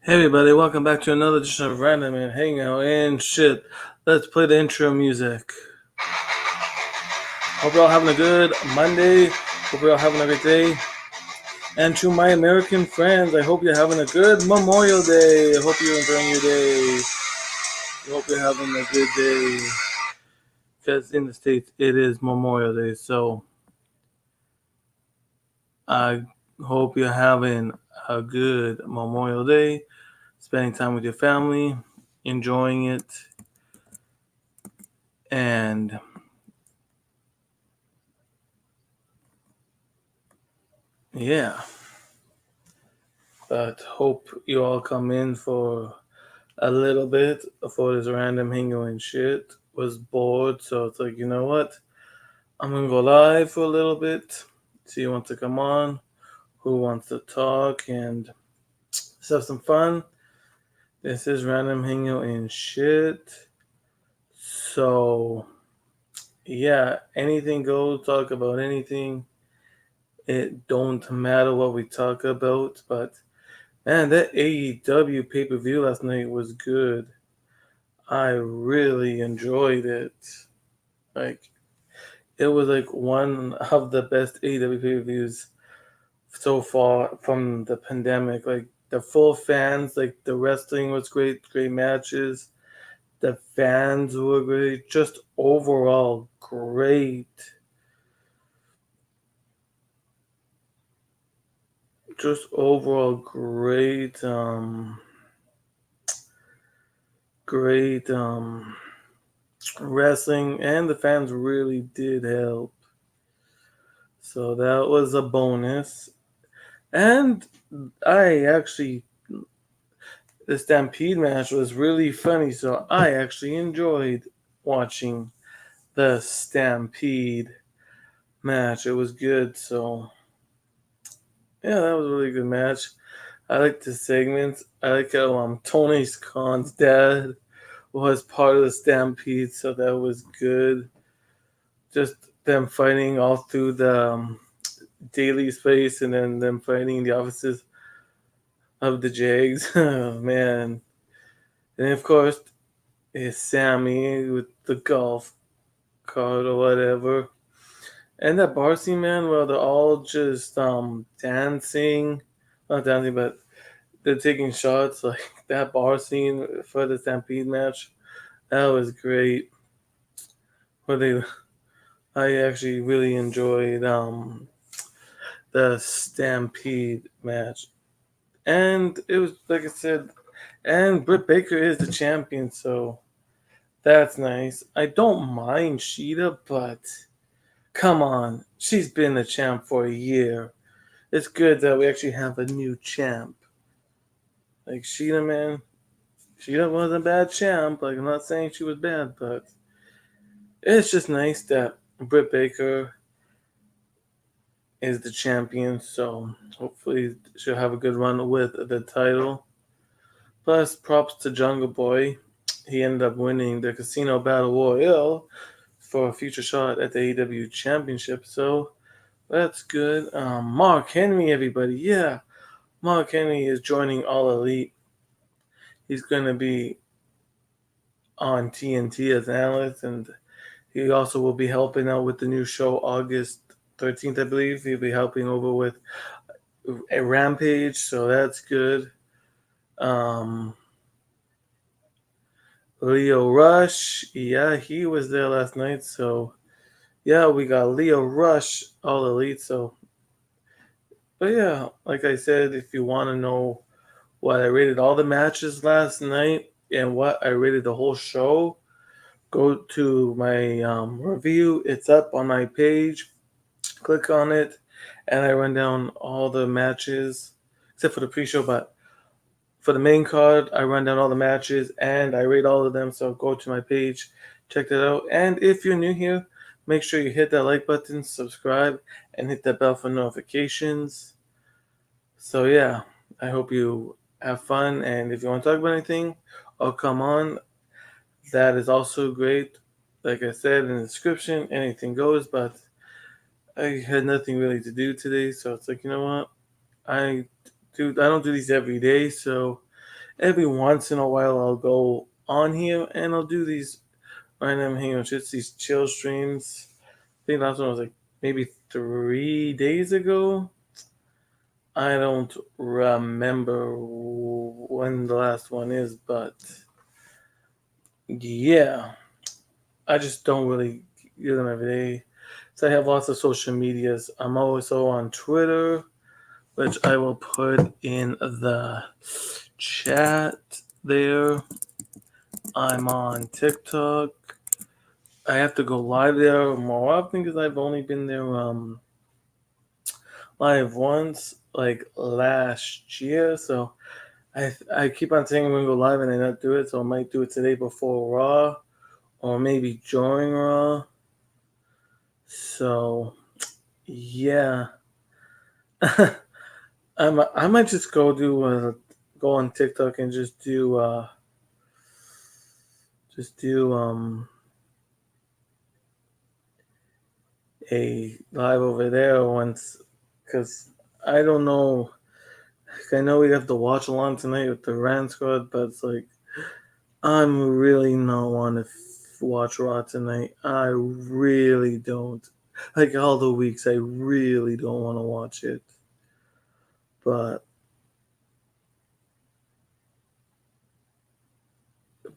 Hey everybody, welcome back to another edition of Random and Hangout and shit. Let's play the intro music. Hope you're all having a good Monday. Hope you're all having a great day. And to my American friends, I hope you're having a good Memorial Day. I hope you're enjoying your day. I hope you're having a good day. Because in the States, it is Memorial Day. So I hope you're having a good Memorial Day. Spending time with your family. Enjoying it. And yeah. But hope you all come in for a little bit for this random hangout and shit. Was bored, so it's like, you know what? I'm gonna go live for a little bit. See who wants to come on, who wants to talk, and let's have some fun. This is random hangout and shit. So yeah, anything goes. Talk about anything. It don't matter what we talk about, but man, that AEW pay per view last night was good. I really enjoyed it. Like it was like one of the best AEW pay-per-views so far from the pandemic. Like the full fans, like the wrestling was great, great matches. The fans were great, just overall great. Just overall great. Great wrestling, and the fans really did help. So that was a bonus. And I actually, the Stampede match was really funny, so I actually enjoyed watching the Stampede match. It was good, so yeah, that was a really good match. I like the segments. I like how Tony Khan's dad was part of the Stampede, so that was good. Just them fighting all through the daily space, and then them fighting in the offices of the Jags. Oh, man. And of course, is Sammy with the golf cart or whatever. And that bar scene, man, where they're all just dancing. Not dancing, but they're taking shots. Like that bar scene for the Stampede match. That was great. Where they I actually really enjoyed the Stampede match. And it was like I said, and Britt Baker is the champion, so that's nice. I don't mind Sheeta, but come on. She's been the champ for a year. It's good that we actually have a new champ. Like Sheeta, man. Sheeta wasn't a bad champ. Like I'm not saying she was bad, but it's just nice that Britt Baker is the champion. So hopefully she'll have a good run with the title. Plus, props to Jungle Boy. He ended up winning the Casino Battle Royale for a future shot at the AEW Championship. So that's good. Mark Henry, everybody. Yeah, Mark Henry is joining All Elite. He's going to be on TNT as an analyst, and he also will be helping out with the new show August 13th, I believe. He'll be helping over with a Rampage, so that's good. Leo Rush, yeah, he was there last night, so yeah, we got Leo Rush, All Elite, so but yeah, like I said, if you want to know what I rated all the matches last night and what I rated the whole show, go to my review. It's up on my page. Click on it, and I run down all the matches except for the pre-show. But for the main card, I run down all the matches and I rate all of them. So go to my page, check that out. And if you're new here, make sure you hit that like button, subscribe, and hit that bell for notifications. So yeah, I hope you have fun. And if you want to talk about anything, or come on, that is also great. Like I said in the description, anything goes. But I had nothing really to do today, so it's like, you know what? I don't do these every day, so every once in a while I'll go on here and I'll do these random hangouts, just these chill streams. I think last one was like maybe 3 days ago. I don't remember when the last one is, but yeah, I just don't really use them every day. So I have lots of social medias. I'm also on Twitter, which I will put in the chat there. I'm on TikTok. I have to go live there more often because I've only been there live once, like last year. So I keep on saying I'm gonna go live and I not do it. So I might do it today before Raw or maybe during Raw. So yeah, I might just go on TikTok and just do a live over there once, because I don't know. I know we have to watch along tonight with the Rand squad, but it's like I'm really not want to watch Raw tonight. I really don't. Like all the weeks, I really don't want to watch it. But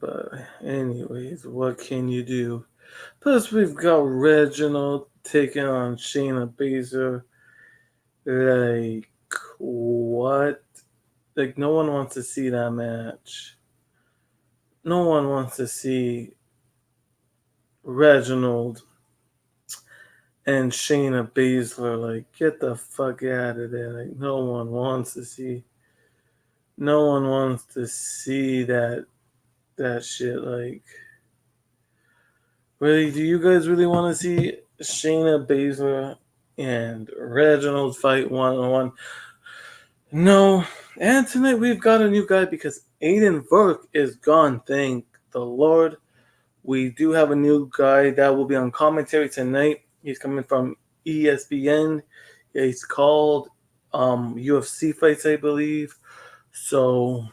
but anyways, what can you do? Plus, we've got Reginald taking on Shayna Baszler. Like what? Like no one wants to see that match. No one wants to see Reginald and Shayna Baszler. Like get the fuck out of there. Like no one wants to see. No one wants to see that shit. Like really, do you guys really want to see Shayna Baszler and Reginald fight 1-on-1? No. And tonight we've got a new guy because Aiden Burke is gone. Thank the Lord. We do have a new guy that will be on commentary tonight. He's coming from ESPN. He's called UFC fights, I believe. So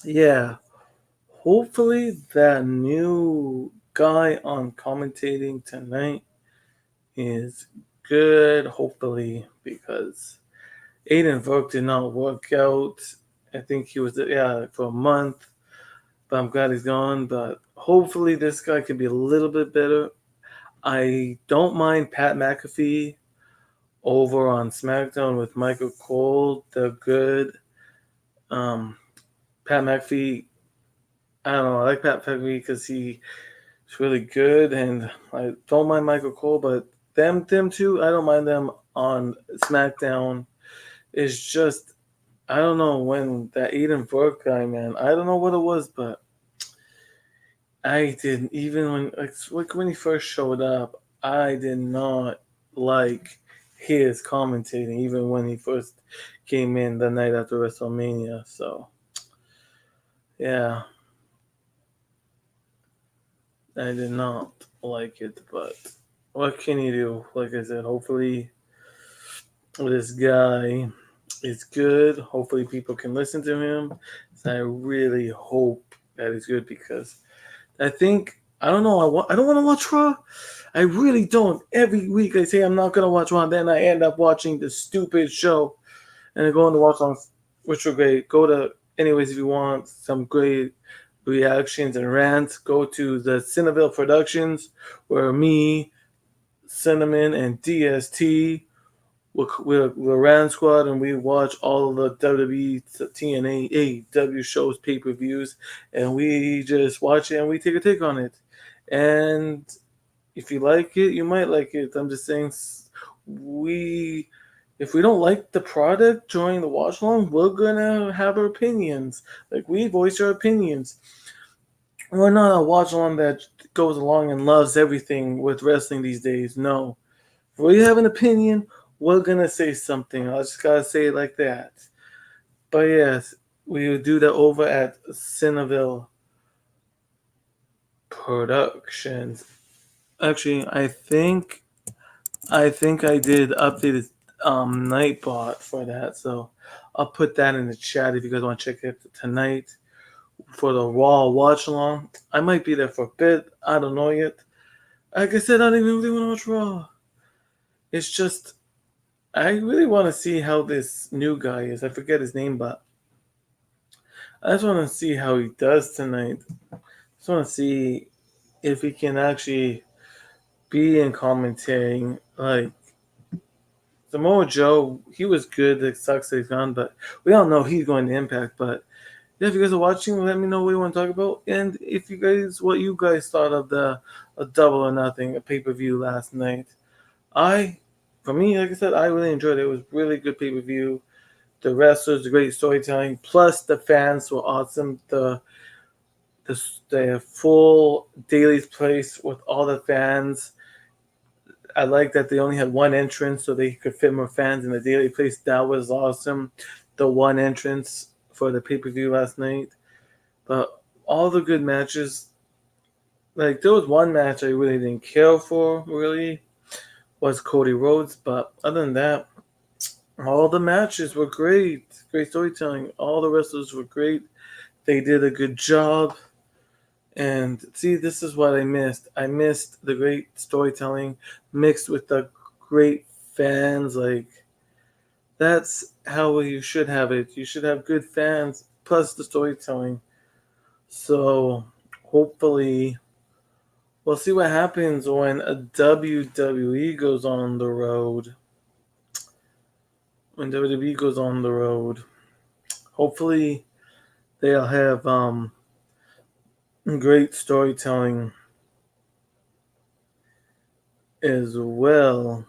yeah, hopefully that new guy on commentating tonight is good. Hopefully, because Aiden Burke did not work out. I think he was for a month, but I'm glad he's gone. But hopefully this guy can be a little bit better. I don't mind Pat McAfee over on SmackDown with Michael Cole. They're good. Um, Pat McAfee, I don't know. I like Pat McAfee because he's really good, and I don't mind Michael Cole, but them two, I don't mind them on SmackDown. It's just I don't know when that Aiden Burke guy, man. I don't know what it was, but I didn't even like when he first showed up. I did not like his commentating, even when he first came in the night after WrestleMania. So yeah, I did not like it. But what can you do? Like I said, hopefully this guy is good. Hopefully people can listen to him. So I really hope that he's good because I think I don't know. I don't want to watch Raw. I really don't. Every week I say I'm not gonna watch Raw, then I end up watching the stupid show, and I go on to watch on which are great. Go to anyways if you want some great reactions and rants. Go to the Cineville Productions where me, Cinnamon, and DST we're Rand Squad and we watch all of the WWE, TNA, AEW shows, pay per views, and we just watch it and we take a take on it. And if you like it, you might like it. I'm just saying, we if we don't like the product during the watch along, we're gonna have our opinions. Like we voice our opinions. We're not a watch along that goes along and loves everything with wrestling these days. No, if we have an opinion, we're gonna say something. I just gotta say it like that. But yes, we will do that over at Cineville Productions. Actually, I think I did updated Nightbot for that, so I'll put that in the chat if you guys want to check it tonight. for the Raw watch along. I might be there for a bit. I don't know yet. Like I said, I don't even really want to watch Raw. It's just I really want to see how this new guy is. I forget his name, but I just want to see how he does tonight. Just want to see if he can actually be in commentating. Like Samoa Joe, he was good. It sucks that he's gone, but we all know he's going to Impact. But yeah, if you guys are watching, let me know what you want to talk about, and if you guys, what you guys thought of the a Double or Nothing, a pay per view last night. I, for me, like I said, I really enjoyed it. It was really good pay per view. The wrestlers, great storytelling, plus the fans were awesome. The full Daily's place with all the fans. I like that they only had one entrance so they could fit more fans in the Daily place. That was awesome. The one entrance for the pay per view last night. But all the good matches, like there was one match I really didn't care for, really, was Cody Rhodes. But other than that, all the matches were great. Great storytelling. All the wrestlers were great. They did a good job. And see, this is what I missed. I missed the great storytelling mixed with the great fans. Like, that's how you should have it. You should have good fans plus the storytelling. So, hopefully, we'll see what happens when a WWE goes on the road. When WWE goes on the road, hopefully, they'll have great storytelling as well.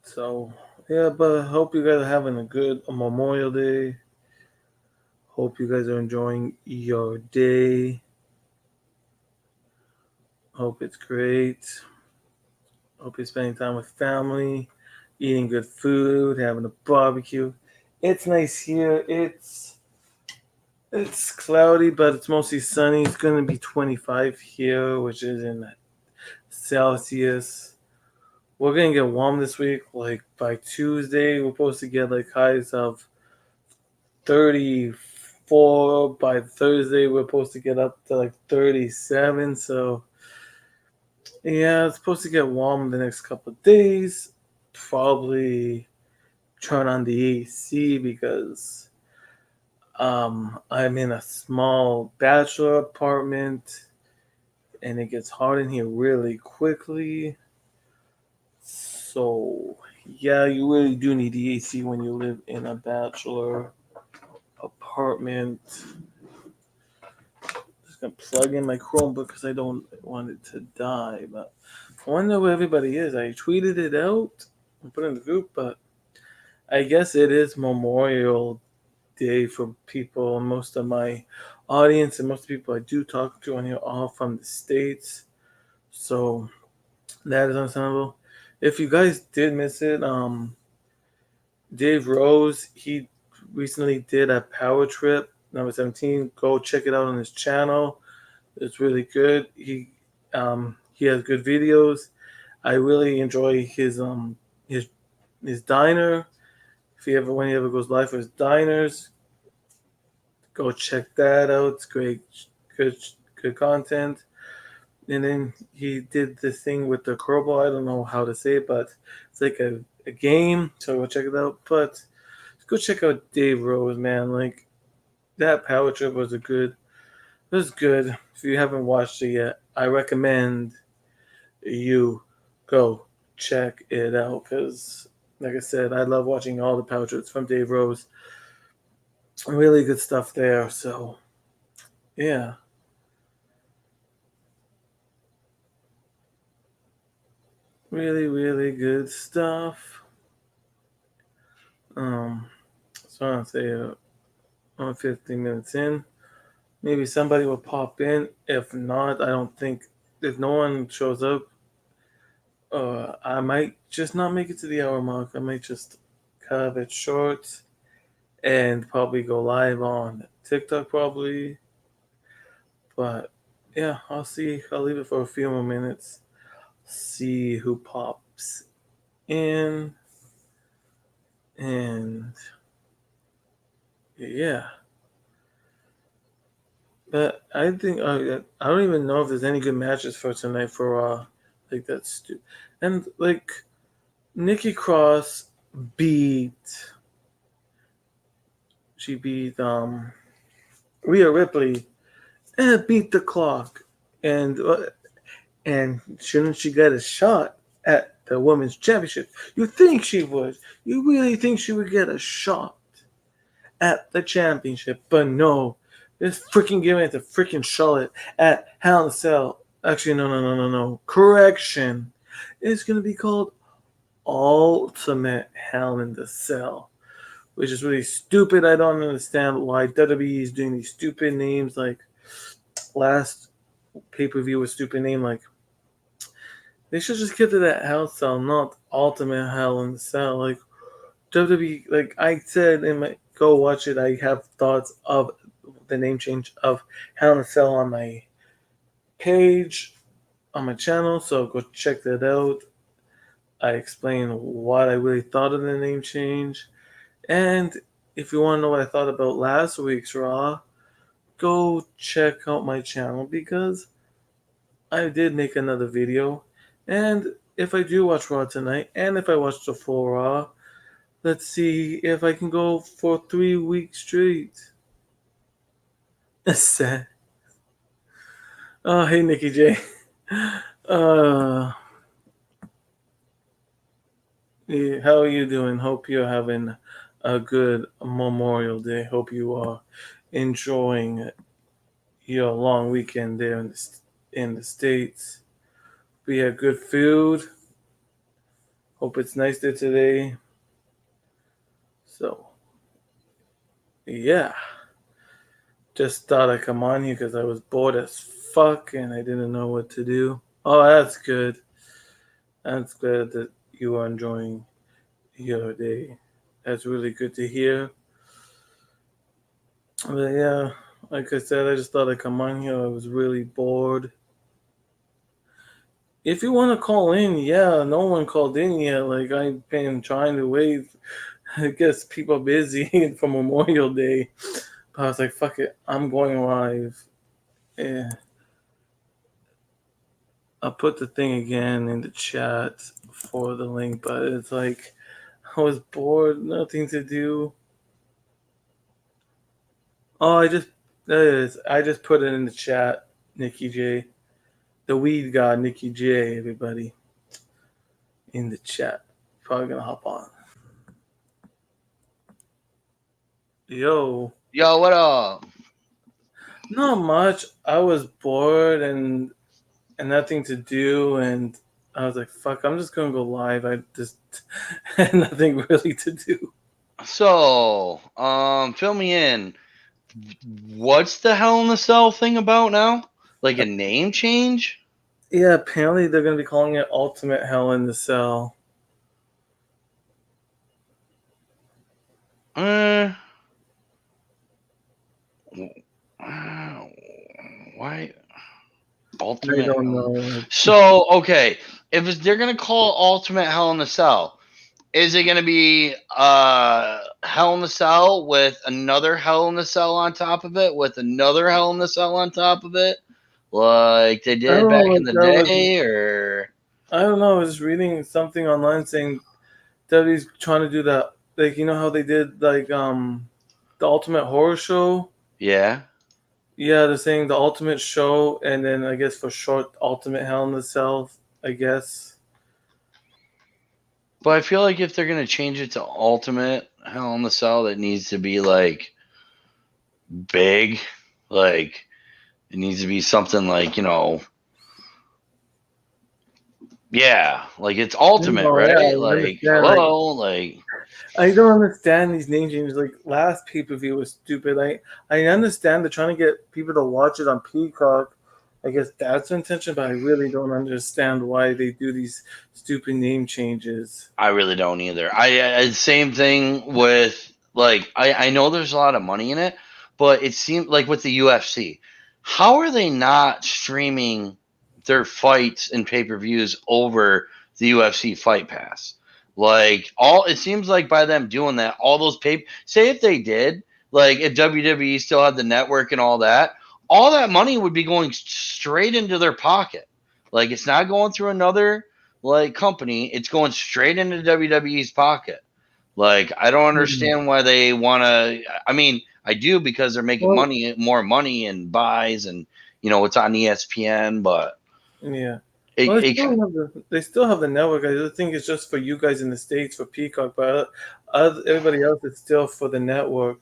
So yeah, but I hope you guys are having a good Memorial Day. Hope you guys are enjoying your day. Hope it's great. Hope you're spending time with family, eating good food, having a barbecue. It's nice here. It's cloudy, but it's mostly sunny. It's gonna be 25 here, which is in Celsius. We're gonna get warm this week. Like by Tuesday, we're supposed to get like highs of 34. By Thursday, we're supposed to get up to like 37. So yeah, it's supposed to get warm the next couple of days. Probably turn on the AC because I'm in a small bachelor apartment and it gets hot in here really quickly. So yeah, you really do need the AC when you live in a bachelor apartment. Just gonna plug in my Chromebook because I don't want it to die. But I wonder where everybody is. I tweeted it out and put it in the group, but I guess it is Memorial Day for people. Most of my audience and most of the people I do talk to on here are all from the States. So that is understandable. If you guys did miss it, Dave Rose, he recently did a power trip, number 17. Go check it out on his channel. It's really good. He has good videos. I really enjoy his his diner. If he ever when he ever goes live for his diners, go check that out. It's great, good good content. And then he did the thing with the crowbar. I don't know how to say it, but it's like a game. So go check it out. But go check out Dave Rose, man. Like that power trip was a good. It was good. If you haven't watched it yet, I recommend you go check it out because, like I said, I love watching all the power trips from Dave Rose. Really good stuff there. So yeah, really good stuff. Um, so I want to say I'm 15 minutes in. Maybe somebody will pop in. If not, I don't think if no one shows up, I might just not make it to the hour mark. I might just cut it short and probably go live on TikTok probably. But yeah, I'll see. I'll leave it for a few more minutes. See who pops in. And yeah, but I think I don't even know if there's any good matches for tonight for Raw. Like that's and like Nikki Cross beat she beat Rhea Ripley and beat the clock and shouldn't she get a shot at the women's championship? You think she would? You really think she would get a shot at the championship? But no, this freaking giving it to freaking Charlotte at Hell in a Cell. Actually, no. Correction. It's gonna be called Ultimate Hell in the Cell, which is really stupid. I don't understand why WWE is doing these stupid names. Like last pay per view was stupid name. Like they should just get to that Hell Cell, not Ultimate Hell in the Cell. Like WWE, like I said in my go watch it. I have thoughts of the name change of Hell in a Cell on my page on my channel, so go check that out. I explain what I really thought of the name change, and if you want to know what I thought about last week's Raw, go check out my channel because I did make another video. And if I do watch Raw tonight, and if I watch the full Raw, let's see if I can go for 3 weeks straight. That's sad. Oh, hey, Nikki J. Uh, yeah, how are you doing? Hope you're having a good Memorial Day. Hope you are enjoying your long weekend there in the States. We had good food. Hope it's nice there today. So, yeah. Just thought I'd come on here because I was bored as fuck and I didn't know what to do. Oh, that's good. That's good that you are enjoying your day. That's really good to hear. But yeah, like I said, I just thought I'd come on here. I was really bored. If you want to call in, yeah, no one called in yet. Like I've been trying to wait. I guess people are busy for Memorial Day. But I was like, fuck it, I'm going live. Yeah. I'll put the thing again in the chat for the link, but it's like I was bored, nothing to do. Oh, I just put it in the chat, Nikki J. The weed god, Nikki J, everybody. In the chat. Probably gonna hop on. Yo. Yo, what up? Not much. I was bored and nothing to do, and I was like, "Fuck! I'm just gonna go live." I just had nothing really to do. So, fill me in. What's the Hell in the Cell thing about now? Like a name change? Yeah, apparently they're gonna be calling it Ultimate Hell in the Cell. Why? I Ultimate don't Hell. know. So, okay, if they're gonna call it Ultimate Hell in the Cell, is it gonna be Hell in the Cell with another Hell in the Cell on top of it, with another Hell in the Cell on top of it, like they did back in the day, or I don't know. I was reading something online saying WWE's trying to do that. Like you know how they did like the Ultimate Horror Show. yeah? Yeah, they're saying the Ultimate Show, and then I guess for short, Ultimate Hell in the Cell. I guess. But I feel like if they're gonna change it to Ultimate Hell in the Cell, that needs to be like big, like it needs to be something like yeah, like it's ultimate, No, yeah, right? I Like understand. Like hello, like I don't understand these name changes. Like last pay per view was stupid. I understand they're trying to get people to watch it on Peacock. I guess that's the intention, but I really don't understand why they do these stupid name changes. I really don't either. I same thing with like I know there's a lot of money in it, but it seems like with the UFC, how are they not streaming their fights and pay per views over the UFC Fight Pass? Like all it seems like by them doing that, all those say if they did, like if WWE still had the network and all that money would be going straight into their pocket. Like it's not going through another like company, it's going straight into WWE's pocket. Like I don't Hmm. understand why they want to. I mean, I do because they're making Well, more money and buys, and it's on ESPN. But yeah. it, Well, it they still have the network. I just think it's just for you guys in the States for Peacock, but everybody else is still for the network.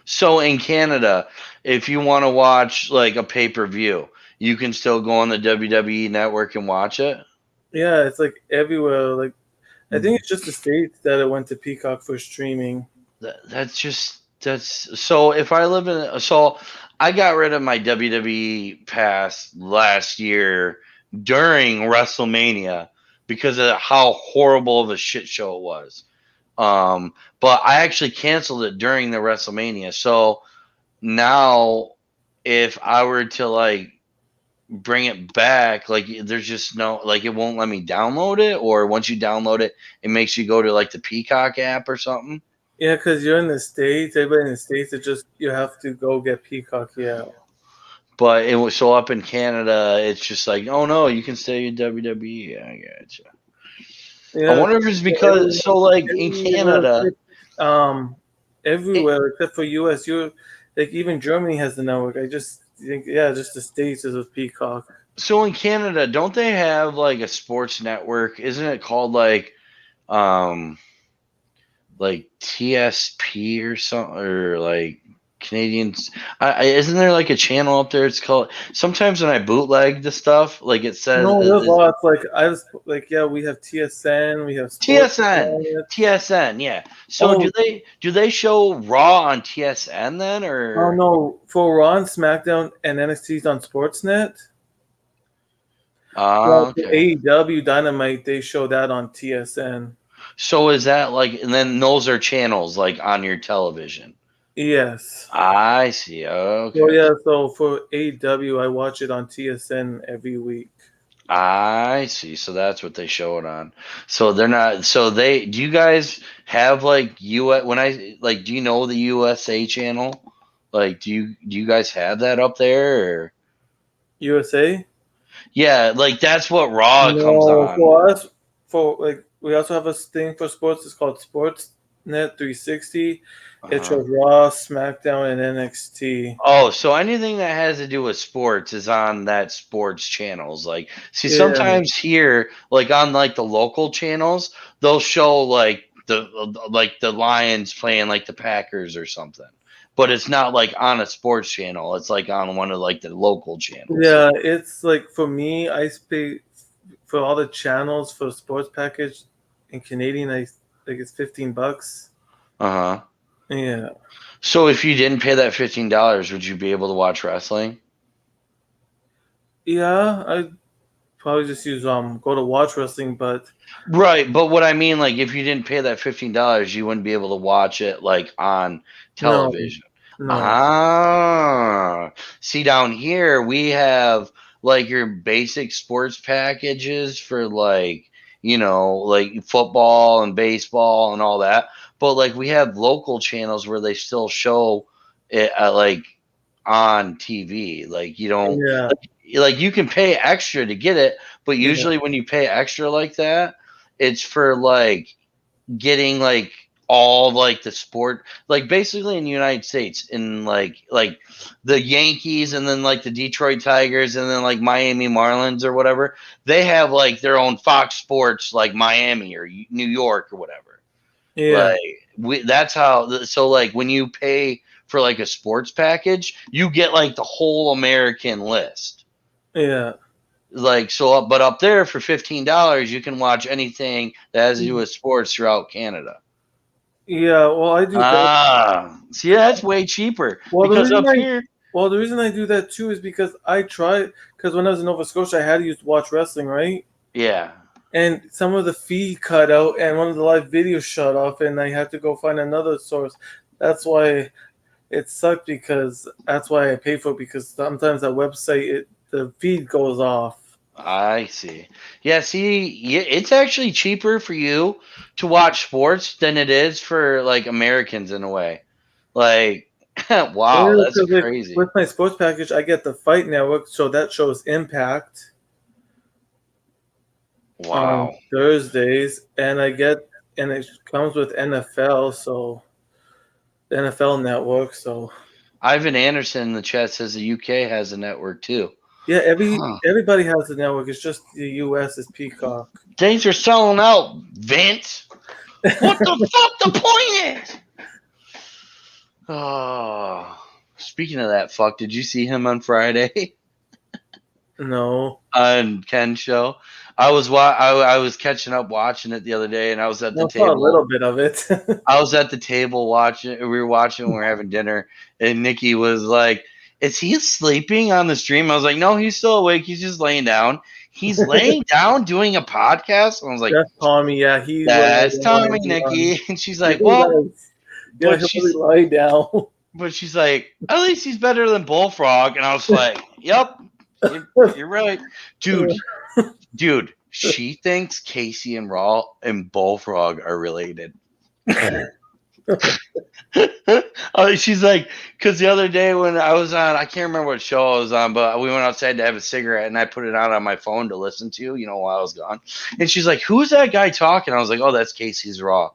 so in Canada, if you want to watch like a pay per view, you can still go on the WWE network and watch it. Yeah, it's like everywhere. Like I think it's just the States that it went to Peacock for streaming. That's so. If I live in so, I got rid of my WWE pass last year during WrestleMania because of how horrible of a shit show it was. But I actually canceled it during the WrestleMania. So now, if I were to like bring it back, like there's just no like it won't let me download it, or once you download it, it makes you go to like the Peacock app or something. Yeah, because you're in the States. Everybody in the States, it just you have to go get Peacock. Yeah. But it was so up in Canada, it's just like, oh no, you can stay in WWE. I gotcha. I Yeah, wonder if it's because so like in everywhere, Canada, um, it, everywhere except for US. You like even Germany has the network. I just think yeah, just the States is with Peacock. so in Canada, don't they have like a sports network? Isn't it called um like TSP or something, or like Canadians? Isn't there like a channel up there? It's called. Sometimes when I bootleg the stuff, like it says No, there's lots. Like I was like yeah, we have TSN, we have Sports TSN. Planet. TSN, yeah. So Oh, do they show Raw on TSN then, oh or no, for Raw and SmackDown and NXT's on Sportsnet. Well, for okay. AEW Dynamite, they show that on TSN. So is that like, and then those are channels like on your television? Yes. I see. So Okay. yeah, so for AEW, I watch it on TSN every week. I see. So that's what they show it on. So they're not. So they. Do you guys have like U.S. when I like? Do you know the USA channel? Like, do you guys have that up there? Or? USA? Yeah, like that's what Raw comes No, on. for us, for like we also have a thing for sports. It's called Sportsnet 360. It Uh-huh. shows Raw, SmackDown, and NXT. Oh, so anything that has to do with sports is on that sports channels. Like, see, Yeah, sometimes here, like on like the local channels, they'll show like the Lions playing like the Packers or something, but it's not like on a sports channel. It's like on one of like the local channels. yeah. It's like for me, I pay for all the channels for sports package in Canadian. I think it's $15. Uh huh. Yeah, So if you didn't pay that $15, would you be able to watch wrestling? yeah. I probably just use go to watch wrestling, but Right, but what I mean, like, if you didn't pay that $15, you wouldn't be able to watch it like on no, television. no. Ah, see, down here we have like your basic sports packages for like football and baseball and all that. But like we have local channels where they still show it like on TV. Like you don't Yeah, like you can pay extra to get it, but yeah, usually when you pay extra like that, it's for like getting like all like the sport, like basically in the United States in like the Yankees and then like the Detroit Tigers and then like Miami Marlins or whatever, they have like their own Fox Sports like Miami or New York or whatever. yeah, Like that's how. So like when you pay for like a sports package, you get like the whole American list. yeah. Like so, but up there for $15, you can watch anything that has to do with sports throughout Canada. Yeah, well, I do that. See, that's way cheaper Well, the because reason up here, the reason I do that too is because I tried because when I was in Nova Scotia, I had to use to watch wrestling, right? yeah, And some of the feed cut out, and one of the live videos shut off, and I had to go find another source. That's why it sucked because that's why I pay for it because sometimes that website the feed goes off. I see. Yeah, see, it's actually cheaper for you to watch sports than it is for like Americans in a way. Like, wow, Yeah, that's because like with crazy. my sports package, I get the Fight Network, so that shows Impact on Wow. Thursdays, and it comes with NFL, so the NFL Network. So Ivan Anderson in the chat says the UK has a network too. yeah, Huh. everybody has the network. It's just the U.S. is Peacock. Things are selling out, Vince. What the fuck the point is? Oh, speaking of that fuck, did you see him on Friday No, on Ken's show? I was catching up watching it the other day, and I was at the I saw a table. little bit of it. I was at the table watching. We were watching. We were having dinner, and Nikki was like, "Is he sleeping on the stream?" I was like, "No, he's still awake. He's just laying down. He's laying down doing a podcast." And I was like, That's Tommy. Yeah, he will lay "That's down Tommy, and be on. Nikki." And she's He like, "Well, does. Yeah, but he'll really she's lie down. but she's like, at least he's better than Bullfrog." And I was like, "Yep, you're right, dude. Dude, she thinks Casey and Raw and Bullfrog are related." She's like, because the other day when I was on, I can't remember what show I was on, but we went outside to have a cigarette, and I put it on my phone to listen to, while I was gone. And she's like, "Who's that guy talking?" I was like, "Oh, that's Casey's Raw."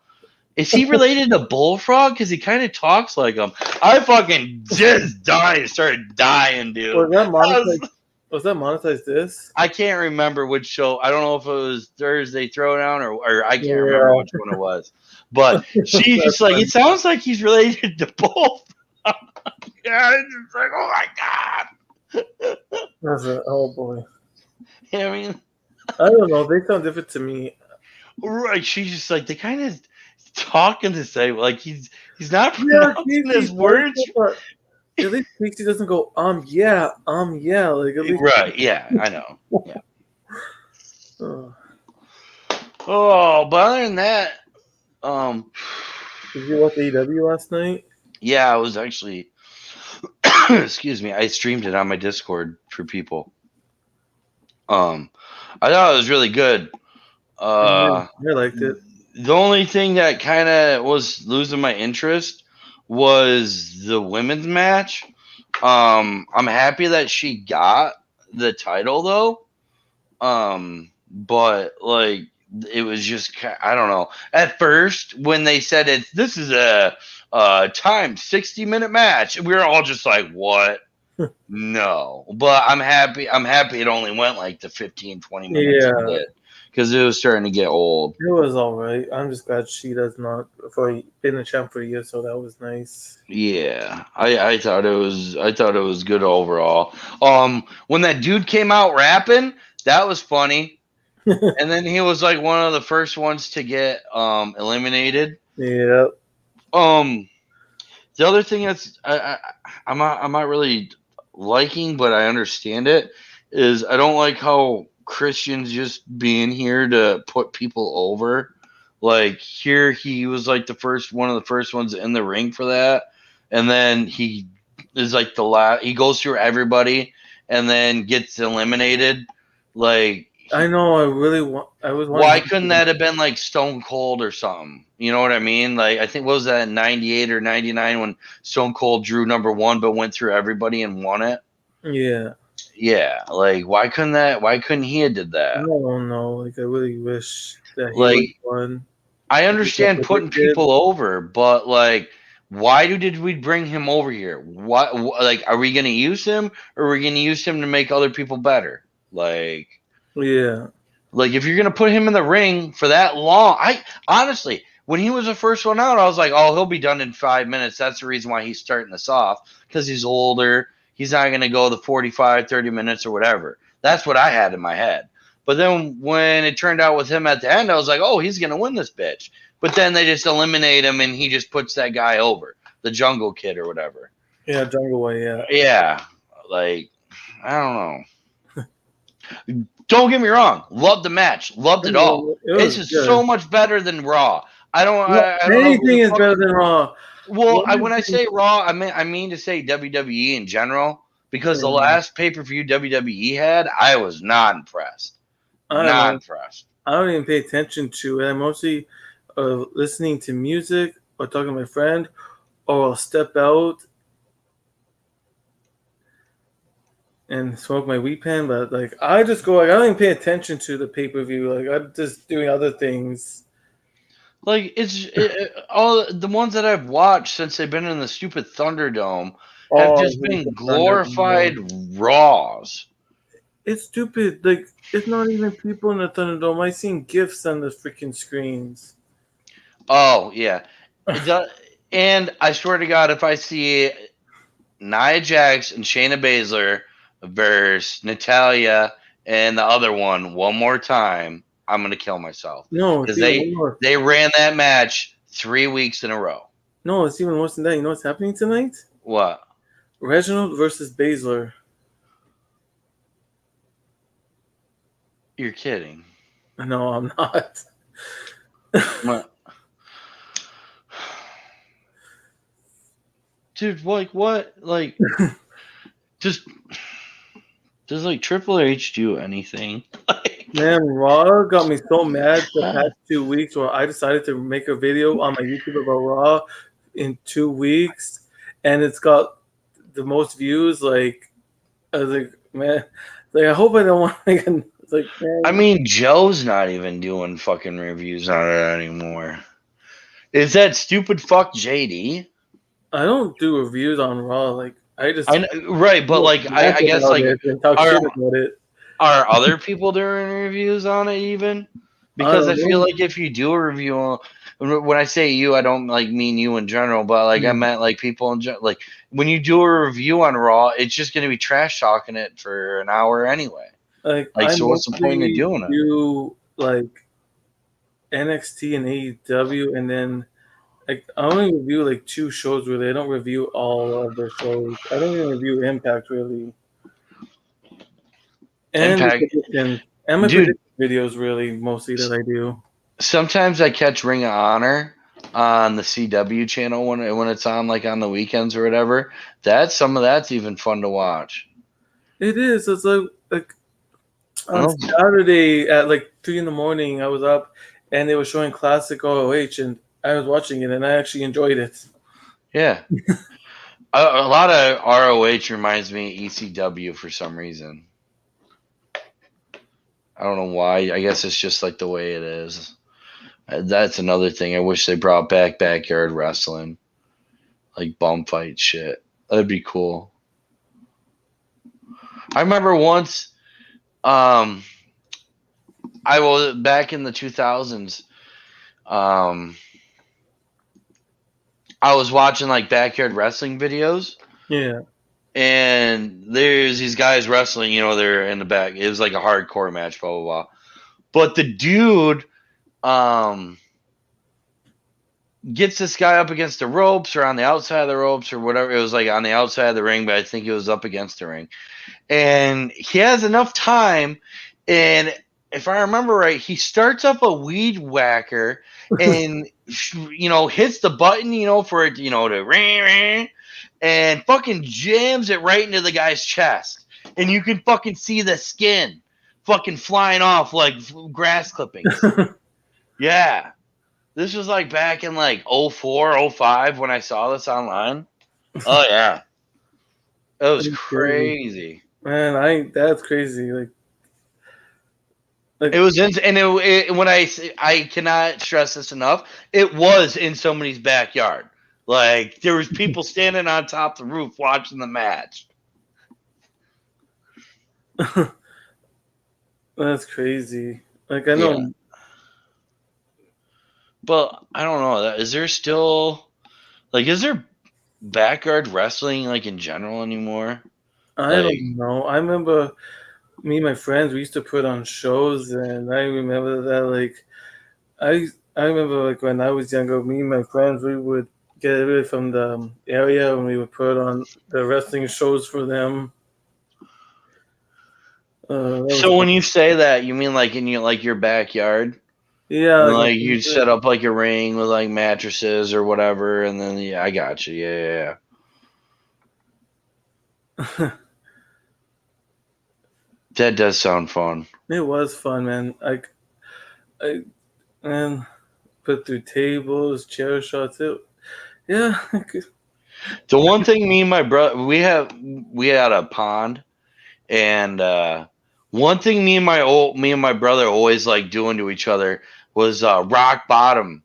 Is he related to Bullfrog? Because he kind of talks like him. I fucking just died, started dying, dude. Was that monetized? Was that monetized? This? I can't remember which show. I don't know if it was Thursday Throwdown or I can't remember Yeah, which one it was. But she's just like, it sounds like he's related to both. Yeah, it's just like, oh my god. that's a oh boy. I mean, I don't know. They sound different to me. right? She's just like they kind of talking the same. Like he's not Yeah, pronouncing Casey his does, words. but at least Casey doesn't go yeah. Like at least. Right? Yeah, I know. Yeah. Oh. Oh, but other than that, Did you watch AEW last night? yeah, I was actually. Excuse me. I streamed it on my Discord for people. I thought it was really good. I liked it. The only thing that kind of was losing my interest was the women's match. I'm happy that she got the title though. But like it was just I don't know. At first, when they said this is a timed 60-minute match, we were all just like, "What?" No, but I'm happy. I'm happy it only went like the 15, 20 minutes Yeah, because it was starting to get old. it was all right. I'm just glad she does not for been a champ for a year, so that was nice. Yeah, I thought it was good overall. When that dude came out rapping, that was funny. And then he was like one of the first ones to get eliminated. Yeah, Um, the other thing that's I'm not really liking, but I understand it, is I don't like how Christian's just being here to put people over. Like here, he was like one of the first ones in the ring for that, and then he is like the last. He goes through everybody and then gets eliminated. Like I know. I really want. I was wanting why him couldn't to. that have been like Stone Cold or something? You know what I mean? Like I think what was that 98 or 99 when Stone Cold drew number one but went through everybody and won it? Yeah, Yeah, like why couldn't he have did I that? don't know. Like I really wish that he would Like have won. I He got understand putting predicted. people over, but like why did we bring him over here? What like are we going to use him or are we going to use him to make other people better? Yeah, Like if you're gonna put him in the ring for that long, I honestly, when he was the first one out, I was like, oh, he'll be done in 5 minutes. That's the reason why he's starting this off because he's older. He's not gonna go the 45, 30 minutes or whatever. That's what I had in my head. But then when it turned out with him at the end, I was like, oh, he's gonna win this bitch. But then they just eliminate him and he just puts that guy over, the Jungle Kid or whatever. yeah, Jungle Way. Yeah, Yeah, like I don't know. Don't get me wrong. Loved the match. Loved it all. it It's was just good. so much better than Raw. No, I don't know who anything the is fuck. better than Raw. Well, when I Anything- say Raw, I mean to say WWE in general. because the And last pay-per-view WWE had, I was not impressed. I don't Not know. impressed. I don't even pay attention to it. I'm mostly listening to music or talking to my friend, or I'll step out and smoke my weed pen. But like, I just go. Like, I don't even pay attention to the pay per view. Like, I'm just doing other things. Like all the ones that I've watched since they've been in the stupid Thunderdome have Oh, I just hate the been Thunder. glorified Raws. It's stupid. Like, it's not even people in the Thunderdome. I seen gifs on the freaking screens. Oh yeah, and I swear to God, if I see Nia Jax and Shayna Baszler versus Natalia and the other one more time, I'm gonna kill myself No, it's because even worse. they ran that match 3 weeks in a row. No, it's even worse than that. You know what's happening tonight? What? Reginald versus Baszler. You're kidding? No, I'm not. What? Dude, like what? Like just does like Triple H do anything? Like, Man, Raw got me so mad the past 2 weeks where I decided to make a video on my YouTube about Raw in 2 weeks, and it's got the most views. Like, I was like, man, like I hope I don't want it's like, I man, mean, Joe's not even doing fucking reviews on it anymore. Is that stupid fuck JD? I don't do reviews on Raw. Like, I I just know, right, but like rant I guess about like it and talk are shit about it. other people doing reviews on it even? I Because don't I feel know. like if you do a review on, when I say you, I don't like mean you in general, but like I Hmm. meant like people in general. Like when you do a review on Raw, it's just going to be trash talking it for an hour anyway. Like, Like, I so what's the point of mostly doing it? do like NXT and AEW, and then like I only review like two shows really. I don't review all of the shows. I don't even review Impact really, and the Impact, predictions and my dude. prediction videos really mostly that I do. Sometimes I catch Ring of Honor on the CW channel when it's on like on the weekends or whatever. Some of that's even fun to watch. It is. It's like on Oh, Saturday at like 3 in the morning, I was up and they were showing classic ROH, and I was watching it and I actually enjoyed it. yeah. A lot of ROH reminds me of ECW for some reason. I don't know why. I guess it's just like the way it is. That's another thing. I wish they brought back backyard wrestling, like bum fight shit. That'd be cool. I remember once, um, I was back in the 2000s. Um, I was watching like backyard wrestling videos, Yeah. and there's these guys wrestling. They're in the back. It was like a hardcore match, blah blah blah. But the dude, um, gets this guy up against the ropes or on the outside of the ropes or whatever. It was like on the outside of the ring, but I think it was up against the ring. And he has enough time, and if I remember right, he starts up a weed whacker and hits the button, for it, to ring, ring, and fucking jams it right into the guy's chest, and you can fucking see the skin fucking flying off like grass clippings. Yeah. This was like back in like 04, 05 when I saw this online. Oh yeah. It was That's crazy. crazy. Man, that's crazy. Like It was in, and when I cannot stress this enough, it was in somebody's backyard. Like there was people standing on top of the roof watching the match. that's crazy. Like I Yeah, know but I don't know. Is there still is there backyard wrestling like in general anymore? I Like don't know. I remember me and my friends we used to put on shows, and I remember that I remember like when I was younger, me and my friends we would get away from the area and we would put on the wrestling shows for them. That was so when fun. you say that, you mean like in your backyard? Yeah, And like my like you'd set favorite. up like a ring with like mattresses or whatever, and then yeah, I got you. Yeah, yeah, That does sound fun. It was fun, man. I man, put through tables, chair shots. Yeah. The one thing me and my brother we had a pond, and one thing me and my brother always like doing to each other was rock bottom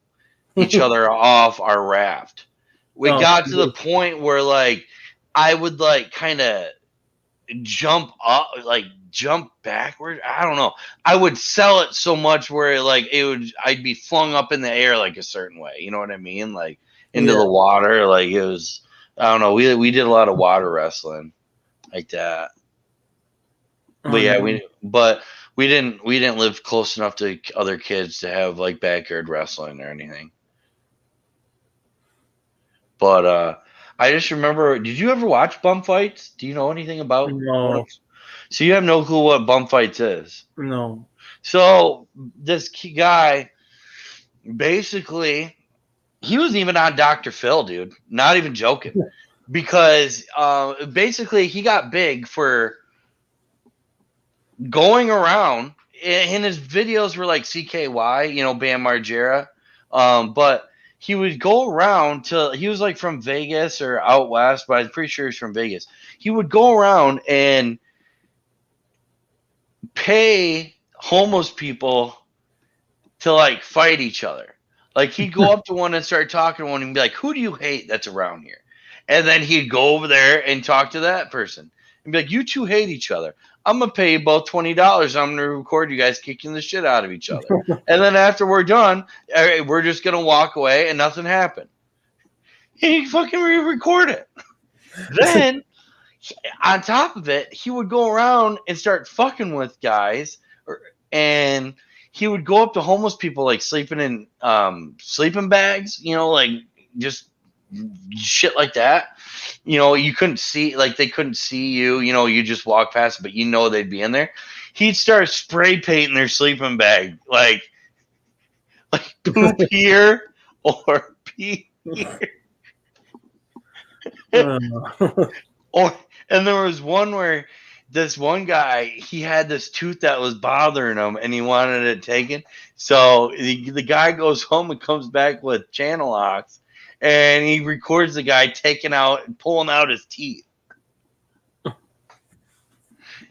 each other off our raft. We Oh, got to the point where like I would like kind of jump up, like jump backward. I don't know. I would sell it so much where like I'd be flung up in the air like a certain way. You know what I mean? Like into yeah. the water. Like it was. I don't know. We did a lot of water wrestling like that. But Oh yeah, no. we didn't live close enough to other kids to have like backyard wrestling or anything. But I just remember. Did you ever watch bum fights? Do you know anything about No. those? So you have no clue what bum fights is. No. So this guy, basically, he was even on Dr. Phil, dude. Not even joking, because basically he got big for going around, and his videos were like CKY, you know, Bam Margera, but he would go around to, he was like from Vegas or out west, but I'm pretty sure he's from Vegas. He would go around and pay homeless people to like fight each other. Like he'd go up to one and start talking to one and be like, "Who do you hate that's around here?" And then he'd go over there and talk to that person and be like, "You two hate each other. I'm gonna pay you both $20. I'm gonna record you guys kicking the shit out of each other. And then after we're done, we're just gonna walk away and nothing happened." And he fucking re-record it. Then on top of it, he would go around and start fucking with guys, and he would go up to homeless people like sleeping in sleeping bags, you know, like just shit like that. You know, you couldn't see, like they couldn't see you, you know, you just walk past, but you know they'd be in there. He'd start spray painting their sleeping bag like poop here or pee here. Or and there was one where this one guy, he had this tooth that was bothering him and he wanted it taken. So the guy goes home and comes back with channel locks, and he records the guy taking out and pulling out his teeth.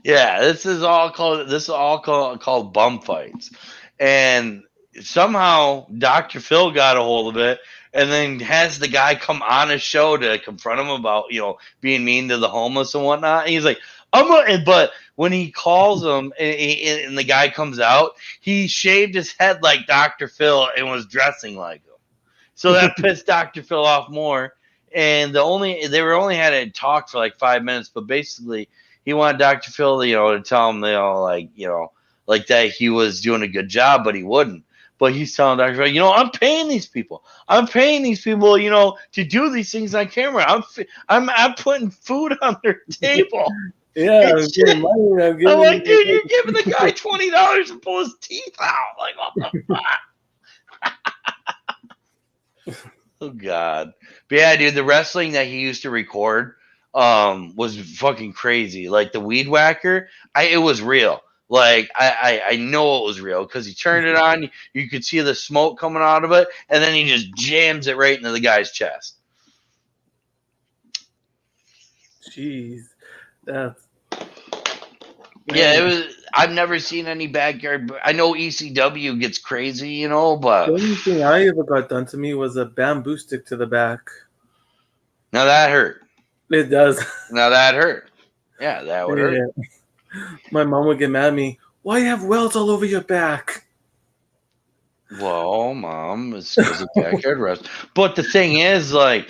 Yeah, this is all called bum fights. And somehow Dr. Phil got a hold of it and then has the guy come on his show to confront him about, you know, being mean to the homeless and whatnot. And he's like, but when he calls him and the guy comes out, he shaved his head like Dr. Phil and was dressing like him. So that pissed Dr. Phil off more. And they were only had it talk for like 5 minutes, but basically he wanted Dr. Phil, you know, to tell him, like that he was doing a good job, but he wouldn't. But he's telling Dr. Phil, you know, I'm paying these people. I'm paying these people, you know, to do these things on camera. I'm putting food on their table. Yeah, I'm getting money. I'm like, dude, you're giving the guy $20 to pull his teeth out. Like, what the fuck? Oh God. But yeah, dude, the wrestling that he used to record was fucking crazy. Like the weed whacker, it was real. Like I know it was real because he turned it on, you could see the smoke coming out of it, and then he just jams it right into the guy's chest. Jeez, that's Yeah, it was. I've never seen any backyard. I know ECW gets crazy, you know, the but only thing I ever got done to me was a bamboo stick to the back. now that hurt. It does. Now that hurt. Yeah, that would hurt. Yeah. My mom would get mad at me. Why you have welts all over your back? Well, Mom, it's because of backyard rest. But the thing is, like,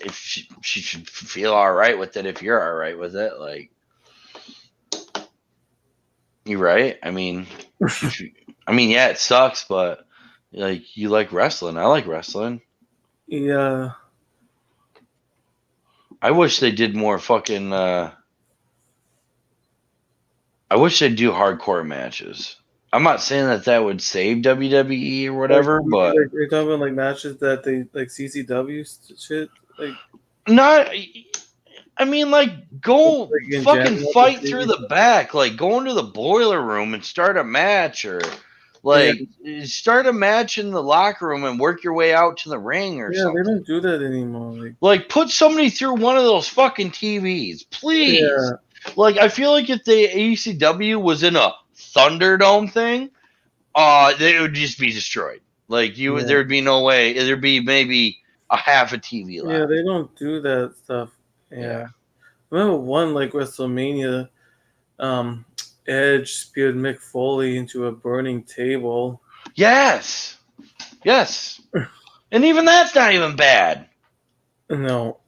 if she should feel all right with it, if you're all right with it, like, you're right. I mean, yeah, it sucks, but like, you like wrestling. I like wrestling. Yeah. I wish they did more fucking. I wish they'd do hardcore matches. I'm not saying that would save WWE or whatever, but you're talking about like matches that they like CCW shit, like not. I mean, like, go Like in fucking general, the fight through TV. the back. Like, go into the boiler room and start a match, or Yeah, like start a match in the locker room and work your way out to the ring or yeah, they something. don't do that anymore. Like, put somebody through one of those fucking TVs, please. Yeah, Like, I feel like if the ECW was in a Thunderdome thing, they would just be destroyed. Like, yeah, there'd be no way. There'd be maybe a half a TV yeah. left. They don't do that stuff. Yeah. Yeah, remember one like WrestleMania, um, Edge speared Mick Foley into a burning table. Yes. Yes. And even that's not even bad. No,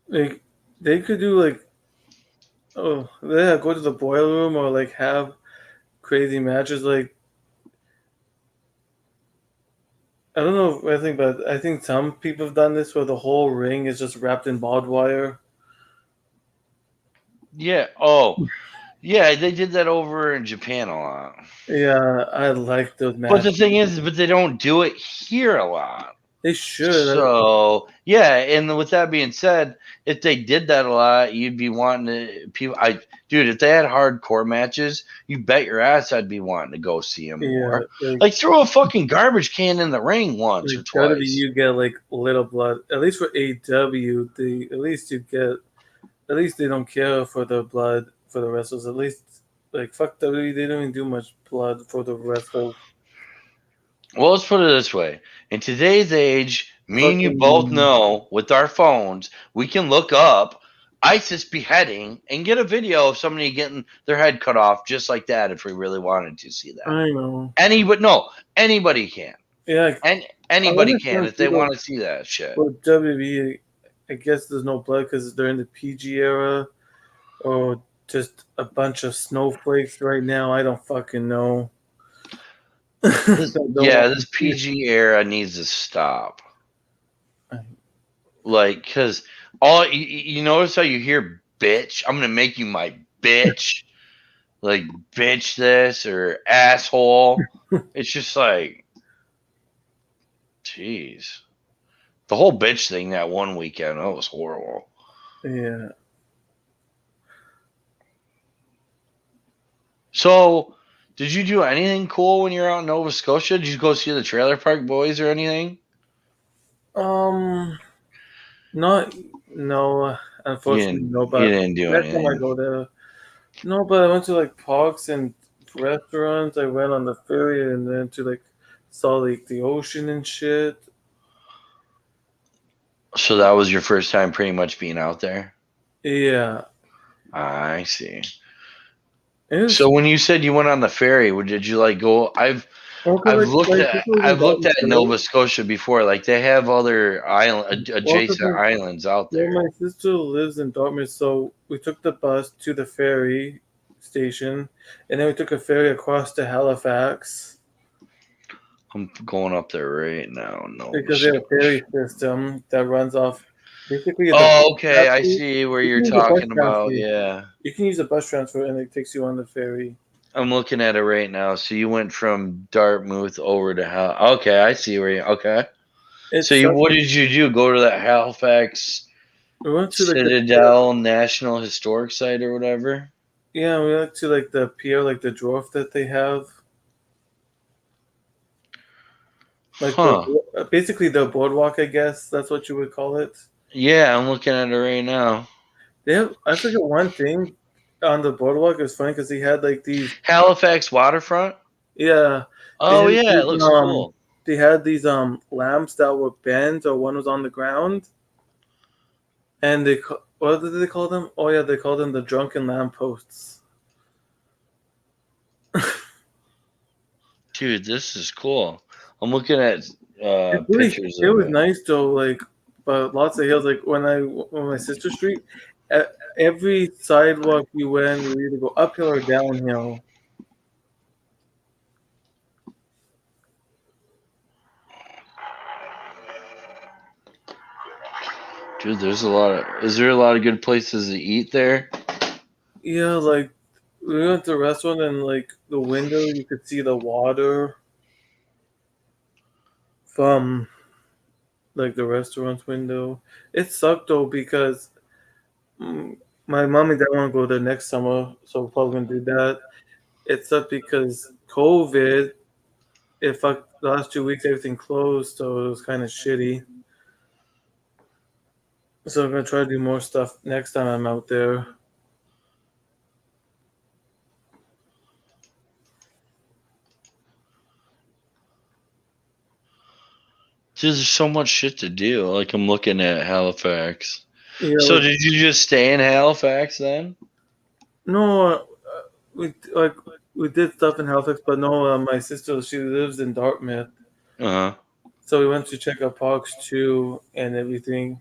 like they could do like, oh yeah, go to the boiler room or like have crazy matches. Like I don't know if I think, but I think some people have done this where the whole ring is just wrapped in barbed wire. Yeah. Oh, yeah. They did that over in Japan a lot. Yeah, I like those But the matches. thing is, but they don't do it here a lot. They should. So yeah, and with that being said, if they did that a lot, you'd be wanting to people. Dude, if they had hardcore matches, you bet your ass I'd be wanting to go see them Yeah, more. Like throw a fucking garbage can in the ring once or gotta be twice. you get like little blood. At least for AW, they at least you get. At least they don't care for the blood for the wrestlers. At least like fuck WWE, they don't even do much blood for the wrestlers. Well, let's put it this way. In today's age, me and you both Fucking know with our phones, we can look up ISIS beheading and get a video of somebody getting their head cut off just like that if we really wanted to see that. I know. Anybody can. Yeah, And I anybody can understand if they people want to see that shit. for WWE. I guess there's no blood because they're in the PG era, or just a bunch of snowflakes right now. I don't fucking know. Don't Yeah, want this to see PG era needs to stop. it. Like, because all you notice how you hear bitch? I'm going to make you my bitch. Like, bitch this or asshole. It's just like, jeez. The whole bitch thing that one weekend, that was horrible. Yeah. So, did you do anything cool when you were out in Nova Scotia? Did you go see the Trailer Park Boys or anything? Um. Not. No. Unfortunately, no. You But didn't do next time I anything. go there, no. But I went to like parks and restaurants. I went on the ferry and then to like saw like the ocean and shit. So that was your first time pretty much being out there? Yeah. I see. It was So when you said you went on the ferry, did you like go? okay. Like this was in I've looked Dartmouth, at right? Nova Scotia before. Like they have other Well, 'cause adjacent islands out well, there. my sister lives in Dartmouth, so we took the bus to the ferry station, and then we took a ferry across to Halifax I'm going up there right now. Nova because they have a Scotia. ferry system that runs off basically the bus Oh, okay. I transfer. see where You you're can use a bus talking transfer. about. Yeah. You can use a bus transfer, and it takes you on the ferry. I'm looking at it right now. So you went from Dartmouth over to Okay, I see where you. Okay. So It's such, what did you do? Go to that Halifax we went to like the pier. Citadel National Historic Site or whatever? Yeah, we went to like the pier, like the dwarf that they have, like Huh. the basically the boardwalk. I guess that's what you would call it. Yeah, I'm looking at it right now. They have. I forget one thing on the boardwalk. It was funny because he had like these. Halifax waterfront? Yeah, they Oh had yeah, these it looks cool. they had these lamps that were bent, or one was on the ground, and what did they call them? Oh yeah, they called them the drunken lampposts. Dude, this is cool. I'm looking at It really, pictures it of was it. nice though. Like, but lots of hills. Like when my sister street, every sidewalk you went, you either go uphill or downhill. Dude, there's a lot of is there a lot of good places to eat there? Yeah, like we went to a restaurant and like the window you could see the water from like the restaurant's window. It sucked though because mm, my mom and dad want to go there next summer, so we're probably gonna do that. It sucked because COVID. It fucked the last 2 weeks. Everything closed, so it was kind of shitty. So I'm gonna try to do more stuff next time I'm out there. There's so much shit to do. Like I'm looking at Halifax. Yeah, So did you just stay in Halifax then? no, we like we did stuff in Halifax, but no, my sister she lives in Dartmouth, Uh huh. so we went to check out parks too and everything.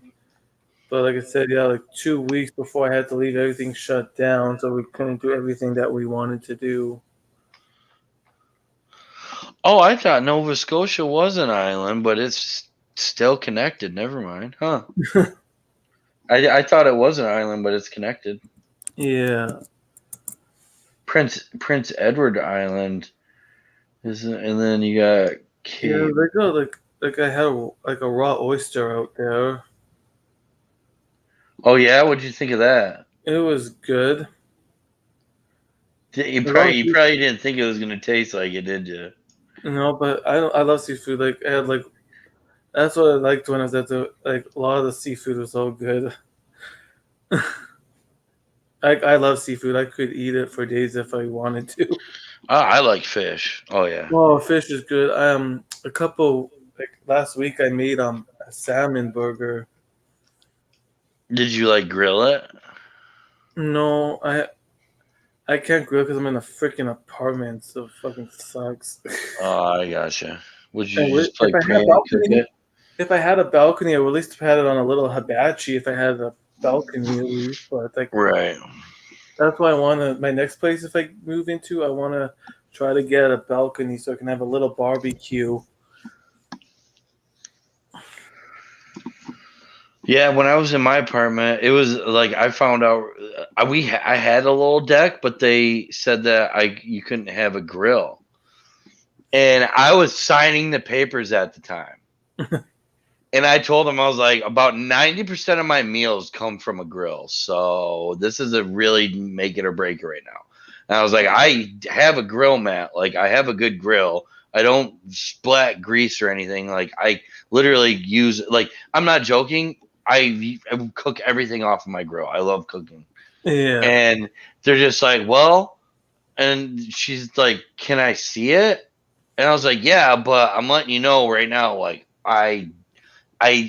But like I said, yeah, like 2 weeks before I had to leave, everything shut down, so we couldn't do everything that we wanted to do. Oh, I thought Nova Scotia was an island, but it's still connected. Never mind. Huh. I thought it was an island, but it's connected. Yeah, Prince Edward Island is, and then you got yeah, Cape. they got like I had like a raw oyster out there. Oh yeah, what'd you think of that? It was good. You A lot probably of you people, probably didn't think it was gonna taste like it, did you? but I love seafood. Like I had like that's what I liked when I was at the like a lot of the seafood was so good. I love seafood. I could eat it for days if I wanted to. I like fish. Oh yeah. Oh, fish is good. A couple like last week I made a salmon burger. Did you like grill it? No, I can't grill because I'm in a freaking apartment, so it fucking sucks. Oh, I gotcha. Would And you just if like I had a pan and cook balcony, it? if I had a balcony, I would at least have had it on a little hibachi. If I had a balcony at least, but like Right. that's why I want to. My next place, if I move into, I want to try to get a balcony so I can have a little barbecue. Yeah, when I was in my apartment, it was like I found out I had a little deck, but they said that I you couldn't have a grill, and I was signing the papers at the time, and I told them I was like about 90% of my meals come from a grill, so this is a really make it or break it right now. And I was like, I have a grill mat, like I have a good grill. I don't splat grease or anything. Like I literally use like I'm not joking. I cook everything off of my grill. I love cooking. Yeah, And they're just like, well, and she's like, can I see it? And I was like, yeah, but I'm letting you know right now, like I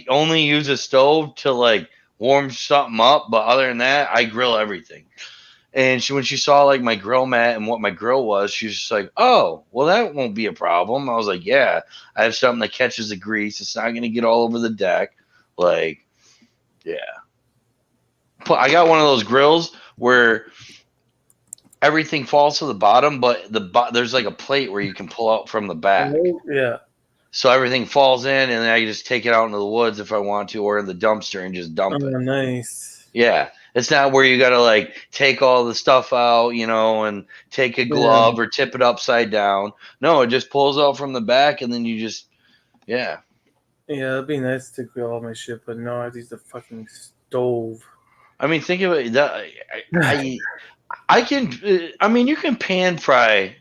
only use a stove to like warm something up, but other than that, I grill everything. And when she saw like my grill mat and what my grill was, she was just like, "Oh, well, that won't be a problem." I was like, "Yeah, I have something that catches the grease. It's not gonna get all over the deck." Like, yeah. But I got one of those grills where everything falls to the bottom, but there's like a plate where you can pull out from the back, yeah. so everything falls in, and then I can just take it out into the woods if I want to, or in the dumpster and just Oh, dump it. nice. Yeah. It's not where you got to like take all the stuff out, and take a Yeah, glove or tip it upside down. No, it just pulls out from the back and then you just, yeah. yeah. It'd be nice to grill all my shit, but no, I use the fucking stove. I mean, think of it. I can, I mean, you can pan fry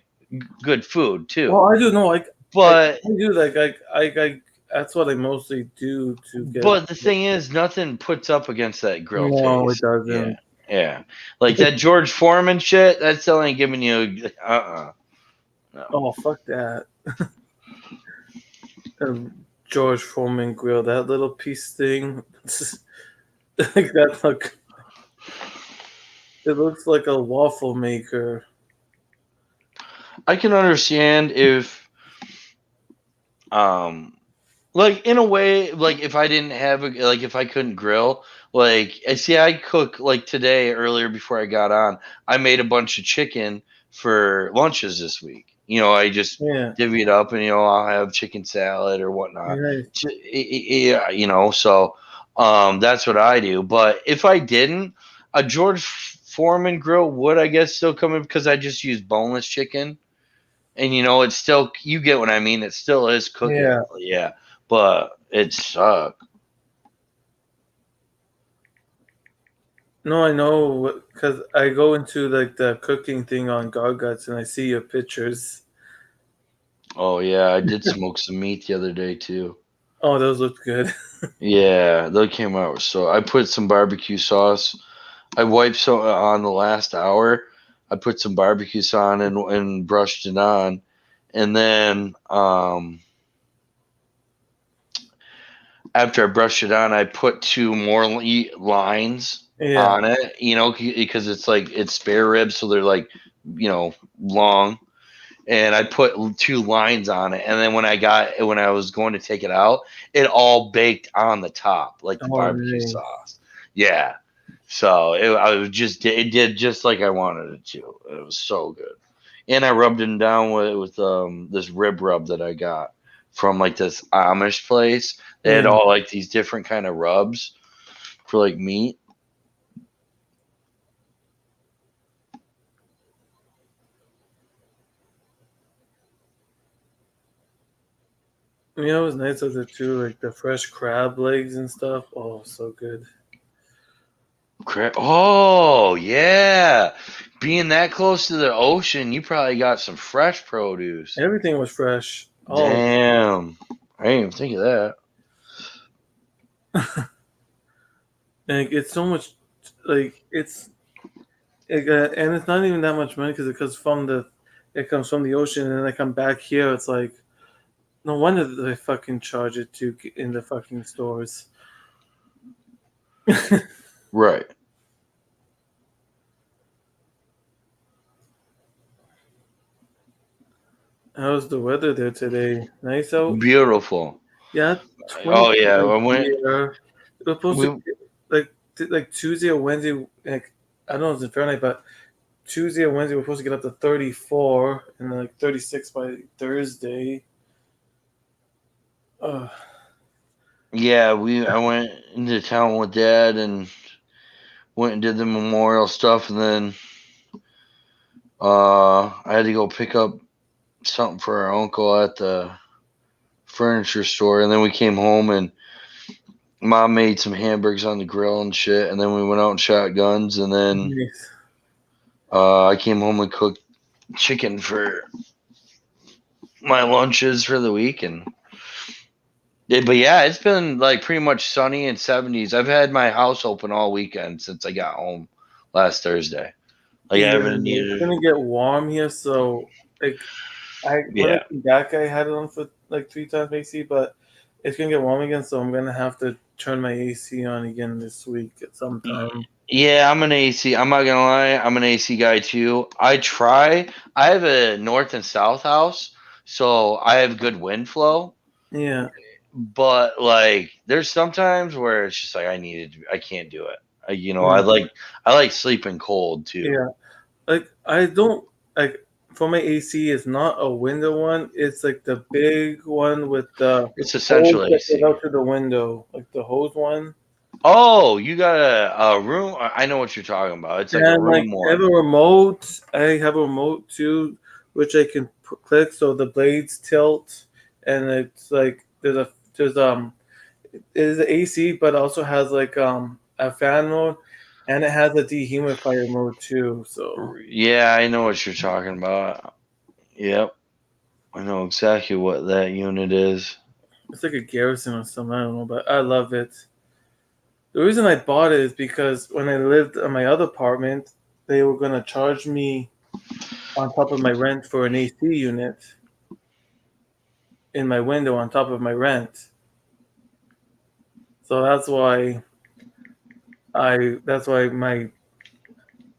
good food Well, too, I do know. but, I do like I that's what I mostly do to get. but the thing is, nothing puts up against that grill No, it taste. Yeah. doesn't. Yeah. Like that George Foreman shit, that's still ain't giving you, no. Oh, fuck that. George Foreman grill, that little piece thing. Like that look. It looks like a waffle maker. I can understand if um like in a way, like if I didn't have like if I couldn't grill, like I see I cook like today earlier before I got on, I made a bunch of chicken for lunches this week. I just Yeah, divvy it up, and I'll have chicken salad or whatnot. nice. Yeah, so that's what I do. But if I didn't, a George Foreman grill would, I guess, still come in because I just use boneless chicken. And it's still, you get what I mean. It still is cooking. Yeah, Yeah. but it sucked. No, I know because I go into like the cooking thing on Garguts and I see your pictures. Oh yeah, I did smoke some meat the other day too. Oh, those look good. Yeah, they came out. So I put some barbecue sauce. I wiped some on the last hour. I put some barbecue sauce on and brushed it on, and then after I brushed it on, I put two more lines Yeah. on it. You know, because it's like it's spare ribs, so they're like long. And I put two lines on it, and then when I was going to take it out, it all baked on the top like the Oh, barbecue nice. sauce. Yeah, so I was just it did just like I wanted it to. It was so good, and I rubbed it down with this rib rub that I got from like this Amish place. They had Yeah. all like these different kind of rubs for like meat. You know, it was nice of it too, like the fresh crab legs and stuff. Oh, so good. Oh yeah, being that close to the ocean, you probably got some fresh produce. Everything was fresh. All of Damn. I didn't even think of that. it. Like it's so much, like and it's not even that much money because it comes from the ocean, and then I come back here. It's like no wonder that they fucking charge it to in the fucking stores. Right. How's the weather there today? Nice out. Beautiful. Yeah, Oh yeah, 25 I went. here. It was supposed to We be like Tuesday or Wednesday. Like I don't know if it's in Fahrenheit, but Tuesday or Wednesday we're supposed to get up to 34 and then like 36 by Thursday. Uh, we I went into town with Dad and went and did the memorial stuff, and then I had to go pick up something for our uncle at the furniture store, and then we came home and Mom made some hamburgers on the grill and shit, and then we went out and shot guns, and then nice. I came home and cooked chicken for my lunches for the week, and but yeah, it's been like pretty much sunny and 70s. I've had my house open all weekend since I got home last Thursday. Like I Yeah, haven't it's needed. gonna get warm here, so like I when I Yeah, came back, I had it on for like 3 times AC, but it's gonna get warm again, so I'm gonna have to turn my AC on again this week at some time. yeah. I'm an AC. I'm not gonna lie. I'm an AC guy too. I try. I have a north and south house, so I have good wind flow. Yeah, But like, there's sometimes where it's just like I needed. I can't do it. yeah, I like sleeping cold too. yeah. Like I don't like for my AC. It's not a window one. It's like the big one with the It's hose essential that goes AC. out to the window, like the hose one. Oh, you got a room? I know what you're talking about. It's like a And like room I have a one. remote. I have a remote too, which I can click so the blades tilt, and it's like there's it is AC, but also has like a fan mode, and it has a dehumidifier mode too. So Yeah, I know what you're talking about. Yep, I know exactly what that unit is. it's like a Garrison or something. I don't know, but I love it. The reason I bought it is because when I lived in my other apartment, they were gonna charge me on top of my rent for an AC unit in my window on top of my rent. So that's why my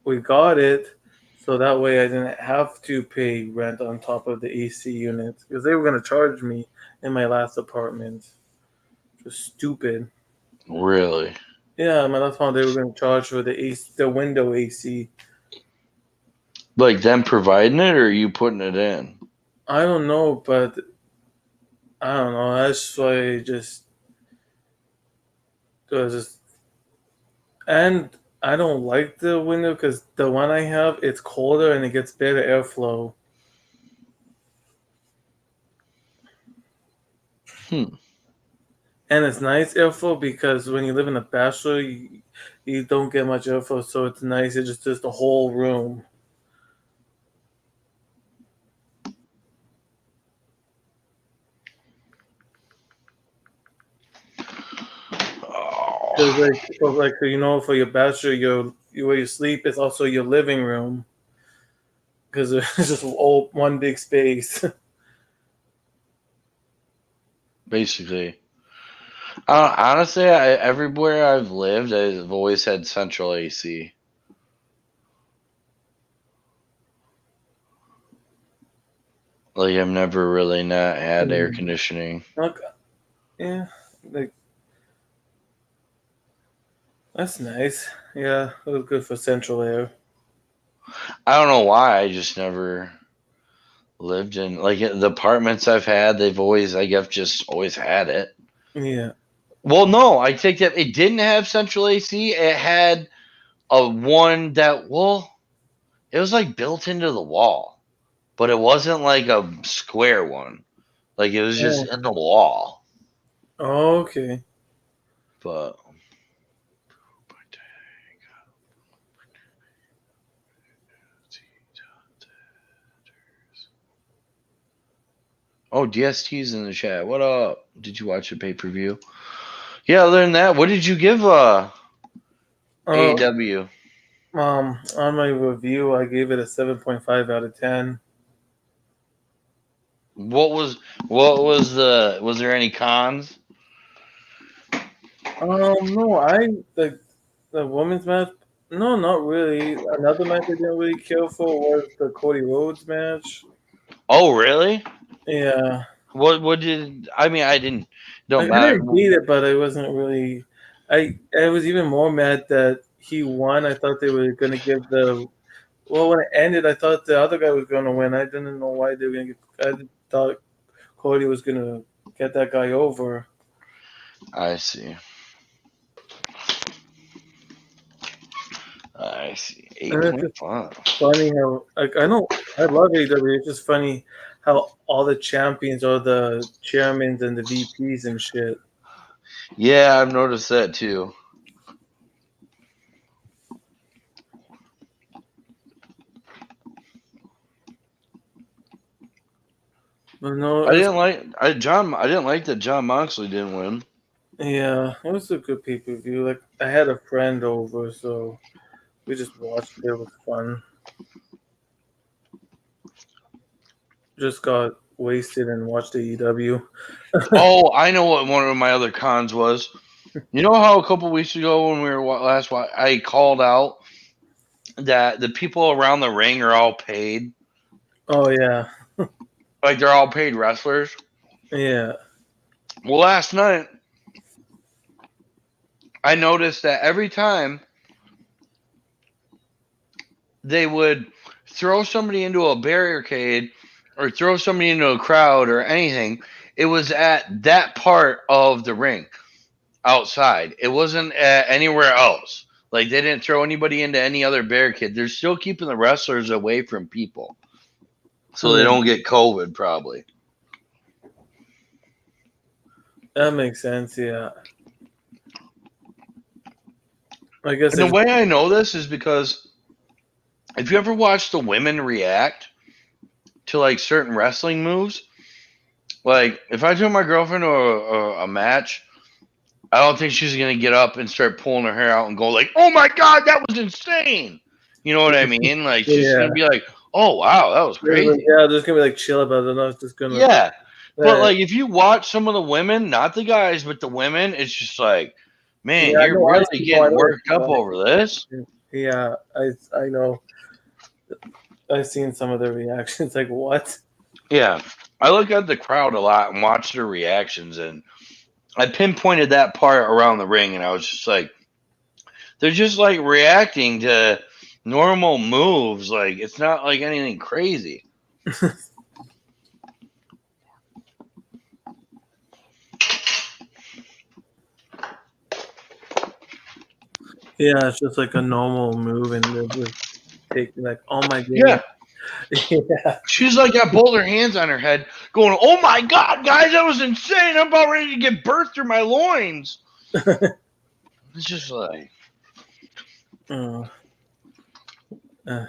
we got it so that way I didn't have to pay rent on top of the AC unit because they were gonna charge me in my last apartment. Just stupid. Really? Yeah, my last one they were gonna charge for the AC, the window AC. Like them providing it, or you putting it in? I don't know, but I don't know. That's why I just it was just and I don't like the window because the one I have it's colder and it gets better airflow. Hmm. And it's nice info because when you live in a bachelor, you don't get much info, so it's nice. It just does the whole room. Because Oh, like for your bachelor, where you sleep is also your living room because it's just all one big space. basically. Honestly, everywhere I've lived, I've always had central AC. Like I've never really not had air Mm. conditioning. Like, yeah, like that's nice. Yeah, it was good for central air. I don't know why. I just never lived in like the apartments I've had. They've always, I guess, just always had it. Yeah. Well, no, I take that it didn't have central AC. It had a one that it was like built into the wall, but it wasn't like a square one. Like it was just Oh, in the wall. okay. But oh, DST's in the chat. What up? Did you watch the pay per view? Yeah. Other than that, what did you give Uh, AEW? on my review, I gave it a 7.5 out of 10. What was what was the was there any cons? No, the women's match. No, not really. Another match I didn't really care for was the Cody Rhodes match. Oh, really? Yeah, What did I mean? I didn't. Don't I matter. didn't hate it, but I wasn't really. I was even more mad that he won. I thought they were gonna give the. Well, when it ended, I thought the other guy was gonna win. I didn't know why they were gonna get. I thought Cody was gonna get that guy over. I see. I see. And Eight it's point just five. funny how like I know I love AEW. It's just funny how all the champions are the chairmans and the VPs and shit. Yeah, I've noticed that too. But no, I it was didn't like I John. I didn't like that John Moxley didn't win. yeah, it was a good pay per view. Like I had a friend over, so we just watched it. It was fun. Just got wasted and watched AEW. Oh, I know what one of my other cons was. You know how a couple weeks ago when we were I called out that the people around the ring are all paid, Oh yeah, like they're all paid wrestlers. yeah. Well, last night I noticed that every time they would throw somebody into a barricade or throw somebody into a crowd or anything, it was at that part of the ring outside. It wasn't anywhere else. Like they didn't throw anybody into any other barricade. They're still keeping the wrestlers away from people so they Yeah, don't get COVID, probably. that makes sense. Yeah, I guess And the they just way I know this is because if you ever watch the women react to like certain wrestling moves, like if I took my girlfriend to a match, I don't think she's gonna get up and start pulling her hair out and go like, "Oh my god, that was insane." You know what I mean? Like she's yeah. gonna be like, "Oh wow, that was crazy." Yeah, just gonna be like chill about it. I was just gonna. Yeah, but Uh, like if you watch some of the women, not the guys, but the women, it's just like, yeah, man, I you're know. really I getting know what worked you up over this. mean. Yeah, I know. I've seen some of the reactions. Like what? Yeah, I look at the crowd a lot and watch their reactions, and I pinpointed that part around the ring, and I was just like, they're just like reacting to normal moves. Like it's not like anything crazy. Yeah, it's just like a normal move, and they're just taking like, oh my Yeah, goodness. Yeah. She's like got both her hands on her head, going, "Oh my god, guys, that was insane! I'm about ready to give birth through my loins." It's just like, uh, uh,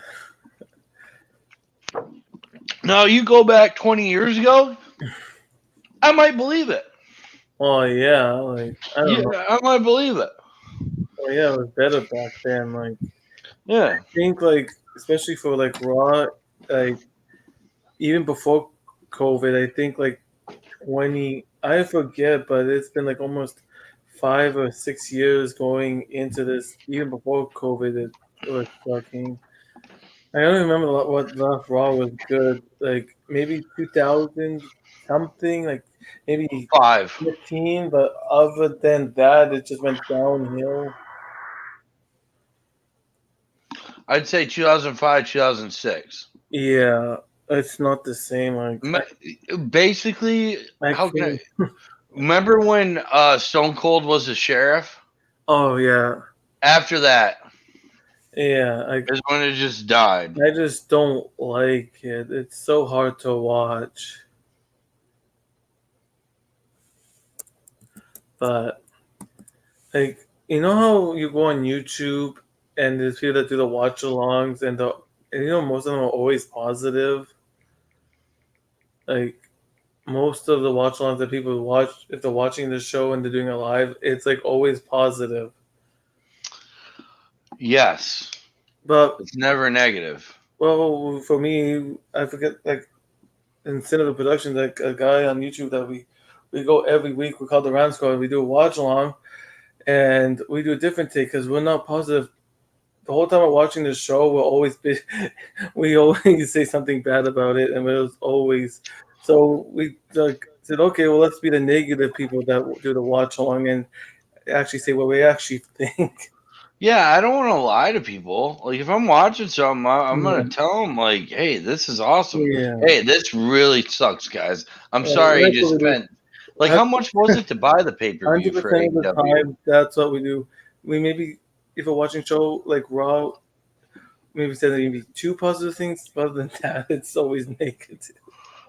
now you go back 20 years ago, I might believe it. oh yeah, like I don't know. Yeah, I might believe it. Oh yeah, it was better back then. Like I Yeah. think like especially for like Raw, like even before COVID, I think like 20. I forget, but it's been like almost 5 or 6 years going into this. Even before COVID, it was sucking. I don't remember what last Raw was good. Like maybe 2000 something, like maybe Five. 15. But other than that, it just went downhill. I'd say 2005, 2006. Yeah, it's not the same. Like Basically, I how can I think. remember when Stone Cold was the sheriff? Oh yeah, After that yeah. I is when it just died. I just don't like it. It's so hard to watch. But like how you go on YouTube and there's people that do the watch alongs and most of them are always positive. Like most of the watch alongs that people watch if they're watching the show and they're doing it live, it's like always positive. Yes, But it's never negative. well, for me, I forget like in Cinema Productions, like a guy on YouTube that we go every week. We call the Ram Squad. We do a watch along and we do a different take because we're not positive. The whole time we're watching the show, we always say something bad about it, and it was always so we like said, okay, well let's be the negative people that do the watch along and actually say what we actually think. Yeah, I don't want to lie to people. Like if I'm watching something, I'm gonna Yeah, tell them like, "Hey, this is awesome. yeah. Hey, this really sucks, guys. I'm sorry you That's what just we do. spent like how much was it to buy the pay per view for 100% of the AEW?" time, that's what we do. We maybe if we're watching show like Raw, maybe say that maybe two positive things. But other than that, it's always negative.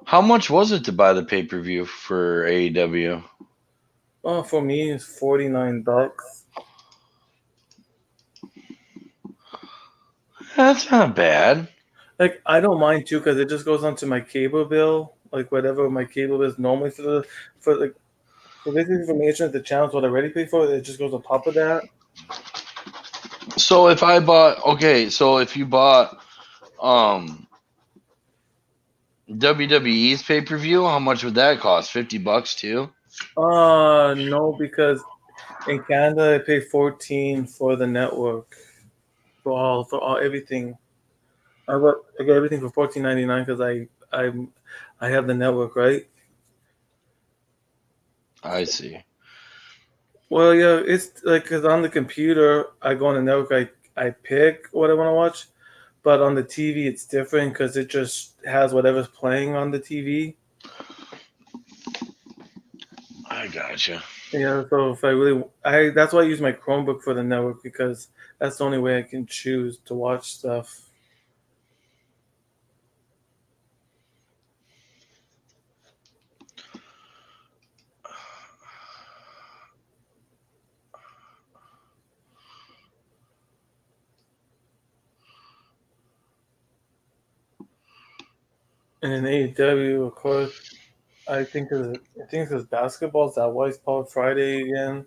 How much was it to buy the pay per view for AEW? Oh, for me, it's $49. That's not bad. Like I don't mind too because it just goes onto my cable bill, like whatever my cable is normally for basic information. The channels what I already pay for, it just goes on top of that. So if I bought, okay, so if you bought um WWE's pay per view, how much would that cost? $50 too. No, because in Canada I pay 14 for the network for all everything. I get everything for 14.99 because I have the network, right? I see. Well, yeah, it's like because on the computer I go on the network, I pick what I want to watch, but on the TV it's different because it just has whatever's playing on the TV. I gotcha. Yeah, so if I really, I that's why I use my Chromebook for the network because that's the only way I can choose to watch stuff. And in AEW, of course, I think it's basketball. Is that why it's called Friday again?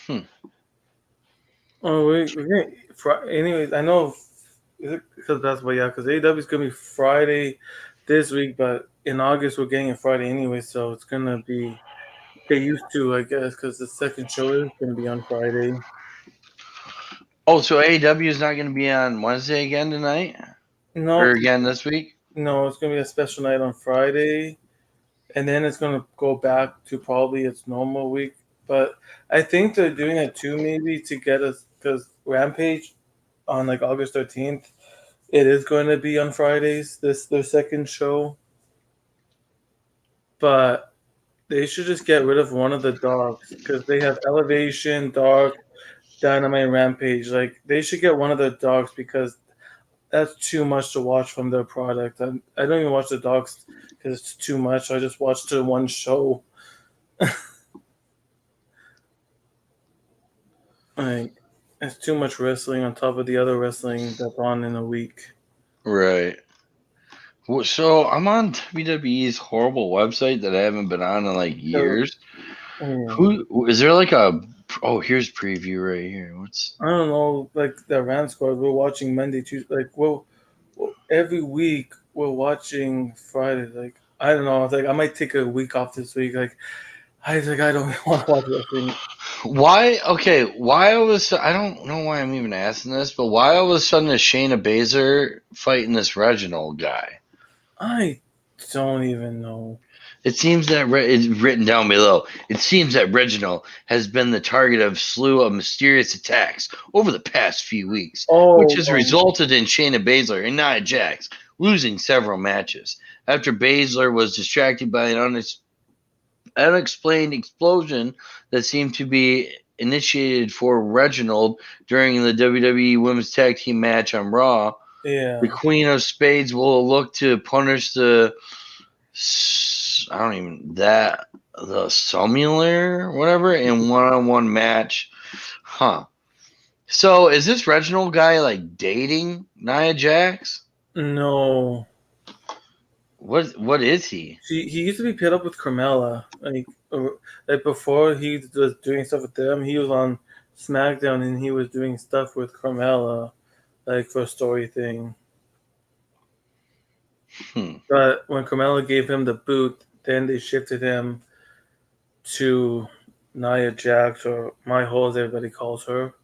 Hmm. Oh, we're getting anyways. I know is it because basketball, yeah, because AEW is gonna be Friday this week, but in August we're getting it Friday anyway, so it's gonna be. They used to, I guess, because the second show is going to be on Friday. Oh, so AEW is not going to be on Wednesday again tonight, or No, again this week? no, it's going to be a special night on Friday, and then it's going to go back to probably its normal week. But I think they're doing it too, maybe to get us, because Rampage on like August 13th, it is going to be on Fridays. This their second show, but they should just get rid of one of the dogs because they have Elevation, Dark, Dynamite, and Rampage. Like they should get one of the dogs because that's too much to watch from their product. I don't even watch the dogs because it's too much. I just watch the one show. Like it's too much wrestling on top of the other wrestling that's on in a week. Right. Well, so I'm on WWE's horrible website that I haven't been on in like So, years. yeah. Who is there like a? Oh, here's preview right here. What's I don't know, like the Ram squad. We're watching Monday, Tuesday. Like, every week we're watching Friday. Like, I don't know. It's like I might take a week off this week. Like, I don't want to watch wrestling. why? Okay, why all of a sudden? I don't know why I'm even asking this, but why all of a sudden is Shayna Baszler fighting this Reginald guy? I don't even know. It seems that it's written down below. It seems that Reginald has been the target of a slew of mysterious attacks over the past few weeks, which Oh, has resulted in Shayna Baszler and Nia Jax losing several matches after Baszler was distracted by an unexplained explosion that seemed to be initiated for Reginald during the WWE Women's Tag Team match on Raw. yeah. The Queen of Spades will look to punish the the Sumular whatever in one-on-one match. Huh. So is this Reginald guy like dating Nia Jax? No. What is he? He used to be paired up with Carmella. Like before he was doing stuff with them, he was on SmackDown and he was doing stuff with Carmella, like for a story thing. But when Carmella gave him the boot, then they shifted him to Nia Jax, or My Hole as everybody calls her.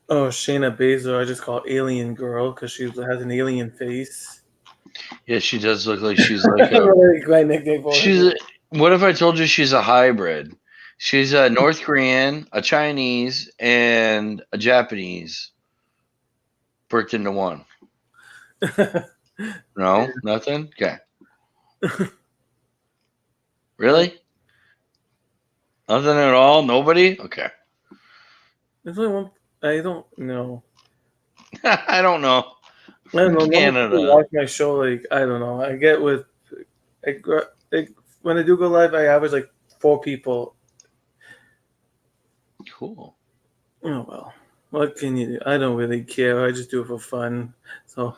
Oh, Shayna Baszler, I just call Alien Girl because she has an alien face. Yeah, she does look like she's like a My nickname for her. she's what if I told you she's a hybrid? She's a North Korean, a Chinese, and a Japanese bricked into one. No, nothing? Okay. Really? Nothing at all? Nobody? Okay. There's only one. I don't know. I don't know. I don't know. Normal people Canada. watch my show. Like I don't know. I get with. When I do go live, I average like 4 people. Cool. Oh well. What can you do? I don't really care. I just do it for fun. So.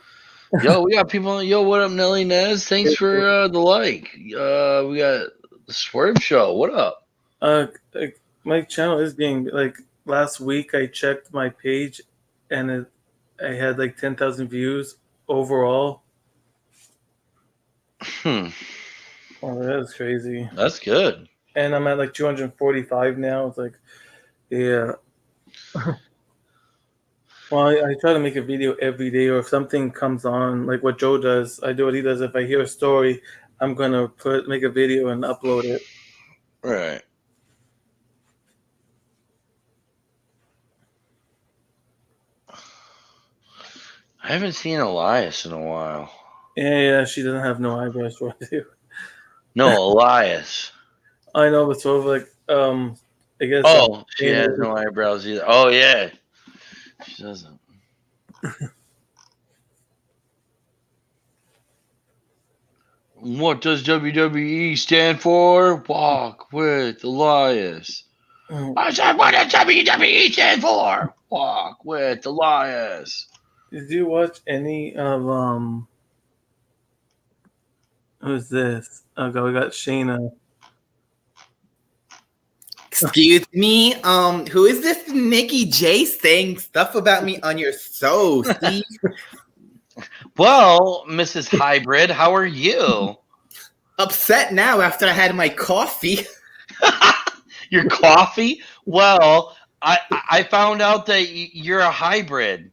Yo, we got people. Yo, what up, Nelly Nez? Thanks for the like. We got the Swerve Show. What up? Like, my channel is being like last week. I checked my page, and I had like 10,000 views overall. Oh, that's crazy. That's good. And I'm at like 245 now. It's like, yeah. Well, I try to make a video every day, or if something comes on, like what Joe does, I do what he does. If I hear a story, I'm gonna make a video and upload it. Right. I haven't seen Elias in a while. Yeah, she doesn't have no eyebrows for it. No, Elias. I know, but sort of like, I guess. Oh, she has no eyebrows either. Oh, yeah. She doesn't. What does WWE stand for? Walk with Elias. I said, what does WWE stand for? Walk with Elias. Did you watch any of who's this? Okay, we got Shayna. Excuse me. Who is this Nikki J saying stuff about me on your show, Steve? Well, Mrs. Hybrid, how are you? upset now after I had my coffee. Your coffee? Well, I found out that you're a hybrid.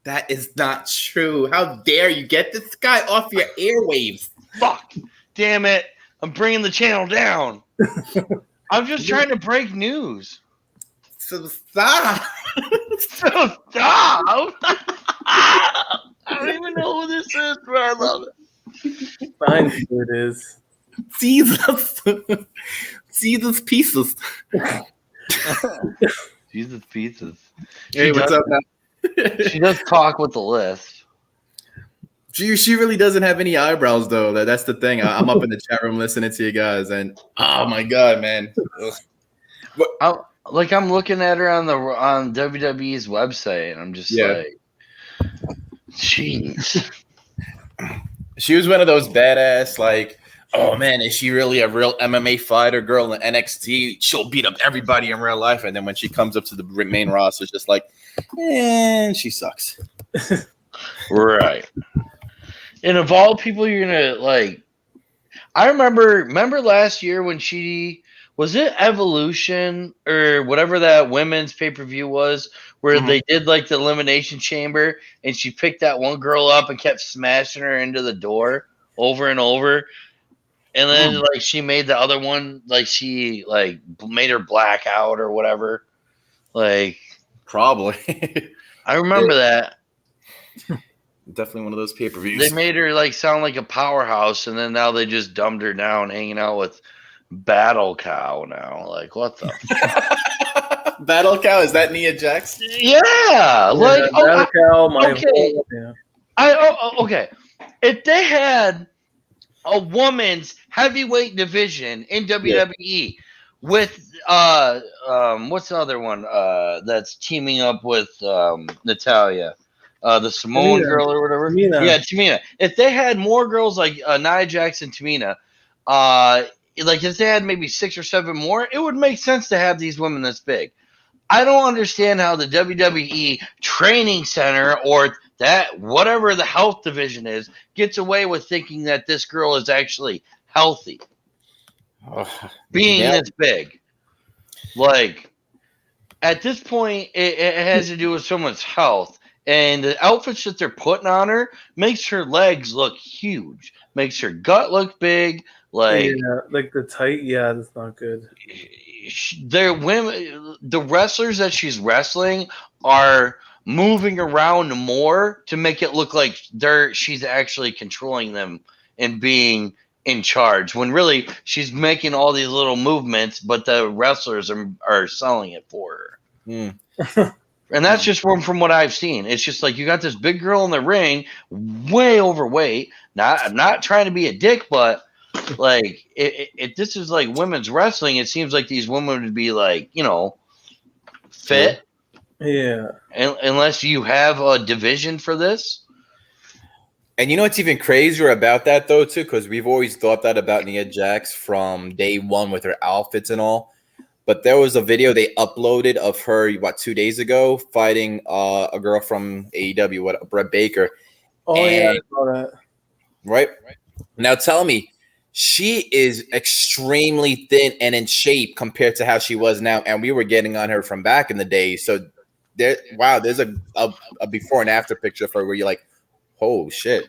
That is not true. How dare you get this guy off your airwaves? Fuck. Damn it. I'm bringing the channel down. I'm just trying to break news. So stop. So stop. I don't even know who this is, but I love it. Fine, who it is. Jesus. Jesus pieces. Jesus pieces. Hey, what's up, man? She does talk with the list. She really doesn't have any eyebrows though. That's the thing. I'm up in the chat room listening to you guys, and oh my god, man. I'm looking at her on WWE's website, and I'm just like, jeez. She was one of those badass, like, oh man, is she really a real MMA fighter girl in NXT? She'll beat up everybody in real life, and then when she comes up to the main roster, it's just like, and she sucks. Right. And of all people, you're gonna like. I remember last year when she was it Evolution or whatever that women's pay-per-view was, where they did like the Elimination Chamber, and she picked that one girl up and kept smashing her into the door over and over. And then like she made the other one, like she like made her black out or whatever. Like probably. I remember that. Definitely one of those pay-per-views. They made her like sound like a powerhouse, and then now they just dumbed her down, hanging out with Battle Cow now. Like what the Battle Cow? Is that Nia Jax? Yeah, like Battle Cow, my okay. whole, yeah. Okay. If they had a woman's heavyweight division in WWE with what's the other one that's teaming up with Natalia, the Samoan girl or whatever. Tamina. Yeah, Tamina. If they had more girls like Nia Jax and Tamina, like if they had maybe 6 or 7 more, it would make sense to have these women this big. I don't understand how the WWE training center or that whatever the health division is gets away with thinking that this girl is actually healthy. Being this big. Like at this point it has to do with someone's health, and the outfits that they're putting on her makes her legs look huge, makes her gut look big, like the tight, that's not good. They're women. The wrestlers that she's wrestling are moving around more to make it look like she's actually controlling them and being in charge. When really she's making all these little movements, but the wrestlers are selling it for her. And that's just from what I've seen. It's just like you got this big girl in the ring, way overweight. I'm not trying to be a dick, but. Like if this is like women's wrestling, it seems like these women would be like, fit. Yeah. Unless you have a division for this. And you know what's even crazier about that though too, because we've always thought that about Nia Jax from day one with her outfits and all. But there was a video they uploaded of her 2 days ago fighting a girl from AEW, Brett Baker. Oh yeah, I saw that. Right now, tell me. She is extremely thin and in shape compared to how she was now, and we were getting on her from back in the day. So, there's a before and after picture for her where you're like, oh shit,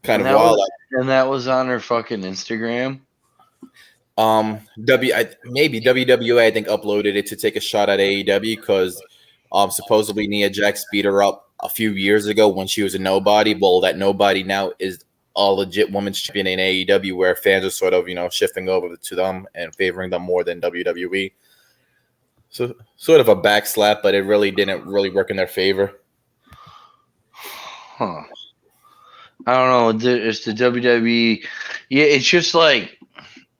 kind of wild. And that was on her fucking Instagram. Maybe WWE I think uploaded it to take a shot at AEW because supposedly Nia Jax beat her up a few years ago when she was a nobody. Well, that nobody now is a legit women's champion in AEW, where fans are sort of shifting over to them and favoring them more than WWE. So sort of a backslap, but it really didn't really work in their favor. I don't know. It's the WWE. Yeah, it's just like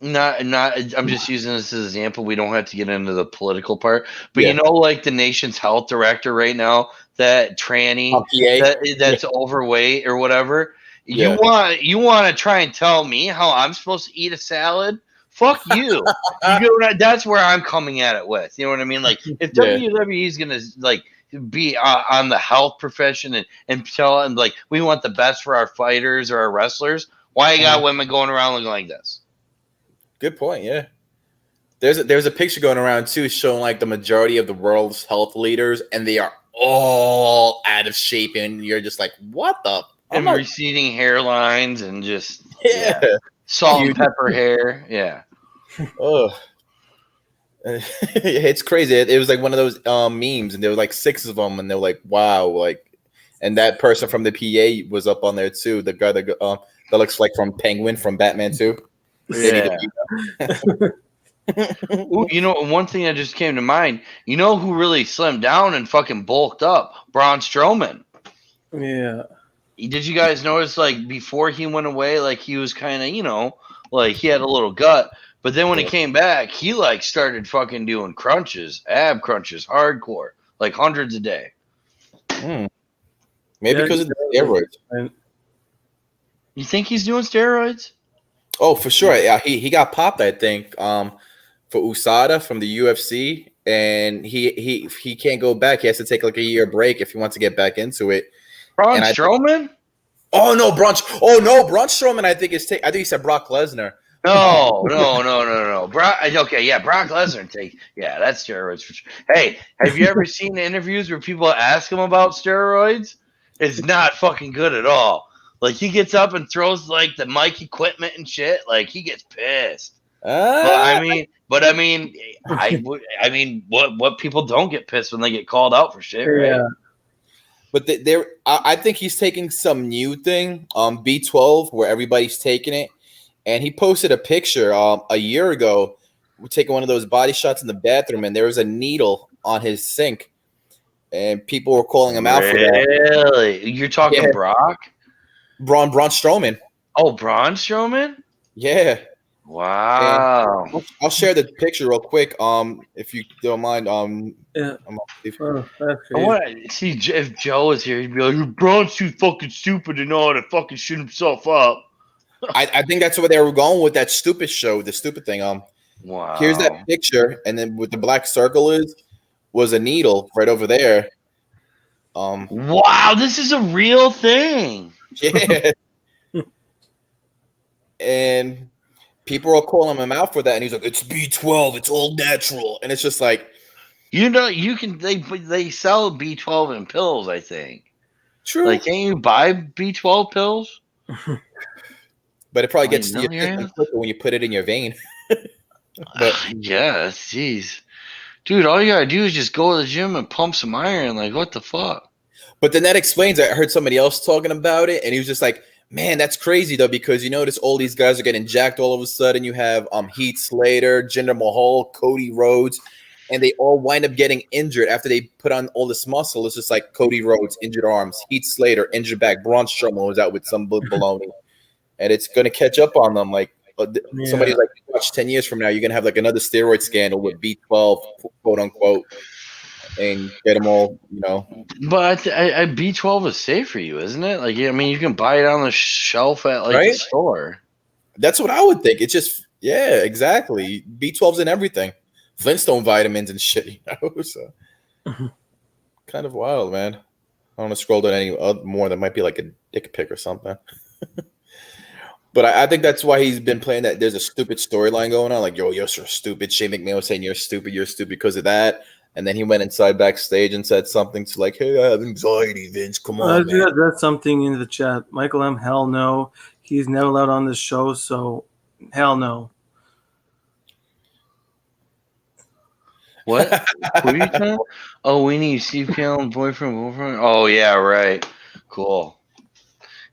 not. I'm just using this as an example. We don't have to get into the political part, but like the nation's health director right now, that tranny that's overweight or whatever. You want to try and tell me how I'm supposed to eat a salad? Fuck you. That's where I'm coming at it with. You know what I mean? Like if WWE is gonna like be on the health profession and tell them like we want the best for our fighters or our wrestlers, Why you got women going around looking like this? Good point. Yeah. There's a picture going around too showing like the majority of the world's health leaders, and they are all out of shape, and you're just like, what the? And receding hairlines and just salt and Huge. pepper hair. Yeah. Oh, it's crazy. It was like one of those memes, and there were like 6 of them, and they're like, wow, like, and that person from the PA was up on there too. The guy that looks like from Penguin from Batman 2. Yeah. Ooh, you know, one thing that just came to mind. You know who really slimmed down and fucking bulked up? Braun Strowman. Yeah. Did you guys notice, like, before he went away, like, he was kind of, you know, like, he had a little gut. But then when he came back, he, like, started fucking doing crunches, ab crunches, hardcore, like hundreds a day. Maybe because of the steroids. You think he's doing steroids? Oh, for sure. Yeah, he got popped, I think, for USADA from the UFC, and he can't go back. He has to take like a year break if he wants to get back into it. Braun Strowman? Braun Strowman. I think he said Brock Lesnar. No. Brock Lesnar that's steroids for sure. Hey, have you ever seen interviews where people ask him about steroids? It's not fucking good at all. Like, he gets up and throws like the mic equipment and shit. Like, he gets pissed. I mean, what people don't get pissed when they get called out for shit, right? Yeah. But I think he's taking some new thing, B12, where everybody's taking it. And he posted a picture a year ago. We're taking one of those body shots in the bathroom, and there was a needle on his sink, and people were calling him out for that. Really? You're talking Brock? Braun Strowman. Oh, Braun Strowman? Yeah. Wow. And I'll share the picture real quick. If you don't mind. Yeah. See, if Joe was here, he'd be like, "Braun's too fucking stupid to know how to fucking shoot himself up." I think that's where they were going with that stupid show, the stupid thing. Wow. Here's that picture, and then with the black circle was a needle right over there. Wow, this is a real thing. Yeah. And people are calling him out for that, and he's like, "It's B12, it's all natural," and it's just like, you know, they sell B12 in pills, I think. True. Like, can you buy B12 pills? But it probably gets to your system quicker when you put it in your vein. But yeah, jeez, dude, all you gotta do is just go to the gym and pump some iron. Like, what the fuck? But then that explains. I heard somebody else talking about it, and he was just like, "Man, that's crazy though, because you notice all these guys are getting jacked all of a sudden. You have Heath Slater, Jinder Mahal, Cody Rhodes, and they all wind up getting injured after they put on all this muscle. It's just like Cody Rhodes, injured arms, Heath Slater, injured back, Braun Strowman was out with some baloney, and it's going to catch up on them. Like somebody's like, watch 10 years from now, you're going to have like another steroid scandal with B12, quote unquote, and get them all, you know." But B12 is safe for you, isn't it? Like, I mean, you can buy it on the shelf at like the store. That's what I would think. It's just, yeah, exactly. B12's in everything. Flintstone vitamins and shit, you know. So kind of wild, man. I don't want to scroll down any more. That might be like a dick pic or something. But I think that's why he's been playing that. There's a stupid storyline going on. Like, yo, you're so stupid. Shane McMahon was saying you're stupid because of that. And then he went inside backstage and said something to like, "Hey, I have anxiety, Vince. Come on, man." I read something in the chat. Michael M. Hell no. He's never allowed on this show, so hell no. What? Who are you talking? Oh, we need Steve Callum, boyfriend. Oh, yeah, right. Cool.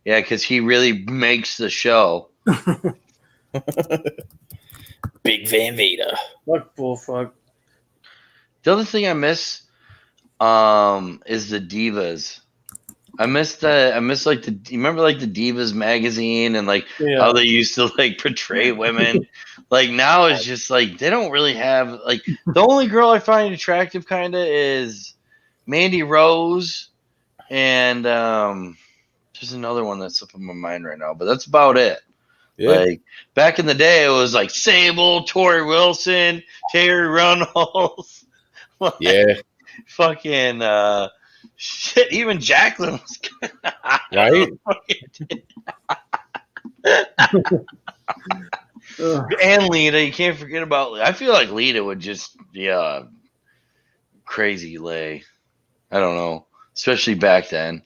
Yeah, because he really makes the show. Big Van Vader. Fuck bullfuck. The other thing I miss is the Divas. I miss like you remember like the Divas magazine and like how they used to like portray women. Like now it's just like they don't really have like the only girl I find attractive kind of is Mandy Rose and there's another one that's up in my mind right now, but that's about it. Yeah. Like back in the day it was like Sable, Tori Wilson, Terry Runnels. Like, yeah. Fucking shit, even Jacqueline was right. And Lita, you can't forget about. I feel like Lita would just be a crazy lay. I don't know, especially back then.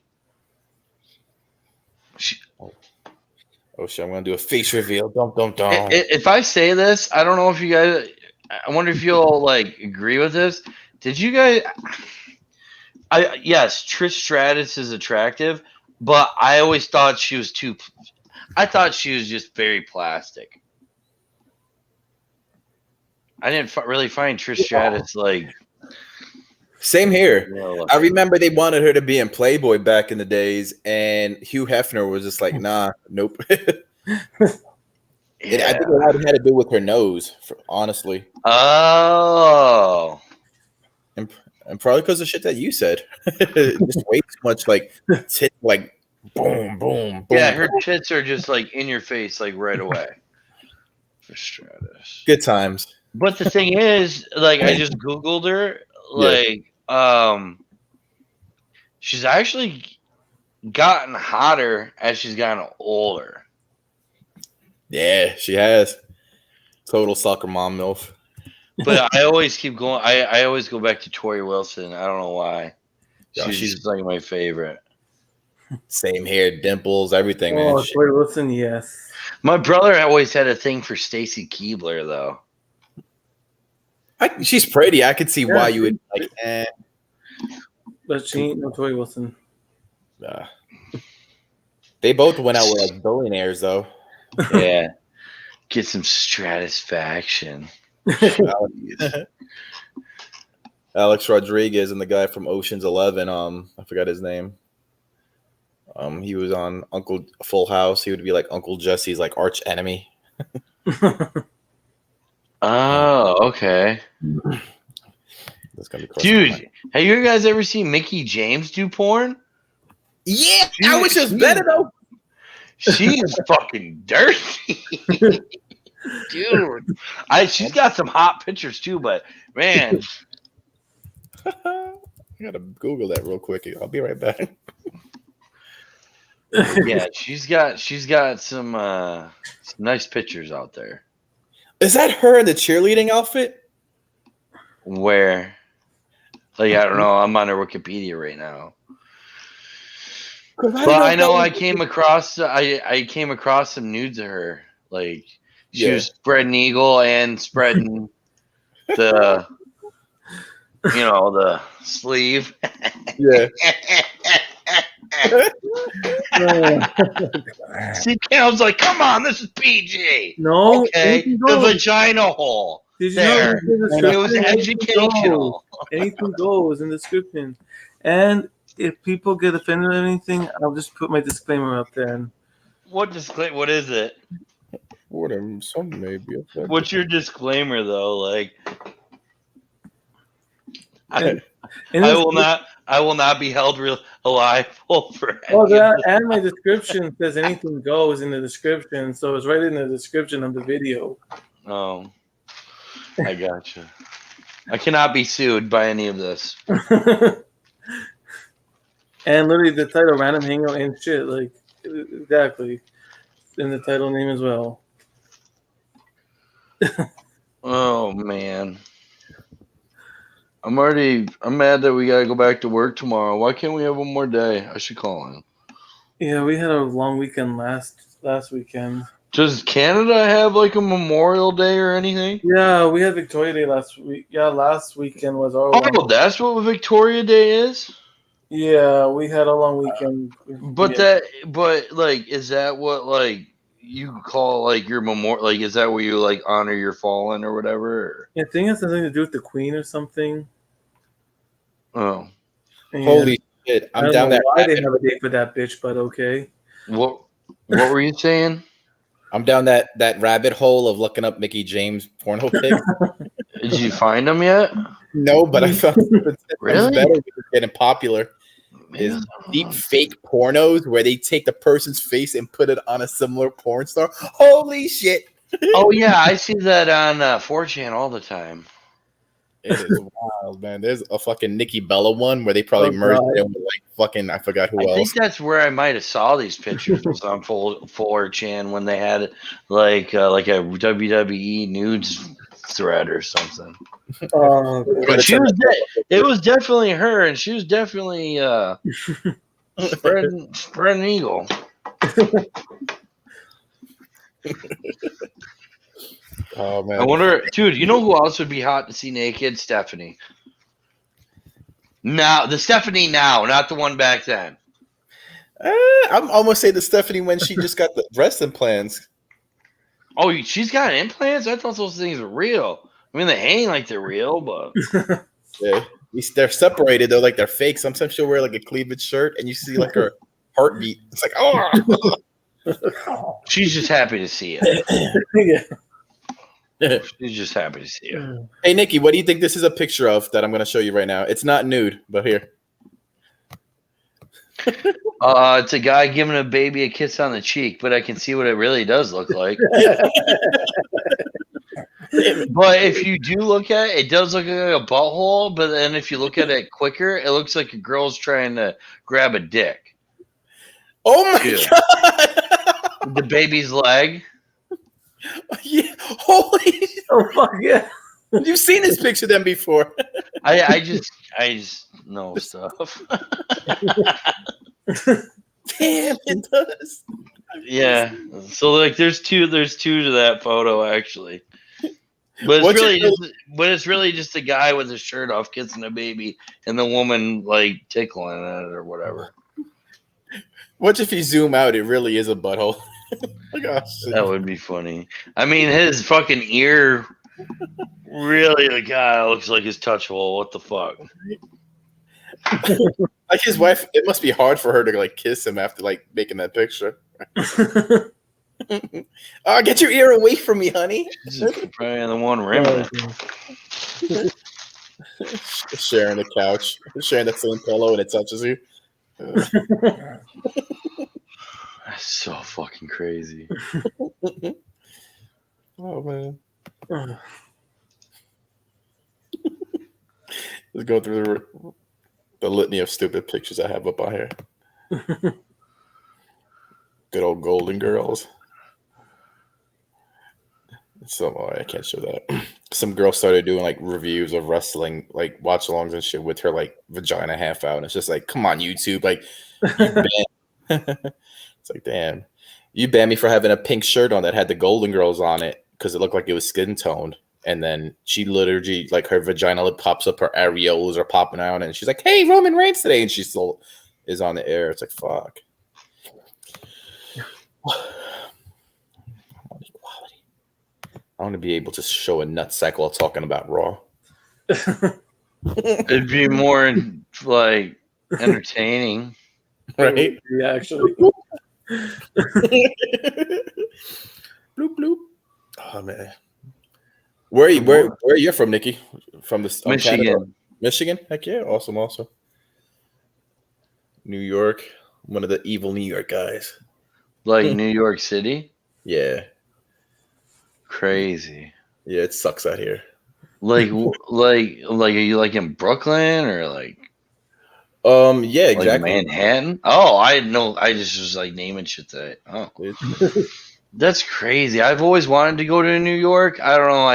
Oh shit! I'm gonna do a face reveal. Dum. If I say this, I don't know if you guys. I wonder if you'll like agree with this. Did you guys? Yes, Trish Stratus is attractive, but I always thought she was too. I thought she was just very plastic. I didn't really find Trish Stratus like. Same here. Well, I remember they wanted her to be in Playboy back in the days, and Hugh Hefner was just like, "Nah, nope." Yeah. I think a lot had to do with her nose, honestly. Oh. And probably because of shit that you said. Just way too much, like, tit, like, boom, boom, boom. Yeah, her tits are just like in your face, like right away. For Stratus. Good times. But the thing is, like, I just Googled her. Like, she's actually gotten hotter as she's gotten older. Yeah, she has. Total soccer mom milf. But I always keep going. I always go back to Tori Wilson. I don't know why. She's just like my favorite. Same hair, dimples, everything, man. Oh, Tori Wilson, yes. My brother always had a thing for Stacy Keibler, though. She's pretty. I could see why you would like. But she ain't no Tori Wilson. They both went out with like billionaires, though. Yeah, get some satisfaction. Alex Rodriguez and the guy from Ocean's 11. I forgot his name. He was on Uncle Full House. He would be like Uncle Jesse's like arch enemy. Oh, okay. That's gonna be dude. Have you guys ever seen Mickey James do porn? Yeah, I wish it was better though. She is fucking dirty, dude. She's got some hot pictures too, but man, I gotta Google that real quick. I'll be right back. Yeah, she's got some nice pictures out there. Is that her in the cheerleading outfit? Where? Like, I don't know. I'm on her Wikipedia right now. But I know I came across some nudes of her. Like she was spreading eagle and spreading the the sleeve. Yeah. See, Cal's like, come on, this is PG. No, okay, the vagina hole. Did you there. Know it was educational. Anything goes in the description. And if people get offended or anything, I'll just put my disclaimer up there. What disclaimer? What is it? Some may be offended. What's your disclaimer though? Like, I will not be held liable for. Well, that and my description says anything goes in the description, so it's right in the description of the video. Oh, I gotcha. I cannot be sued by any of this. And literally the title, Random Hangout and shit, like, exactly. In the title name as well. Oh, man. I'm mad that we got to go back to work tomorrow. Why can't we have one more day? I should call him. Yeah, we had a long weekend last weekend. Does Canada have like a Memorial Day or anything? Yeah, we had Victoria Day last week. Yeah, last weekend was our Oh, that's what Victoria Day is? Yeah, we had a long weekend. But like, is that what like you call like your memorial? Like, is that where you like honor your fallen or whatever? Or? I think it has something to do with the Queen or something. Oh, and holy shit! I'm down there. Why they have a day for that bitch? But okay. What were you saying? I'm down that rabbit hole of looking up Mickey James porno pics. Did you find them yet? No, but I thought really better because it's getting popular. Is deep fake pornos where they take the person's face and put it on a similar porn star. Holy shit! Oh yeah, I see that on 4chan all the time. It is wild, man. There's a fucking Nikki Bella one where they probably merged God. it with like fucking I forgot who I think else. that's where I might have saw these pictures was on 4chan when they had like a WWE nudes thread or something. Gotta She check was that it was definitely her, and she was definitely spreading eagle. Oh I man. wonder, dude. You know who else would be hot to see naked? Stephanie. Now the Stephanie now, not the one back then. I'm almost say to Stephanie when she just got the breast implants. Oh, she's got implants. I thought those things were real. I mean, they hang like they're real, but Yeah, they're separated. They're like they're fake. Sometimes she'll wear like a cleavage shirt, and you see like her heartbeat. It's like, oh. she's just happy to see it. Yeah. She's just happy to see it. Hey Nikki, what do you think this is a picture of that I'm going to show you right now? It's not nude, but here. It's a guy giving a baby a kiss on the cheek, but I can see what it really does look like. But if you do look at it, it does look like a butthole. But then if you look at it quicker, it looks like a girl's trying to grab a dick. Oh my Dude. god! The baby's leg. Yeah, holy! Oh fuck yeah! You've seen this picture then before. I just know stuff. Damn, it does. Yeah. So like, there's two to that photo actually. But What's it's really just a guy with his shirt off kissing a baby and the woman like tickling it or whatever. What if you zoom out? It really is a butthole. Like, oh, shit. That would be funny. I mean, his fucking ear really, the guy looks like his touch hole. What the fuck? Like his wife, it must be hard for her to like kiss him after like making that picture. Oh, get your ear away from me, honey. This is probably the one rim. Sharing the couch, sharing the same pillow, and it touches you. That's so fucking crazy. Oh man. Let's go through the litany of stupid pictures I have up on here. Good old Golden Girls. I can't show that. Some girl started doing like reviews of wrestling, like watch alongs and shit with her like vagina half out. And it's just like, come on, YouTube. Like, it's like, damn. You banned me for having a pink shirt on that had the Golden Girls on it because it looked like it was skin toned. And then she literally, like, her vagina lip pops up, her areolas are popping out, and she's like, hey, Roman Reigns today. And she still is on the air. It's like, fuck. I want equality. I want to be able to show a nutsack while talking about Raw. It'd be more like entertaining. Right? Yeah, actually. Bloop, bloop. Oh, man. Where are you from, Nikki? From the Michigan. Canada? Michigan? Heck yeah. Awesome. New York. One of the evil New York guys. Like New York City? Yeah. Crazy. Yeah, it sucks out here. Like are you like in Brooklyn or like yeah, exactly. like Manhattan? Oh, I know. I just was like naming shit today. Oh, that's crazy. I've always wanted to go to New York. I don't know.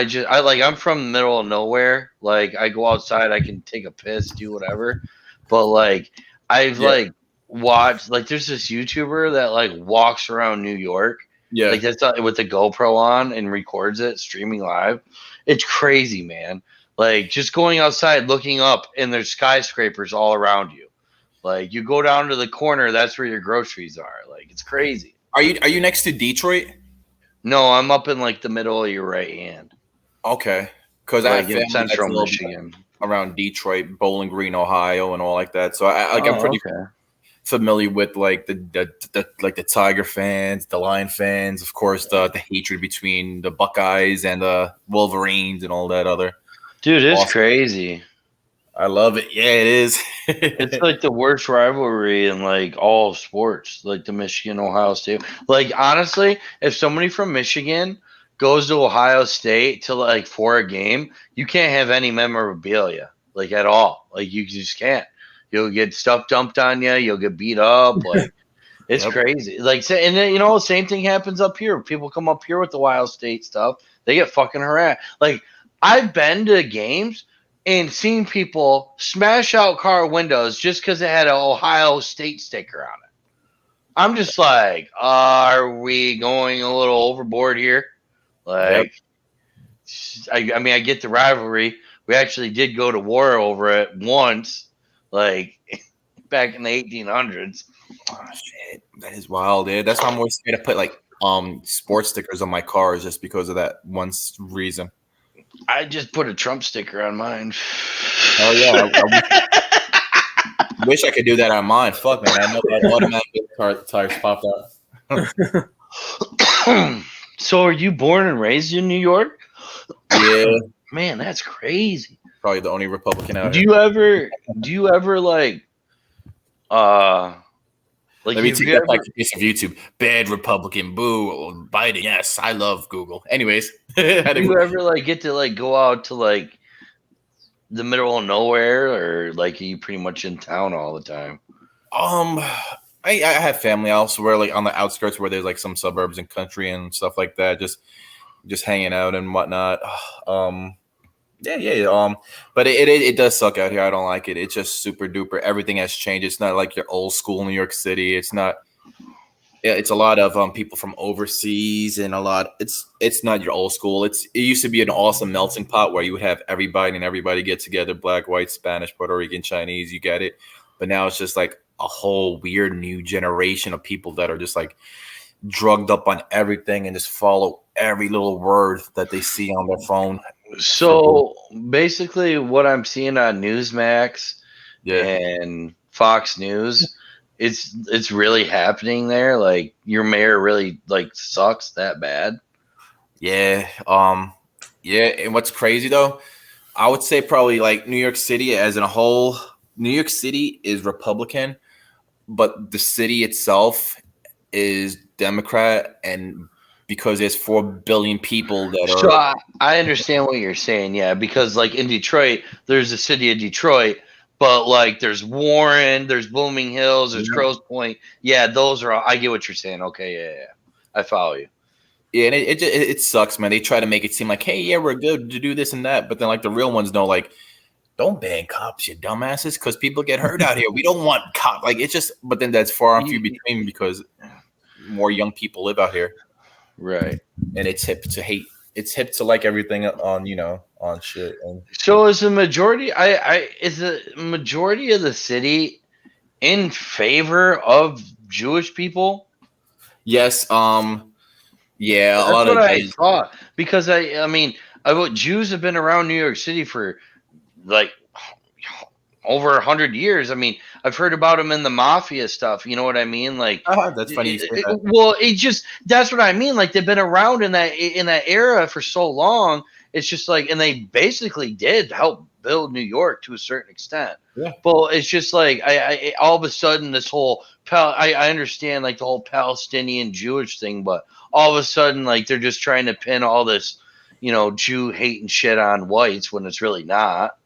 I'm from the middle of nowhere. Like I go outside, I can take a piss, do whatever. But like I've like watched like there's this YouTuber that like walks around New York. Yeah. Like that's with the GoPro on and records it streaming live. It's crazy, man. Like just going outside, looking up, and there's skyscrapers all around you. Like you go down to the corner, that's where your groceries are. Like it's crazy. Are you next to Detroit? No, I'm up in like the middle of your right hand. Okay, because Like I have in family central that's Michigan. around Detroit, Bowling Green, Ohio, and all like that. So I'm pretty familiar with like the Tiger fans, the Lion fans, of course, the hatred between the Buckeyes and the Wolverines and all that other. Dude, it's crazy. I love it. Yeah, it is. It's like the worst rivalry in like all of sports, like the Michigan Ohio State. Like honestly, if somebody from Michigan goes to Ohio State to like for a game, you can't have any memorabilia like at all. Like you just can't. You'll get stuff dumped on you. You'll get beat up. Like it's Yep. crazy. Like and then, you know, same thing happens up here. People come up here with the Ohio State stuff. They get fucking harassed. Like I've been to games and seen people smash out car windows just because it had an Ohio State sticker on it. I'm just like, are we going a little overboard here? Like, I mean, I get the rivalry. We actually did go to war over it once, like back in the 1800s. Oh, shit, that is wild, dude. That's why I'm always scared to put like sports stickers on my cars just because of that one reason. I just put a Trump sticker on mine. Oh yeah, I wish I could do that on mine. Fuck man, I know that automatic tires popped out. So, are you born and raised in New York? Yeah, Man, that's crazy. probably the only Republican out Do here. you ever like Let me take that back to piece of YouTube. Bad Republican, boo. Biden, yes, I love Google. Anyways, do you ever like get to like go out to like the middle of nowhere, or like are you pretty much in town all the time? I have family elsewhere, like on the outskirts where there's like some suburbs and country and stuff like that. Just hanging out and whatnot. Yeah. But it does suck out here. I don't like it. It's just super duper. Everything has changed. It's not like your old school New York City. It's not. Yeah, it's a lot of people from overseas and a lot. It's not your old school. It used to be an awesome melting pot where you would have everybody get together, black, white, Spanish, Puerto Rican, Chinese. You get it. But now it's just like a whole weird new generation of people that are just like drugged up on everything and just follow every little word that they see on their phone. So basically, what I'm seeing on Newsmax Yeah. and Fox News, it's really happening there. Like your mayor really like sucks that bad. Yeah. Yeah. And what's crazy though, I would say probably like New York City as a whole. New York City is Republican, but the city itself is Democrat, and because there's 4 billion people that are. So I understand what you're saying, yeah, because like in Detroit, there's the city of Detroit, but like there's Warren, there's Blooming Hills, there's Grosse Pointe. Yeah, those are all, I get what you're saying. Okay, yeah. I follow you. Yeah, and it sucks, man. They try to make it seem like, hey, yeah, we're good to do this and that, but then like the real ones know, like, don't ban cops, you dumbasses, because people get hurt out here. We don't want cops. Like it's just, but then that's far and few between because more young people live out here, right? And it's hip to hate. It's hip to like everything on on shit. And so is the majority? Is the majority of the city in favor of Jewish people? Yes. Yeah. That's a lot what of I thought, because I mean, Jews have been around New York City for like over 100 years. I mean, I've heard about them in the mafia stuff. You know what I mean? Like, that's funny. You say that. Well, that's what I mean. Like, they've been around in that era for so long. It's just like, and they basically did help build New York to a certain extent. Yeah. But it's just like, I all of a sudden this whole I understand like the whole Palestinian Jewish thing, but all of a sudden like they're just trying to pin all this, Jew hate and shit on whites when it's really not.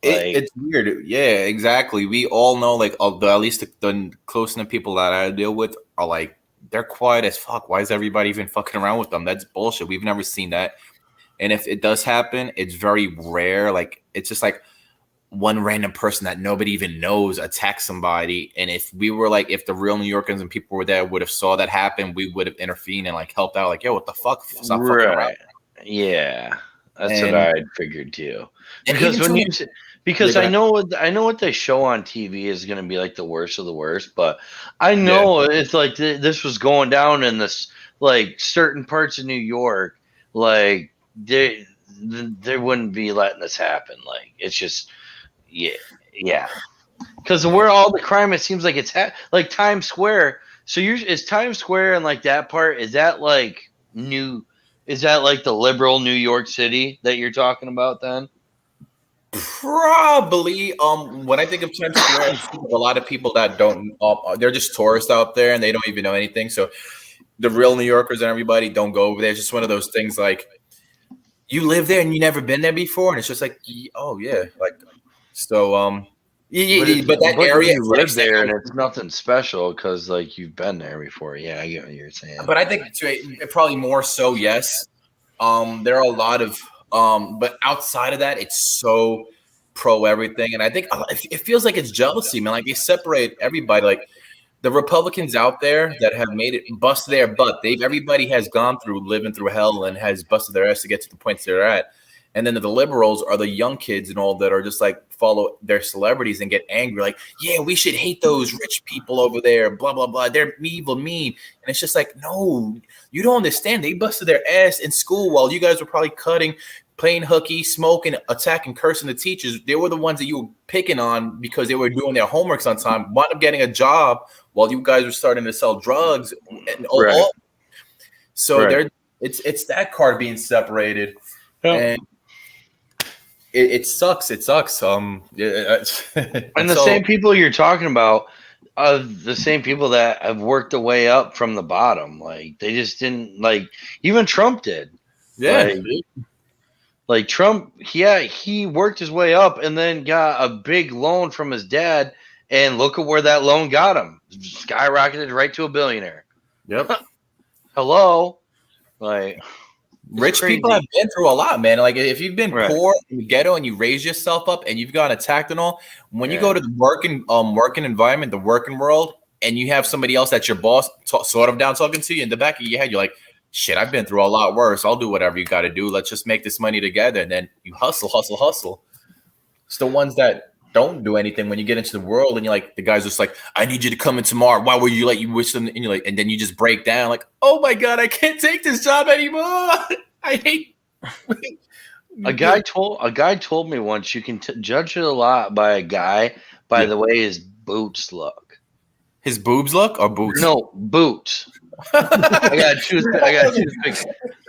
It's weird. Yeah, exactly. We all know, like, at least the close enough people that I deal with are like, they're quiet as fuck. Why is everybody even fucking around with them? That's bullshit. We've never seen that. And if it does happen, it's very rare. Like, it's just like one random person that nobody even knows attacks somebody. And if we were like, if the real New Yorkers and people were there would have saw that happen, we would have intervened and like helped out. Like, yo, what the fuck? Stop fucking around. Yeah, that's what I figured too. Because I know what they show on TV is going to be like the worst of the worst, but I know it's like this was going down in this like certain parts of New York, like they wouldn't be letting this happen. Like it's just yeah, because where all the crime, it seems like it's like Times Square. So is Times Square and like that part, is that like new? Is that like the liberal New York City that you're talking about then? Probably. When I think of Times Square, a lot of people that don't, they're just tourists out there and they don't even know anything. So the real New Yorkers and everybody don't go over there. It's just one of those things like you live there and you never been there before, and it's just like, oh yeah, like so. But that but area you for live like, there and it's nothing special because like you've been there before. Yeah, I get what you're saying. but I think probably more so. Yes, there are a lot of but outside of that, it's so pro everything, and I think it feels like it's jealousy, man. Like they separate everybody, like. The Republicans out there that have made it bust their butt. Everybody has gone through living through hell and has busted their ass to get to the points they're at. And then the liberals are the young kids and all that are just like follow their celebrities and get angry, like, yeah, we should hate those rich people over there, blah, blah, blah. They're evil, mean. And it's just like, no, you don't understand. They busted their ass in school while you guys were probably playing hooky, smoking, attacking, cursing the teachers. They were the ones that you were picking on because they were doing their homeworks on time, wound up getting a job while you guys were starting to sell drugs. And all. So it's that card being separated. And it sucks. It sucks. And the same people you're talking about are the same people that have worked their way up from the bottom. Like they just didn't even Trump did. Yeah. Like Trump, he worked his way up and then got a big loan from his dad, and look at where that loan got him. Skyrocketed right to a billionaire. Yep. Hello. Like rich people have been through a lot, man. Like if you've been poor in the ghetto and you raise yourself up and you've gotten attacked and all, when you go to the working environment, the working world, and you have somebody else that's your boss sort of down talking to you in the back of your head, you're like, shit, I've been through a lot worse. I'll do whatever you got to do. Let's just make this money together. And then you hustle. It's the ones that don't do anything when you get into the world and you're like, the guy's just like, I need you to come in tomorrow. Why would you you wish them? And you're like, and then you just break down like, oh my God, I can't take this job anymore. I hate. A guy told me once you can judge it a lot by a guy by the way his boots look. His boobs look or boots? No, boots. I got a toothpick.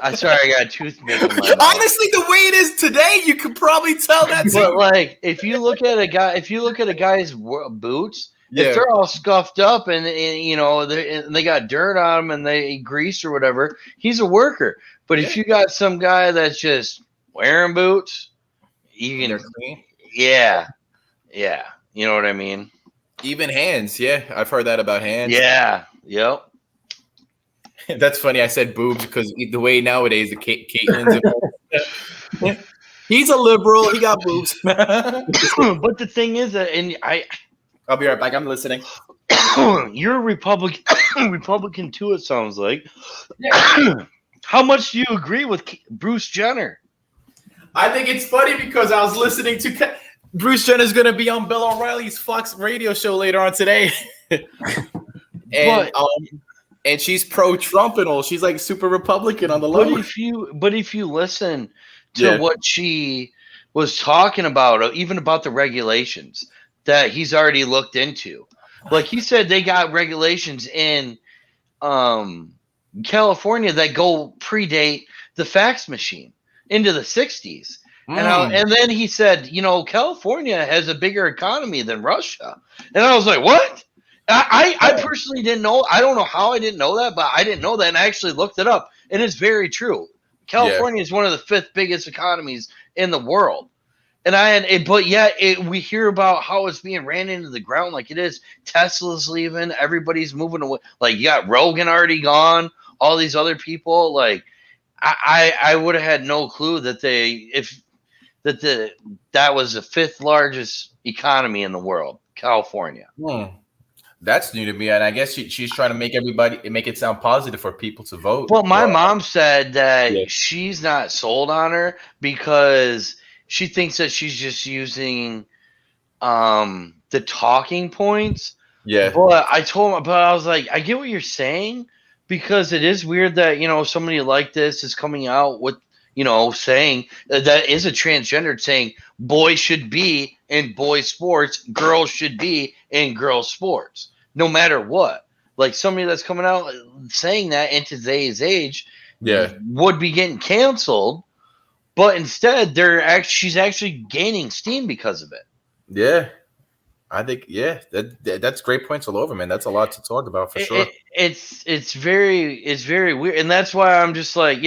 I'm sorry, I got a toothpick in my mouth. Honestly, the way it is today, you could probably tell that. But like, if you look at a guy's boots, if they're all scuffed up and they got dirt on them and they grease or whatever, he's a worker. But if you got some guy that's just wearing boots, they're clean. Yeah, you know what I mean. Even hands, I've heard that about hands. Yeah, yep. That's funny. I said boobs because the way nowadays the Caitlin's. He's a liberal. He got boobs. But the thing is that, and I'll be right back. I'm listening. You're a Republican. Republican too. It sounds like. How much do you agree with Bruce Jenner? I think it's funny because I was listening to Bruce Jenner's going to be on Bill O'Reilly's Fox radio show later on today. And she's pro-Trump and all. She's like super Republican on the low. But if you listen to what she was talking about, even about the regulations that he's already looked into, like he said, they got regulations in California that go predate the fax machine into the 60s. And then he said, California has a bigger economy than Russia. And I was like, what? I personally didn't know. I don't know how I didn't know that, but I didn't know that, and I actually looked it up, and it's very true. California is one of the 5th biggest economies in the world, we hear about how it's being ran into the ground like it is. Tesla's leaving, everybody's moving away. Like you got Rogan already gone, all these other people. Like I would have had no clue that that was the 5th largest economy in the world, California. That's new to me, and I guess she's trying to make it sound positive for people to vote. Well, my mom said that she's not sold on her because she thinks that she's just using the talking points. Yeah. But I was like, I get what you're saying because it is weird that somebody like this is coming out with saying that is a transgender saying boys should be in boys sports, girls should be in girls sports, no matter what. Like somebody that's coming out saying that in today's age would be getting canceled, but instead she's actually gaining steam because of it. Yeah. I think that's great points all over, man. That's a lot to talk about for It, sure. it's very weird, and that's why I'm just like,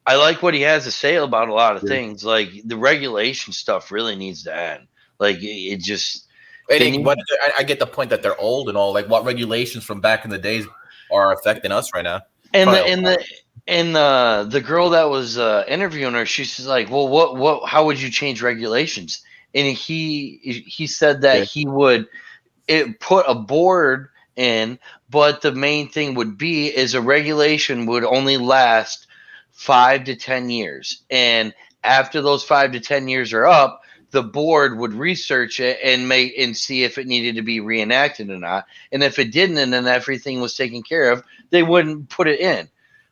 I like what he has to say about a lot of Yeah. things. Like the regulation stuff really needs to end. Like it just they And need. I get the point that they're old and all. Like, what regulations from back in the days are affecting us right now? And Probably the and the and the girl that was interviewing her, she's like, "Well, what? How would you change regulations?" And he said that Yeah. he would put a board in, but the main thing would be is a regulation would only last 5 to 10 years, and after those 5 to 10 years are up, the board would research it and see if it needed to be reenacted or not. And if it didn't, and then everything was taken care of, they wouldn't put it in.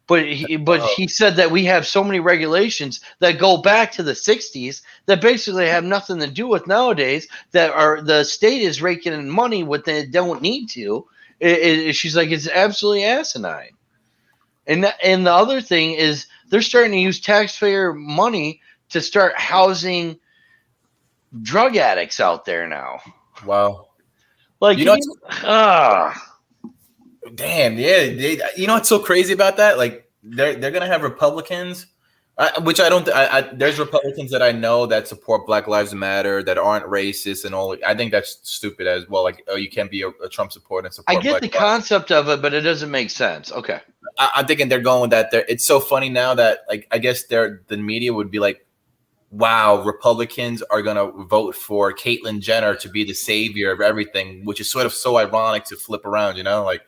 But he said that we have so many regulations that go back to the 60s that basically have nothing to do with nowadays, that are the state is raking in money when they don't need to. She's like, it's absolutely asinine. And the other thing is they're starting to use taxpayer money to start housing drug addicts out there now. Wow. Like, You know, damn, yeah. You know what's so crazy about that? Like, they're gonna have Republicans, which I don't. There's Republicans that I know that support Black Lives Matter, that aren't racist and all. I think that's stupid as well. Like, oh, you can't be a Trump supporter and I support get Black the Lives. concept of it, but it doesn't make sense. Okay. I'm thinking they're going that. It's so funny now that, like, I guess the media would be like, wow, Republicans are going to vote for Caitlyn Jenner to be the savior of everything, which is sort of so ironic to flip around, like.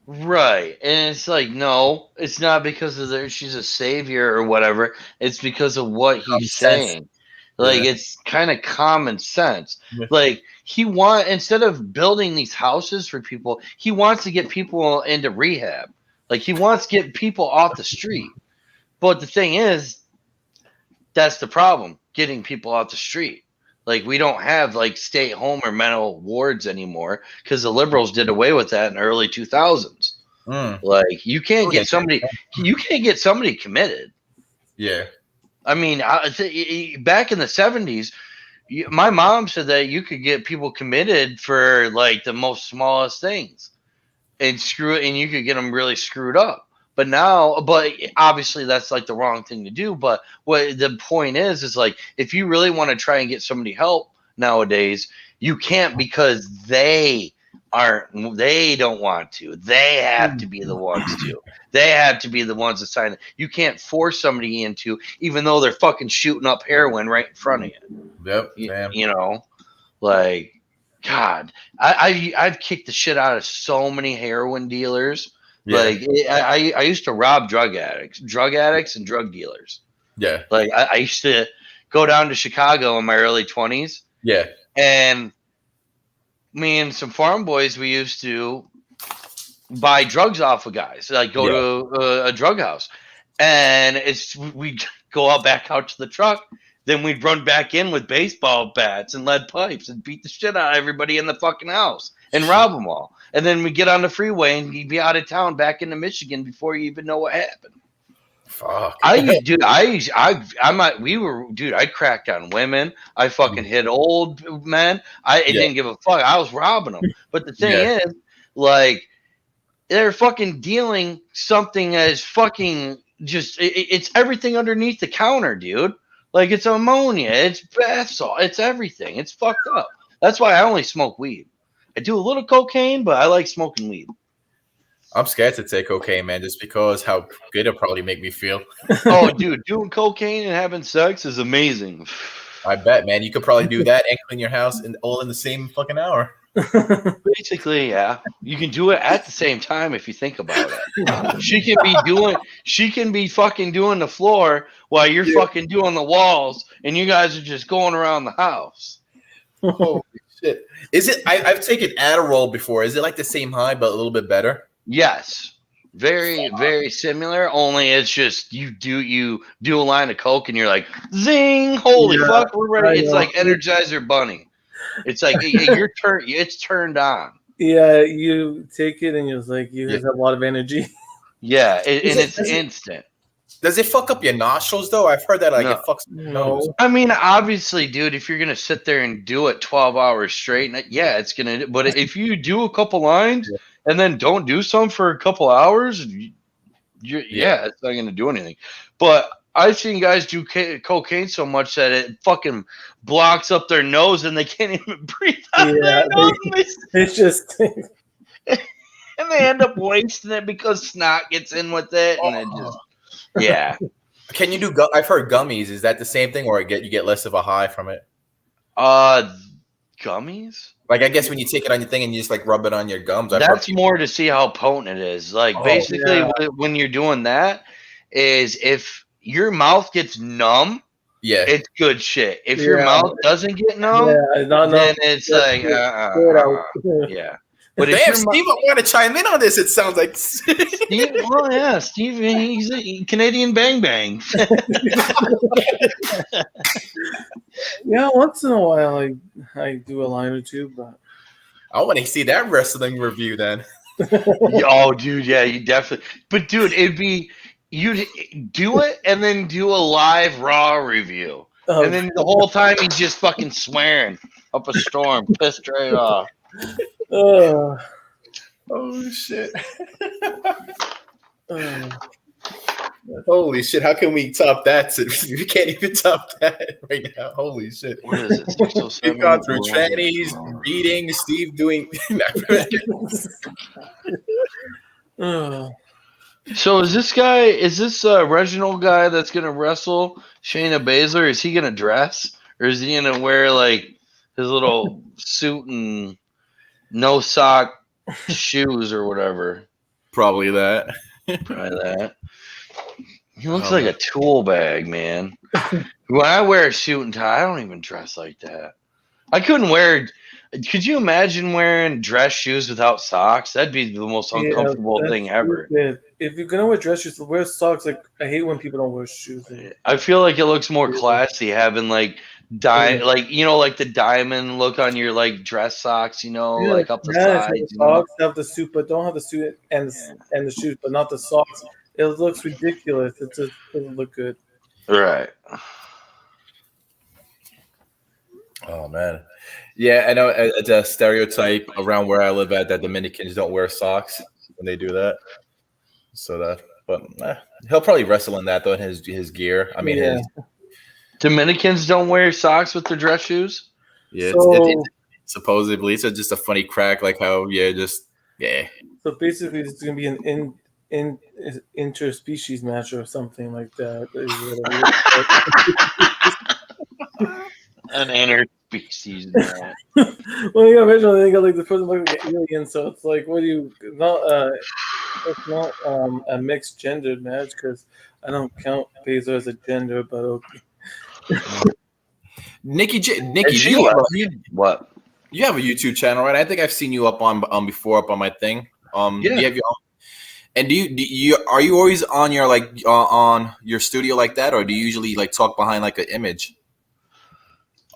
Right. And it's like, no, it's not because of she's a savior or whatever. It's because of what he's saying. Like, Yeah. it's kind of common sense. Yeah. Like, instead of building these houses for people, he wants to get people into rehab. Like, he wants to get people off the street. But the thing is, that's the problem, getting people off the street. Like, we don't have like stay at home or mental wards anymore because the liberals did away with that in the early 2000s. Like, you can't get somebody committed. Yeah. I mean, back in the 70s, my mom said that you could get people committed for like the most smallest things and you could get them really screwed up. But obviously that's like the wrong thing to do. But what the point is like, if you really want to try and get somebody help nowadays, you can't, because they don't want to. They have to be the ones to. They have to be the ones to sign it. You can't force somebody into, even though they're fucking shooting up heroin right in front of you. Yep. Like, God, I've kicked the shit out of so many heroin dealers. Yeah. Like, I used to rob drug addicts and drug dealers. Yeah. Like, I used to go down to Chicago in my early 20s. Yeah. And me and some farm boys, we used to buy drugs off of guys. Like, go to a drug house. And we'd go back out to the truck. Then we'd run back in with baseball bats and lead pipes and beat the shit out of everybody in the fucking house and rob them all. And then we get on the freeway and you'd be out of town back into Michigan before you even know what happened. Fuck. I cracked on women. I fucking hit old men. It didn't give a fuck. I was robbing them. But the thing is, like, they're fucking dealing something as fucking just, it's everything underneath the counter, dude. Like, it's ammonia, it's bath salt, it's everything. It's fucked up. That's why I only smoke weed. I do a little cocaine, but I like smoking weed. I'm scared to take cocaine, man, just because how good it'll probably make me feel. Oh, dude, doing cocaine and having sex is amazing. I bet, man. You could probably do that and clean your house all in the same fucking hour. Basically, yeah. You can do it at the same time if you think about it. She can be fucking doing the floor while you're fucking doing the walls, and you guys are just going around the house. Holy shit. Is it I've taken Adderall before. Is it like the same high but a little bit better? Yes. Very, very similar, only it's just you do a line of coke and you're like, zing, holy fuck, we're ready. It's like Energizer Bunny. It's like it's turned on. Yeah, you take it and it's like you have a lot of energy. Yeah, and it's instant. Does it fuck up your nostrils though? I've heard that like No. it fucks your nose. No. I mean, obviously, dude, if you're gonna sit there and do it 12 hours straight, yeah, it's gonna. But if you do a couple lines and then don't do some for a couple hours, yeah, it's not gonna do anything. But I've seen guys do cocaine so much that it fucking blocks up their nose and they can't even breathe out of their nose. It's just. And they end up wasting it because snot gets in with it, and it just, yeah. Can you do? I've heard gummies. Is that the same thing, or you get less of a high from it? Gummies. Like I guess when you take it on your thing and you just like rub it on your gums. That's more to see how potent it is. Like basically, when you're doing that, is if your mouth gets numb. Yeah, it's good shit. If your mouth doesn't get numb, then it's like, yeah. But damn, Steve, I want to chime in on this. It sounds like Steve. Well, yeah, Steve. He's a Canadian Bang Bang. Yeah, once in a while I do a line or two, but I want to see that wrestling review then. Oh, dude, yeah, you definitely. But dude, it'd be you'd do it and then do a live Raw review, and then the whole time he's just fucking swearing up a storm, pissed right off. Oh shit! Holy shit! How can we top that? We can't even top that right now. Holy shit! What is it? We've gone through trannies, reading, Steve doing. So is this Reginald guy that's gonna wrestle Shayna Baszler? Is he gonna dress, or is he gonna wear like his little suit and no sock shoes or whatever? Probably that. He looks like a tool bag, man. When I wear a suit and tie, I don't even dress like that. I couldn't wear. Could you imagine wearing dress shoes without socks? That'd be the most uncomfortable thing ever. If you're gonna wear dress shoes, wear socks. Like I hate when people don't wear shoes. I feel like it looks more classy having like like the diamond look on your like dress socks, like up the sides. Socks have the suit, but don't have the suit and the shoes, but not the socks. It looks ridiculous. It just doesn't look good. Right. Oh man, yeah, I know it's a stereotype around where I live at that Dominicans don't wear socks when they do that. So but he'll probably wrestle in that though in his gear. I mean, his Dominicans don't wear socks with their dress shoes. Yeah, supposedly it's just a funny crack, like how So basically, it's gonna be an interspecies match or something like that. An interspecies match. Well, yeah, originally they got like the person looking like an alien, so it's like, what do you not? It's not a mixed gendered match because I don't count Baszler as a gender, but okay. Nikki, what? You have a YouTube channel, right? I think I've seen you up on before up on my thing. Do you have your own? And are you always on your on your studio like that, or do you usually like talk behind like an image?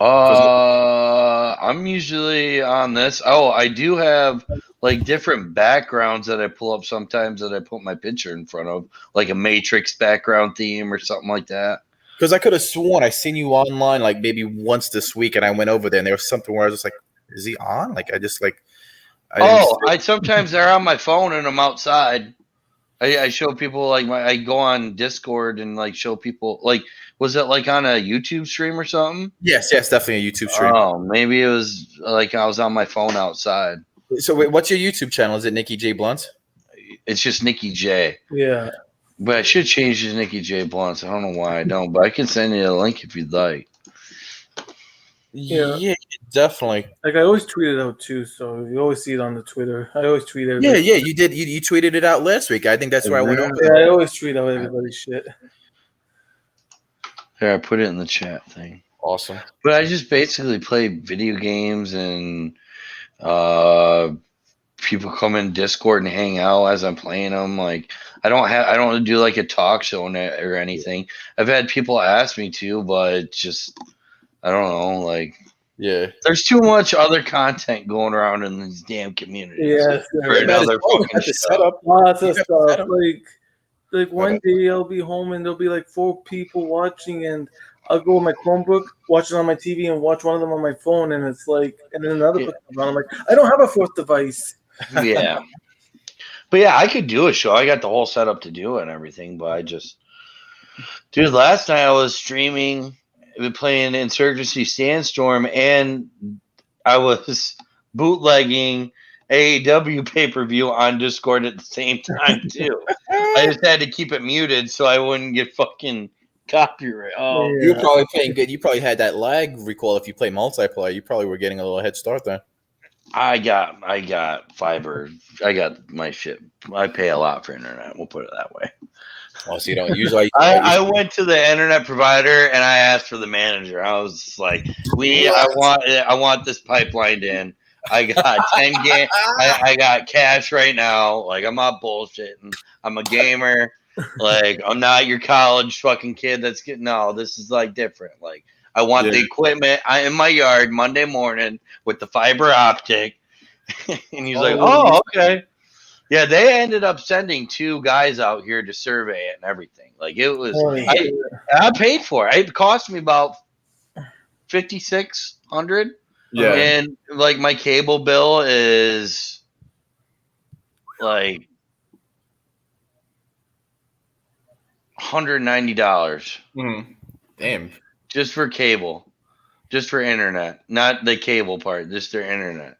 I'm usually on this. Oh, I do have like different backgrounds that I pull up sometimes that I put my picture in front of, like a Matrix background theme or something like that. Because I could have sworn I seen you online like maybe once this week, and I went over there and there was something where I was just like, "Is he on?" Like I sometimes they're on my phone and I'm outside. I show people like I go on Discord and like show people like. Was it like on a YouTube stream or something? Yes, definitely a YouTube stream. Oh, maybe it was like I was on my phone outside. So wait, what's your YouTube channel? Is it Nikki J Blunt? It's just Nikki J. Yeah. But I should change it to Nikki J Blunt. I don't know why I don't, but I can send you a link if you'd like. Yeah, definitely. Like I always tweet it out too, so you always see it on the Twitter. I always tweet everything. Yeah, you did. You tweeted it out last week. I think that's where I went over. Yeah, I always tweet out everybody's shit. Here, I put it in the chat thing. Awesome. But I just basically play video games and people come in Discord and hang out as I'm playing them. Like I don't do like a talk show or anything. I've had people ask me to, but just I don't know. Like there's too much other content going around in these damn communities. Yeah, for another fucking setup. Lots of stuff. Like like one day I'll be home and there'll be like 4 people watching, and I'll go with my Chromebook, watch it on my TV, and watch one of them on my phone, and it's like, and then another person comes on. I'm like, I don't have a fourth device. Yeah. But yeah, I could do a show. I got the whole setup to do it and everything, but I just, dude, last night I was streaming, playing Insurgency Sandstorm, and I was bootlegging AEW pay-per-view on Discord at the same time too. I just had to keep it muted so I wouldn't get fucking copyright. Oh, Yeah. You were probably playing good. You probably had that lag recall if you play multiplayer. You probably were getting a little head start there. I got fiber. I got my shit. I pay a lot for internet. We'll put it that way. Oh, so you don't usually. I went to the internet provider and I asked for the manager. I was like, I want this pipelined in. I got 10 game. I got cash right now. Like, I'm not bullshitting. I'm a gamer. Like, I'm not your college fucking kid that's getting. No, this is like different. Like, I want the equipment in my yard Monday morning with the fiber optic. And he's like, oh, okay. Yeah, they ended up sending 2 guys out here to survey it and everything. Like, it was, I paid for it. It cost me about $5,600. Yeah. And like my cable bill is like $190. Mm-hmm. Damn. Just for cable. Just for internet. Not the cable part, just their internet.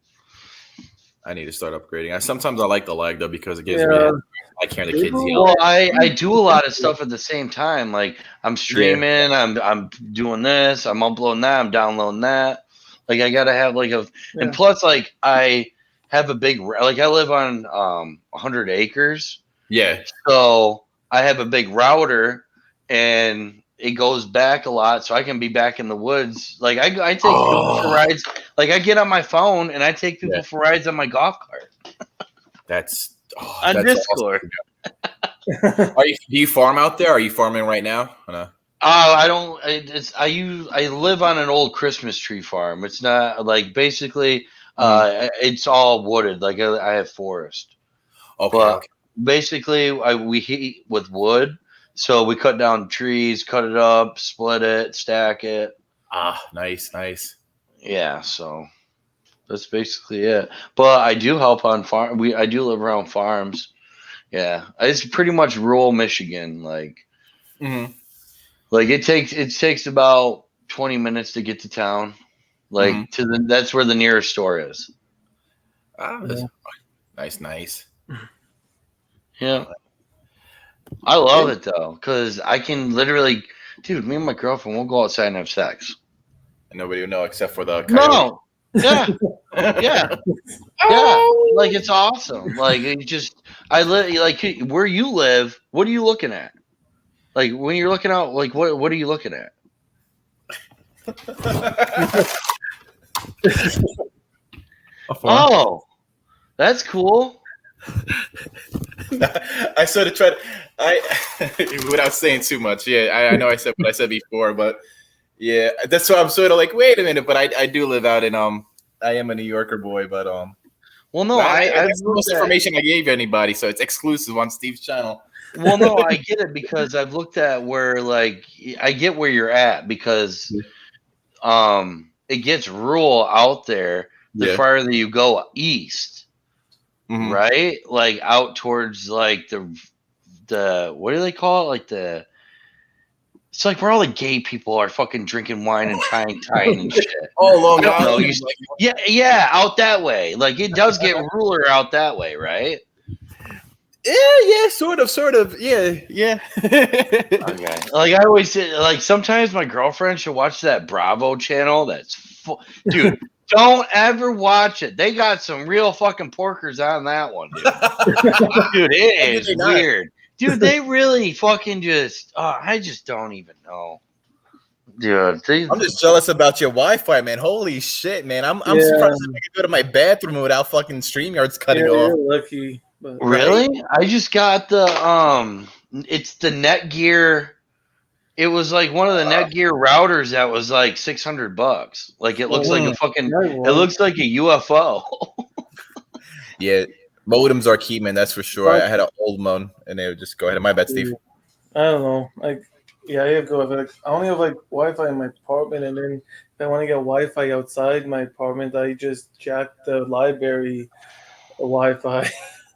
I need to start upgrading. Sometimes I like the lag though because it gives me. I hear the kids yell. Well, I do a lot of stuff at the same time. Like I'm streaming, I'm doing this, I'm uploading that, I'm downloading that. Like I gotta have like and plus like I have a big like I live on 100 acres. Yeah. So I have a big router and it goes back a lot, so I can be back in the woods. Like I take people for rides. Like I get on my phone and I take people for rides on my golf cart. That's on Discord. Awesome. Do you farm out there? Are you farming right now? No? I don't. I live on an old Christmas tree farm. It's not like basically. It's all wooded. Like I have forest. Okay. But basically, we heat with wood. So we cut down trees, cut it up, split it, stack it. Nice. Yeah, so that's basically it. But I do help on farm. I do live around farms. Yeah, it's pretty much rural Michigan. Like, like it takes about 20 minutes to get to town. Like that's where the nearest store is. Nice. Yeah. I love it though, because I can literally, dude, me and my girlfriend will go outside and have sex. And nobody will know except for the coyote. No. Yeah. Yeah. Like it's awesome. Like it just like where you live, what are you looking at? Like when you're looking out, like what are you looking at? Oh, that's cool. I sort of tried. Without saying too much. Yeah, I know I said what I said before, but yeah, that's why I'm sort of like, wait a minute. But I do live out in I am a New Yorker boy, but well, no, that's the most information I gave anybody, so it's exclusive on Steve's channel. Well, no, I get it because I've looked at where like I get where you're at because it gets rural out there the farther you go east. Right? Like out towards like the what do they call it? Like it's like where all the gay people are fucking drinking wine and tying and shit. Long Island. Yeah, out that way. Like it does get ruler out that way, right? Yeah, sort of. Yeah. Okay. Like I always say, like sometimes my girlfriend should watch that Bravo channel. That's dude. Don't ever watch it. They got some real fucking porkers on that one, dude. Dude, it is weird. Dude, they really fucking just I just don't even know. Dude, I'm just jealous about your Wi-Fi, man. Holy shit, man. I'm surprised I can go to my bathroom without fucking StreamYard's cutting off. You're lucky. But, really? I just got the it's the Netgear. It was like one of the Netgear routers that was like $600. Like it looks like a fucking. It looks like a UFO. Yeah, Modems are key, man. That's for sure. But I had an old one, and they would just go ahead. My bad, Steve. I don't know. Like, yeah, I have good Wi-Fi. Like, I only have like Wi-Fi in my apartment, and then if I want to get Wi-Fi outside my apartment, I just jack the library Wi-Fi.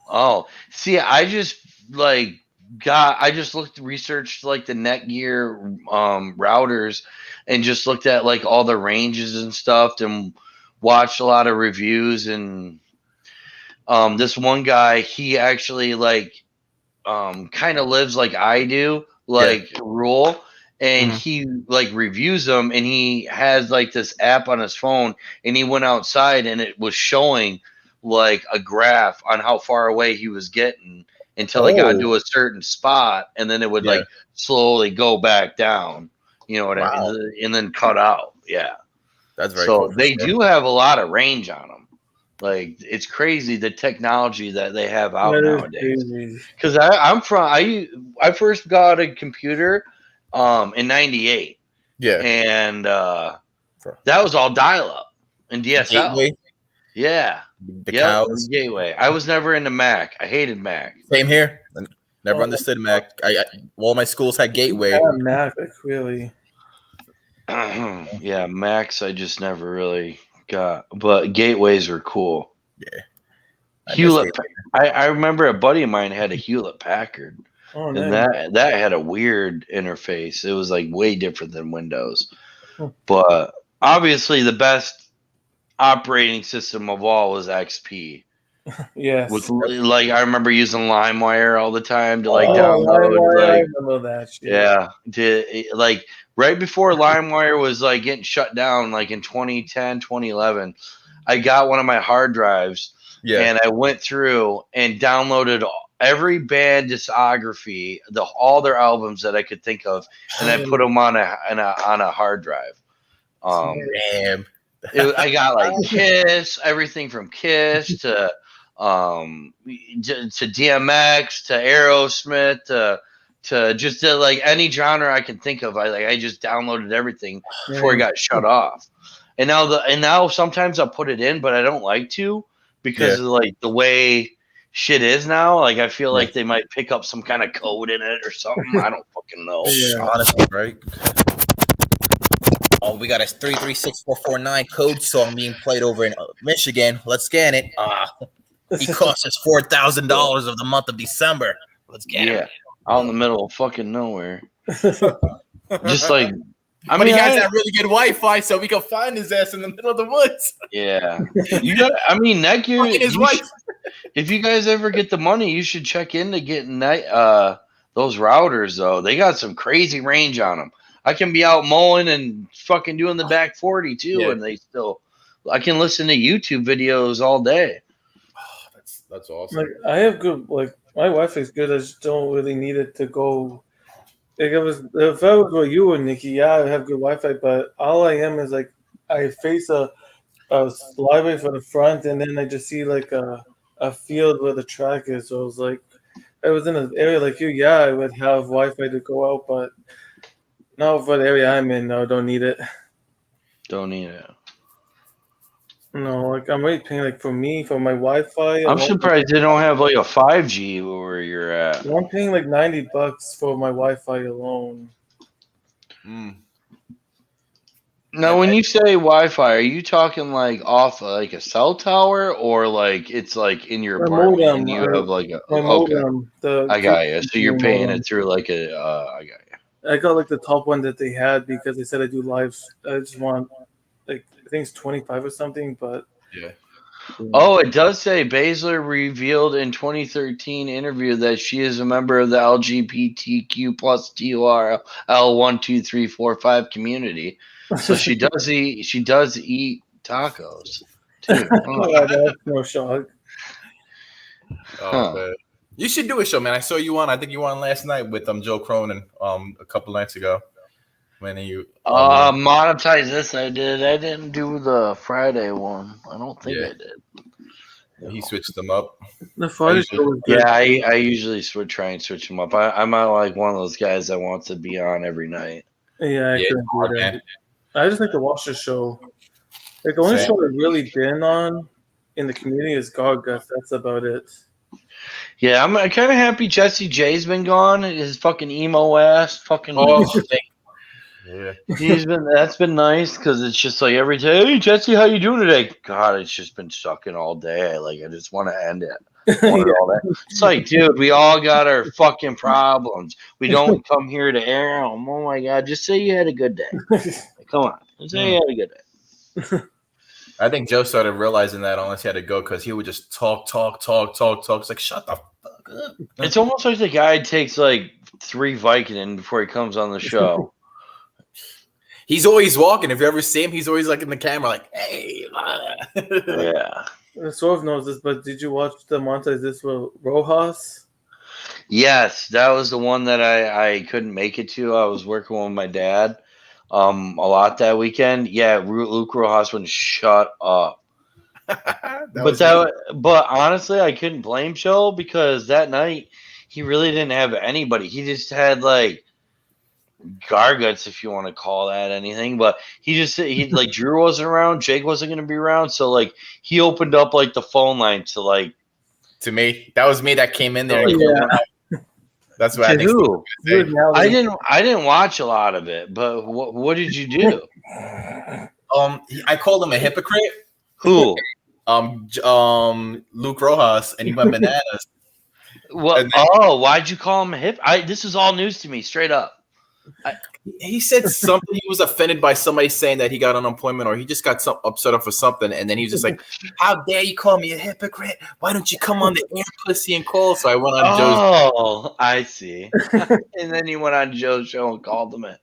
Oh, see, I just researched like the Netgear routers and just looked at like all the ranges and stuff and watched a lot of reviews and this one guy, he actually like kind of lives like I do, like rural, and Mhm. he like reviews them, and he has like this app on his phone, and he went outside and it was showing like a graph on how far away he was getting until he got Oh, to a certain spot, and then it would yeah. like slowly go back down, you know what I Wow. mean, and then cut out. Yeah, That's very cool so for they sure. do have a lot of range on them. Like it's crazy the technology that they have out That is nowadays. crazy. Because I first got a computer in '98, Yeah. and that was all dial up and DSL. Gateway, Yeah, the yep, cows. gateway. I was never into Mac. I hated Mac. Same here. Never Oh, understood Mac. All my schools had Gateway. yeah, Mac, like really. Yeah, Macs I just never really got, but gateways were cool. Yeah. I miss Hewlett. Gateway. I remember a buddy of mine had a Hewlett Packard. Oh, And nice. that had a weird interface. It was like way different than Windows. Hmm. But obviously the best operating system of all was XP. Yes. With like I remember using LimeWire all the time to like Oh, download LimeWire, I like remember that shit. yeah, to like right before LimeWire was like getting shut down like in 2010, 2011. I got one of my hard drives and I went through and downloaded every band discography, all their albums that I could think of, and I put them on a hard drive. Damn. I got like Kiss, everything from Kiss to DMX to Aerosmith to just to, like any genre I can think of. I just downloaded everything before it got shut off. And now sometimes I'll put it in, but I don't like to because of like the way shit is now. Like I feel like they might pick up some kind of code in it or something. I don't fucking know. Yeah. Honestly, right? Oh, we got a 336449 code song being played over in Michigan. Let's scan it. He cost us $4,000 of the month of December. Let's get it. Out in the middle of fucking nowhere. Just like But he has that really good Wi-Fi, so we can find his ass in the middle of the woods. Yeah, you got. I mean, Netgear. His wife. If you guys ever get the money, you should check into getting those routers. Though they got some crazy range on them. I can be out mowing and fucking doing the back 40 too, and they still. I can listen to YouTube videos all day. Oh, that's awesome. Like I have good, like my Wi-Fi is good. I just don't really need it to go. Like if I was with you and Nikki, yeah, I have good Wi-Fi, but all I am is like I face a library for the front, and then I just see like a field where the track is. So I was like, I was in an area like you, yeah, I would have Wi-Fi to go out, but no, for the area I'm in, no, don't need it. Don't need it. No, like I'm already paying like for me for my Wi-Fi. I'm surprised they don't have like a 5G where you're at. I'm paying like $90 for my Wi-Fi alone. Now, when you say Wi-Fi, are you talking like off like a cell tower, or like it's like in your apartment and you have like a modem, I got you. So you're paying it through like a. I got you. I got like the top one that they had because they said I do live. I just want like I think it's 25 or something, but yeah. Oh, it does say Baszler revealed in 2013 interview that she is a member of the LGBTQ plus TURL 1 2 3 4 5 community. So she does eat tacos too. Oh, that's no shock. Oh, man. You should do a show, man. I saw you on. I think you were on last night with Joe Cronin a couple nights ago. When you monetize this, I did. I didn't do the Friday one. I don't think I did. He switched them up. The Friday show was good. Yeah, I usually try and switch them up. I'm not like one of those guys that wants to be on every night. Yeah, I couldn't do that. I just like to watch the show. Like the only show I've really been on in the community is Gargus. That's about it. Yeah, I'm kind of happy Jesse J's been gone. His fucking emo ass, fucking. Oh, yeah. That's been nice because it's just like every day, hey Jesse, how you doing today? God, it's just been sucking all day. Like I just want to end it. Want it all that. It's like, dude, we all got our fucking problems. We don't come here to air them. Oh my god, just say you had a good day. Like, come on, just say you had a good day. I think Joe started realizing that unless he had to go because he would just talk. It's like, shut the fuck up. It's almost like the guy takes like 3 Vicodin before he comes on the show. He's always walking. If you ever see him, he's always like in the camera, like, hey. Yeah. Sort of knows this, but did you watch the montage this with Rojas? Yes, that was the one that I couldn't make it to. I was working with my dad a lot that weekend. Yeah, Luke Rojas wouldn't shut up. But honestly, I couldn't blame Joe because that night he really didn't have anybody. He just had like Garguts, if you want to call that anything. But he like Drew wasn't around, Jake wasn't going to be around, so like he opened up like the phone line to like to me. That was me that came in there. That's what I think. Who? I didn't watch a lot of it, but what did you do? I called him a hypocrite. Who? Luke Rojas, and he went bananas. What? Why'd you call him a hip? This is all news to me, straight up. He said something. He was offended by somebody saying that he got unemployment, or he just got upset for something, and then he was just like, "How dare you call me a hypocrite? Why don't you come on the air, pussy, and call?" So I went on Joe's. Oh, I see. And then he went on Joe's show and called him it.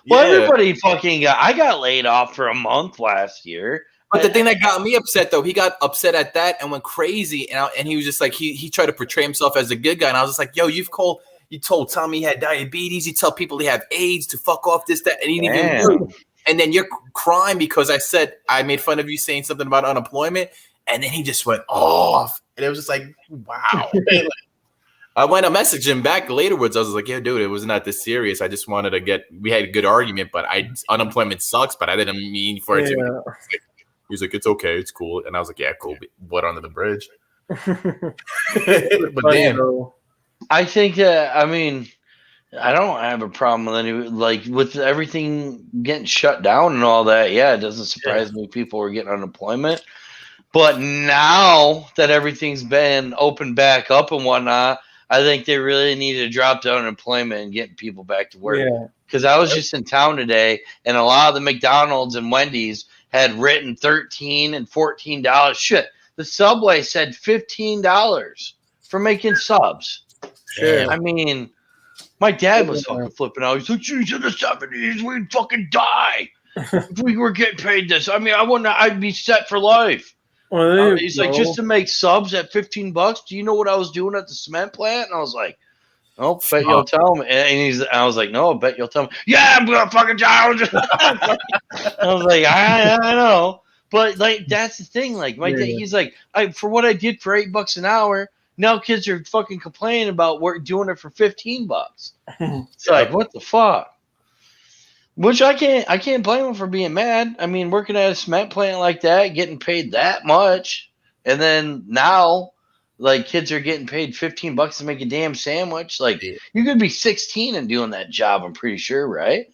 Well, everybody fucking got. I got laid off for a month last year. But the thing that got me upset, though, he got upset at that and went crazy, and he was just like he tried to portray himself as a good guy, and I was just like, "Yo, you told Tommy he had diabetes. You tell people he have AIDS to fuck off this, that, and he didn't even do it. And then you're crying because I said I made fun of you saying something about unemployment, and then he just went off, and it was just like, wow." I went to message him back laterwards. I was like, "Yeah, dude, it was not this serious. I just wanted to we had a good argument, but unemployment sucks, but I didn't mean for it to." He was like, "It's okay, it's cool," and I was like, "Yeah, cool. Blood under the bridge." But damn. I think I don't have a problem with with everything getting shut down and all that. Yeah, it doesn't surprise me people are getting unemployment. But now that everything's been opened back up and whatnot, I think they really need to drop down unemployment and getting people back to work. Because I was just in town today, and a lot of the McDonald's and Wendy's had written $13 and $14. Shit, the Subway said $15 for making subs. Sure. I mean, my dad was fucking flipping out. He's like, "Geez, in the 70s, we'd fucking die if we were getting paid this. I mean, I'd be set for life." Well, he's like, "Just to make subs at $15? Do you know what I was doing at the cement plant?" And I was like, "Oh, bet you'll tell me." And I was like, "No, I bet you'll tell me." "Yeah, I'm gonna fucking challenge." I was like, I know, but like that's the thing. Like my dad, he's like, for what I did for $8 an hour. Now kids are fucking complaining about doing it for $15. It's like, what the fuck? Which I can't blame them for being mad. I mean, working at a cement plant like that, getting paid that much, and then now, like, kids are getting paid $15 to make a damn sandwich. Like, you could be 16 and doing that job. I'm pretty sure, right?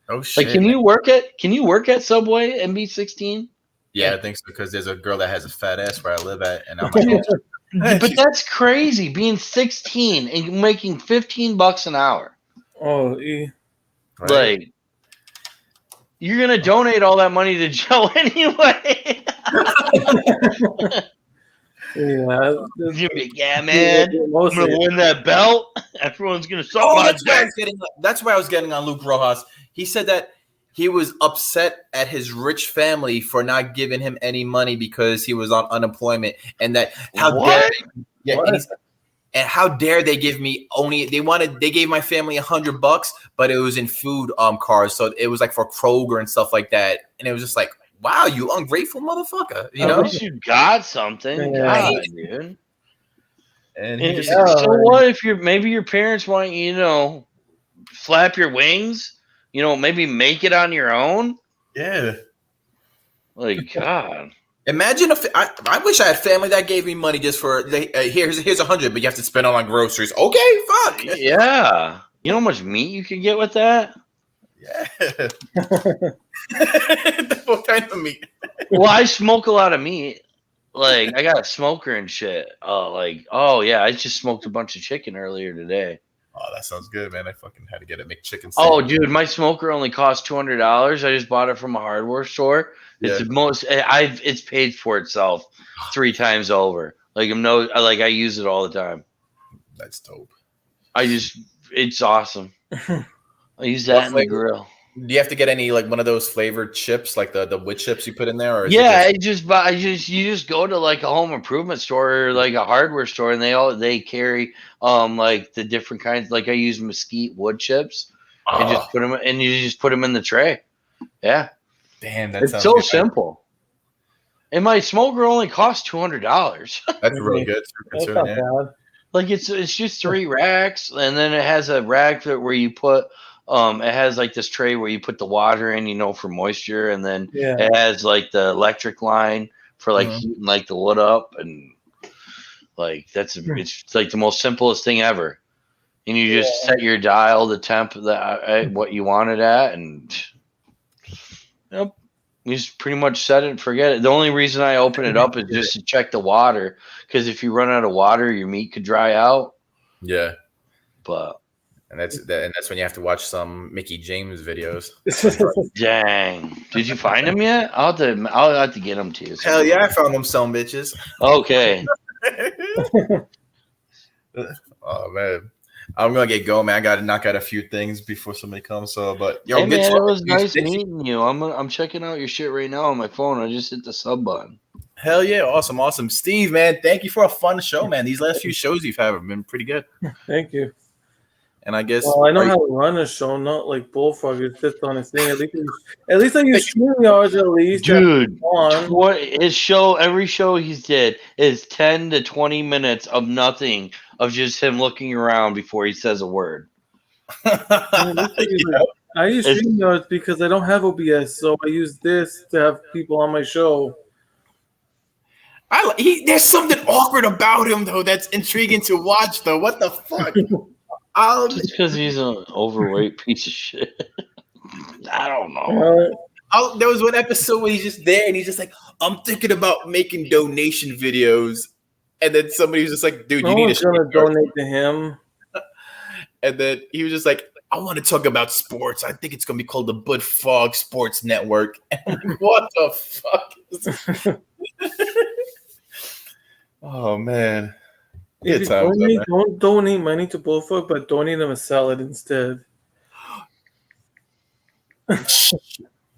Oh shit! Like, can you work at Subway and be 16? Yeah, I think so because there's a girl that has a fat ass where I live at, and I'm like, but that's crazy. Being 16 and making $15 an hour. Oh, right? Like, you're gonna donate all that money to Joe anyway. Yeah, man. I'm gonna win that belt. Everyone's gonna suck my dick. That's why I was getting on Luke Rojas. He said that he was upset at his rich family for not giving him any money because he was on unemployment, and that and how dare they give me they gave my family $100, but it was in food cards, so it was like for Kroger and stuff like that, and it was just like, wow, you ungrateful motherfucker, you know? At least you got something, God, dude. And so what if maybe your parents want you to flap your wings? Maybe make it on your own. Yeah. Like, God. Imagine if I wish I had family that gave me money just for here's 100, but you have to spend it on groceries. Okay, fuck. Yeah. You know how much meat you could get with that? Yeah. What kind of meat? Well, I smoke a lot of meat. Like, I got a smoker and shit. Oh yeah, I just smoked a bunch of chicken earlier today. Oh, that sounds good, man. I fucking had to get a McChicken. Oh, dude, my smoker only cost $200. I just bought it from a hardware store. It's the most. It's paid for itself 3 times over. I use it all the time. That's dope. It's awesome. I use that in the grill. Do you have to get any like one of those flavored chips, like the wood chips you put in there? Or is you just go to like a home improvement store or like a hardware store, and they carry like the different kinds. Like I use mesquite wood chips, and you just put them in the tray. Yeah, damn, it's so good. Simple. And my smoker only costs $200. That's really good. That's not bad. Like it's just 3 racks, and then it has a rack where you put. It has like this tray where you put the water in, for moisture, and then it has like the electric line for like heating like the wood up, and like it's like the most simplest thing ever. And you just set your dial, the temp that what you want it at, and you just pretty much set it and forget it. The only reason I open it up is just to check the water, because if you run out of water, your meat could dry out. Yeah, but. And that's when you have to watch some Mickey James videos. Dang! Did you find them yet? I'll have to get them to you. Hell yeah, I found them some bitches. Okay. Oh man, I'm gonna get going, man. I gotta knock out a few things before somebody comes. So, but hey man, it was nice meeting you. I'm checking out your shit right now on my phone. I just hit the sub button. Hell yeah, awesome, Steve, man. Thank you for a fun show, man. These last few shows you've had have been pretty good. Thank you. And I guess I know how to run a show, not like Bullfrog. It's just on his thing. At least I use StreamYard at least. Dude, every show he's did is 10 to 20 minutes of nothing, of just him looking around before he says a word. I use StreamYard because I don't have OBS, so I use this to have people on my show. There's something awkward about him though that's intriguing to watch though. What the fuck? Just because he's an overweight piece of shit. I don't know. There was one episode where he's just there and he's just like, I'm thinking about making donation videos. And then somebody was just like, dude, you need to donate to him. And then he was just like, I want to talk about sports. I think it's going to be called the Bud Fogg Sports Network. And I'm like, what the fuck is this? Oh, man. Don't donate money to Bullfrog, but donate them a salad instead.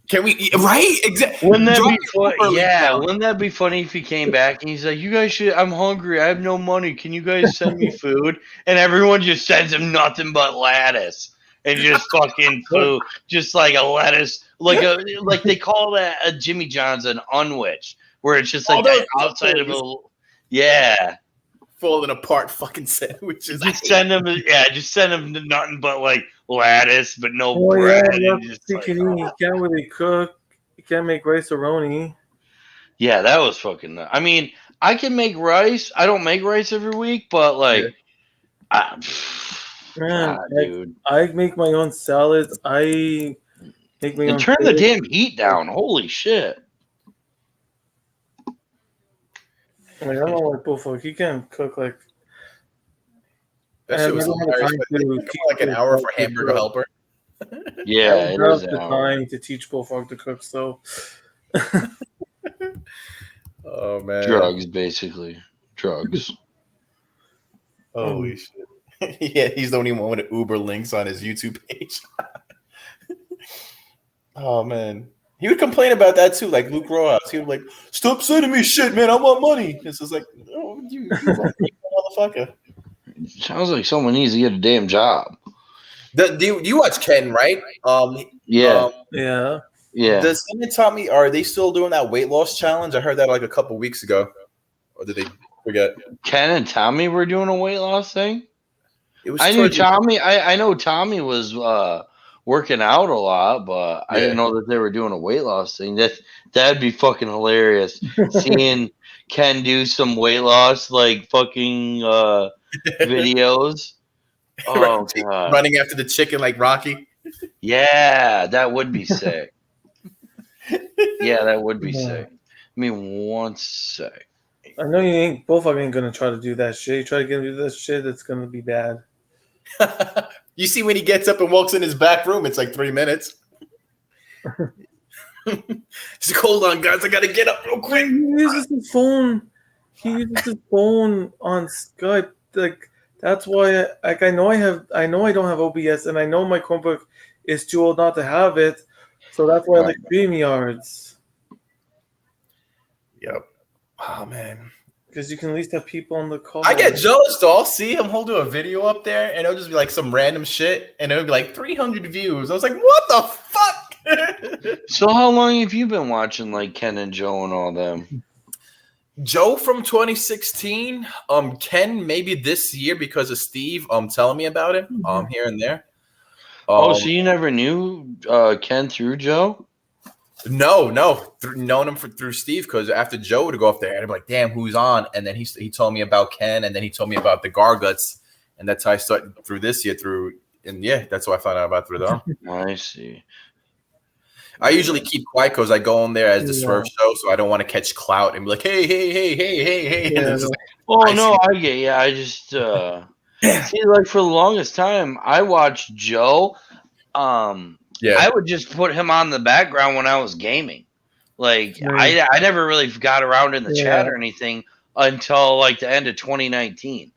Can we? Right? Exactly. Wouldn't that be funny? Yeah. Wouldn't that be funny if he came back and he's like, "You guys should. I'm hungry. I have no money. Can you guys send me food?" And everyone just sends him nothing but lettuce and just fucking food, just like a lettuce, like they call that a Jimmy John's an unwich, where it's just like the outside of a falling apart fucking sandwiches. Just send them nothing but like lettuce, but no bread. Yeah, you can't really cook. You can't make rice-a-roni. Yeah, that was fucking. I mean, I can make rice. I don't make rice every week, but like, dude, I make my own salads. I make my own. Turn the damn heat down. Holy shit. I don't know what Bullfrog. He can cook like. That shit was like an hour for Hamburger Helper. Yeah, it was the time to teach Bullfrog to cook. So. Oh man. Drugs, basically. Drugs. Holy shit. Yeah, he's the only one with Uber links on his YouTube page. Oh man. He would complain about that too, like Luke Rojas. He would like, stop sending me shit, man. I want money. It's just like, oh, you motherfucker. Sounds like someone needs to get a damn job. Do you watch Ken, right? Yeah. Yeah. Does him and Tommy, are they still doing that weight loss challenge? I heard that like a couple weeks ago. Or did they forget? Ken and Tommy were doing a weight loss thing? It was I knew Tommy. I know Tommy was working out a lot, but I didn't know that they were doing a weight loss thing. That'd be fucking hilarious. Seeing Ken do some weight loss like fucking videos. Oh god. Running after the chicken like Rocky. Yeah, that would be sick. Yeah, that would be sick. I mean, one sec. I know you ain't both of you ain't gonna try to do that shit. You try to get him to do that shit, it's gonna be bad. You see when he gets up and walks in his back room, it's like 3 minutes. He's like, hold on, guys, I gotta get up real quick. He uses his phone. He uses his phone on Skype. Like that's why. I know I don't have OBS, and I know my Chromebook is too old not to have it. So that's why I like StreamYards. Yep. Oh man. Because you can at least have people on the call. I get jealous though. I'll see him. He'll do a video up there, and it'll just be like some random shit, and it'll be like 300 views. I was like, what the fuck? So how long have you been watching like Ken and Joe and all them? Joe from 2016. Ken maybe this year because of Steve telling me about it here and there. So you never knew Ken through Joe? No, known him through Steve because after Joe would go up there and I'd be like, damn, who's on? And then he told me about Ken, and then he told me about the Garguts, and that's how I started through this year that's how I found out about through them. I see. I usually keep quiet because I go on there as the Swerve Show, so I don't want to catch clout and be like, hey. Yeah, I get you. I just see, like for the longest time, I watched Joe. I would just put him on the background when I was gaming. Like I never really got around in the chat or anything until like the end of 2019.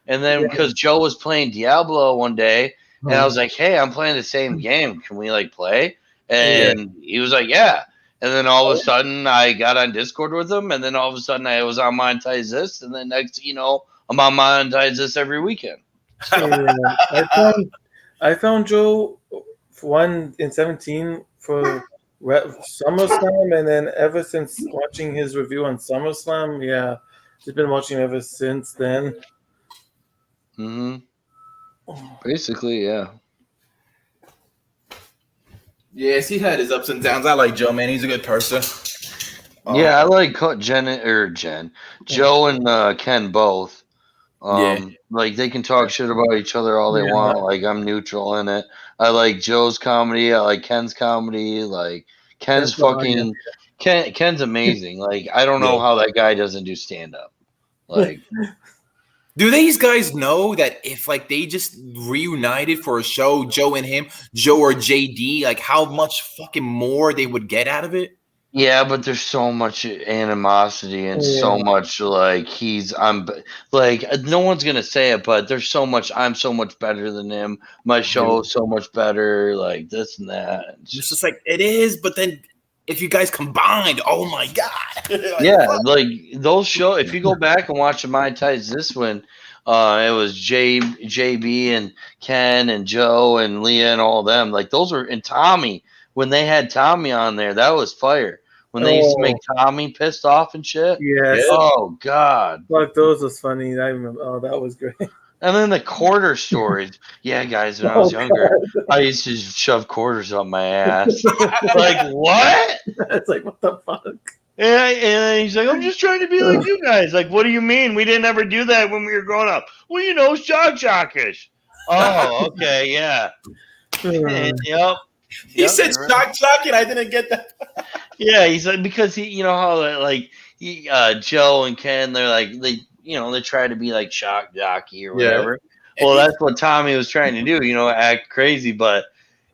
And then because Joe was playing Diablo one day, and I was like, hey, I'm playing the same game. Can we like play? And he was like, yeah. And then all of a sudden I got on Discord with him, and then all of a sudden I was on Monetize This, and then next thing you know, I'm on Monetize This every weekend. I found Joe one in 17 for SummerSlam, and then ever since watching his review on SummerSlam, just been watching ever since then. Basically, yeah. Yes, he had his ups and downs. I like Joe, man. He's a good person. I like Joe and Ken both. Like they can talk shit about each other all they want. Like I'm neutral in it. I like Joe's comedy. I like Ken's comedy. Like Ken's Ken's amazing. Like I don't know how that guy doesn't do stand up. Like, do these guys know that if like they just reunited for a show, Joe and him, Joe or JD, like how much fucking more they would get out of it? Yeah, but there's so much animosity and so much like I'm like no one's gonna say it, but there's so much. I'm so much better than him. My show is so much better. Like this and that. It's just like it is, but then if you guys combined, oh my god! Like those show. If you go back and watch the Monetize This one, it was JB and Ken and Joe and Leah and all them. Like those were and Tommy when they had Tommy on there. That was fire. When they used to make Tommy pissed off and shit. Yes. Oh God. Like those was funny. I remember. Oh, that was great. And then the quarter stories. Yeah, guys, when I was younger, I used to shove quarters up my ass. Like what? It's like what the fuck? And he's like, I'm just trying to be like you guys. Like, what do you mean? We didn't ever do that when we were growing up. Well, you know, shockish. Oh, okay, yeah. Yep. He said shock, and I didn't get that. Yeah, he said because he, you know how like Joe and Ken, they're like they try to be like shock jockey or whatever. Yeah. Well, that's what Tommy was trying to do, act crazy, but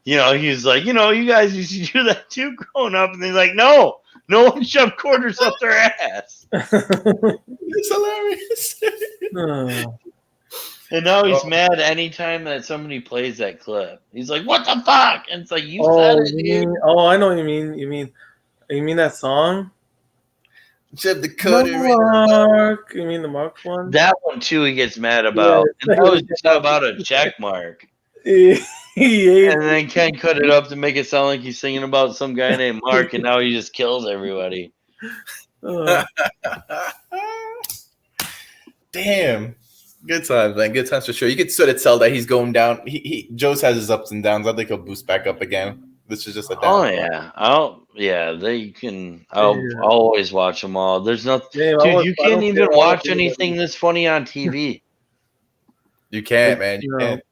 he's like, you guys used to do that too growing up, and they're like, no one shoved quarters up their ass. It's hilarious. And now he's mad anytime that somebody plays that clip. He's like, "What the fuck?" And it's like, "You said it, dude." I know what you mean. You mean that song? Except the code. Mark. You mean the Mark one? That one too. He gets mad about. And that was just about a check mark. And then Ken cut it up to make it sound like he's singing about some guy named Mark, and now he just kills everybody. Damn. Good times, man. Good times for sure. You could sort of tell that he's going down. Joe's has his ups and downs. I think he'll boost back up again. This is just a Oh downfall. yeah, they can. I'll Yeah. always watch them all. There's no, Damn, dude. You I can't don't even care. I want watch to anything that's funny on TV. You can't, Like, man. You No, can't.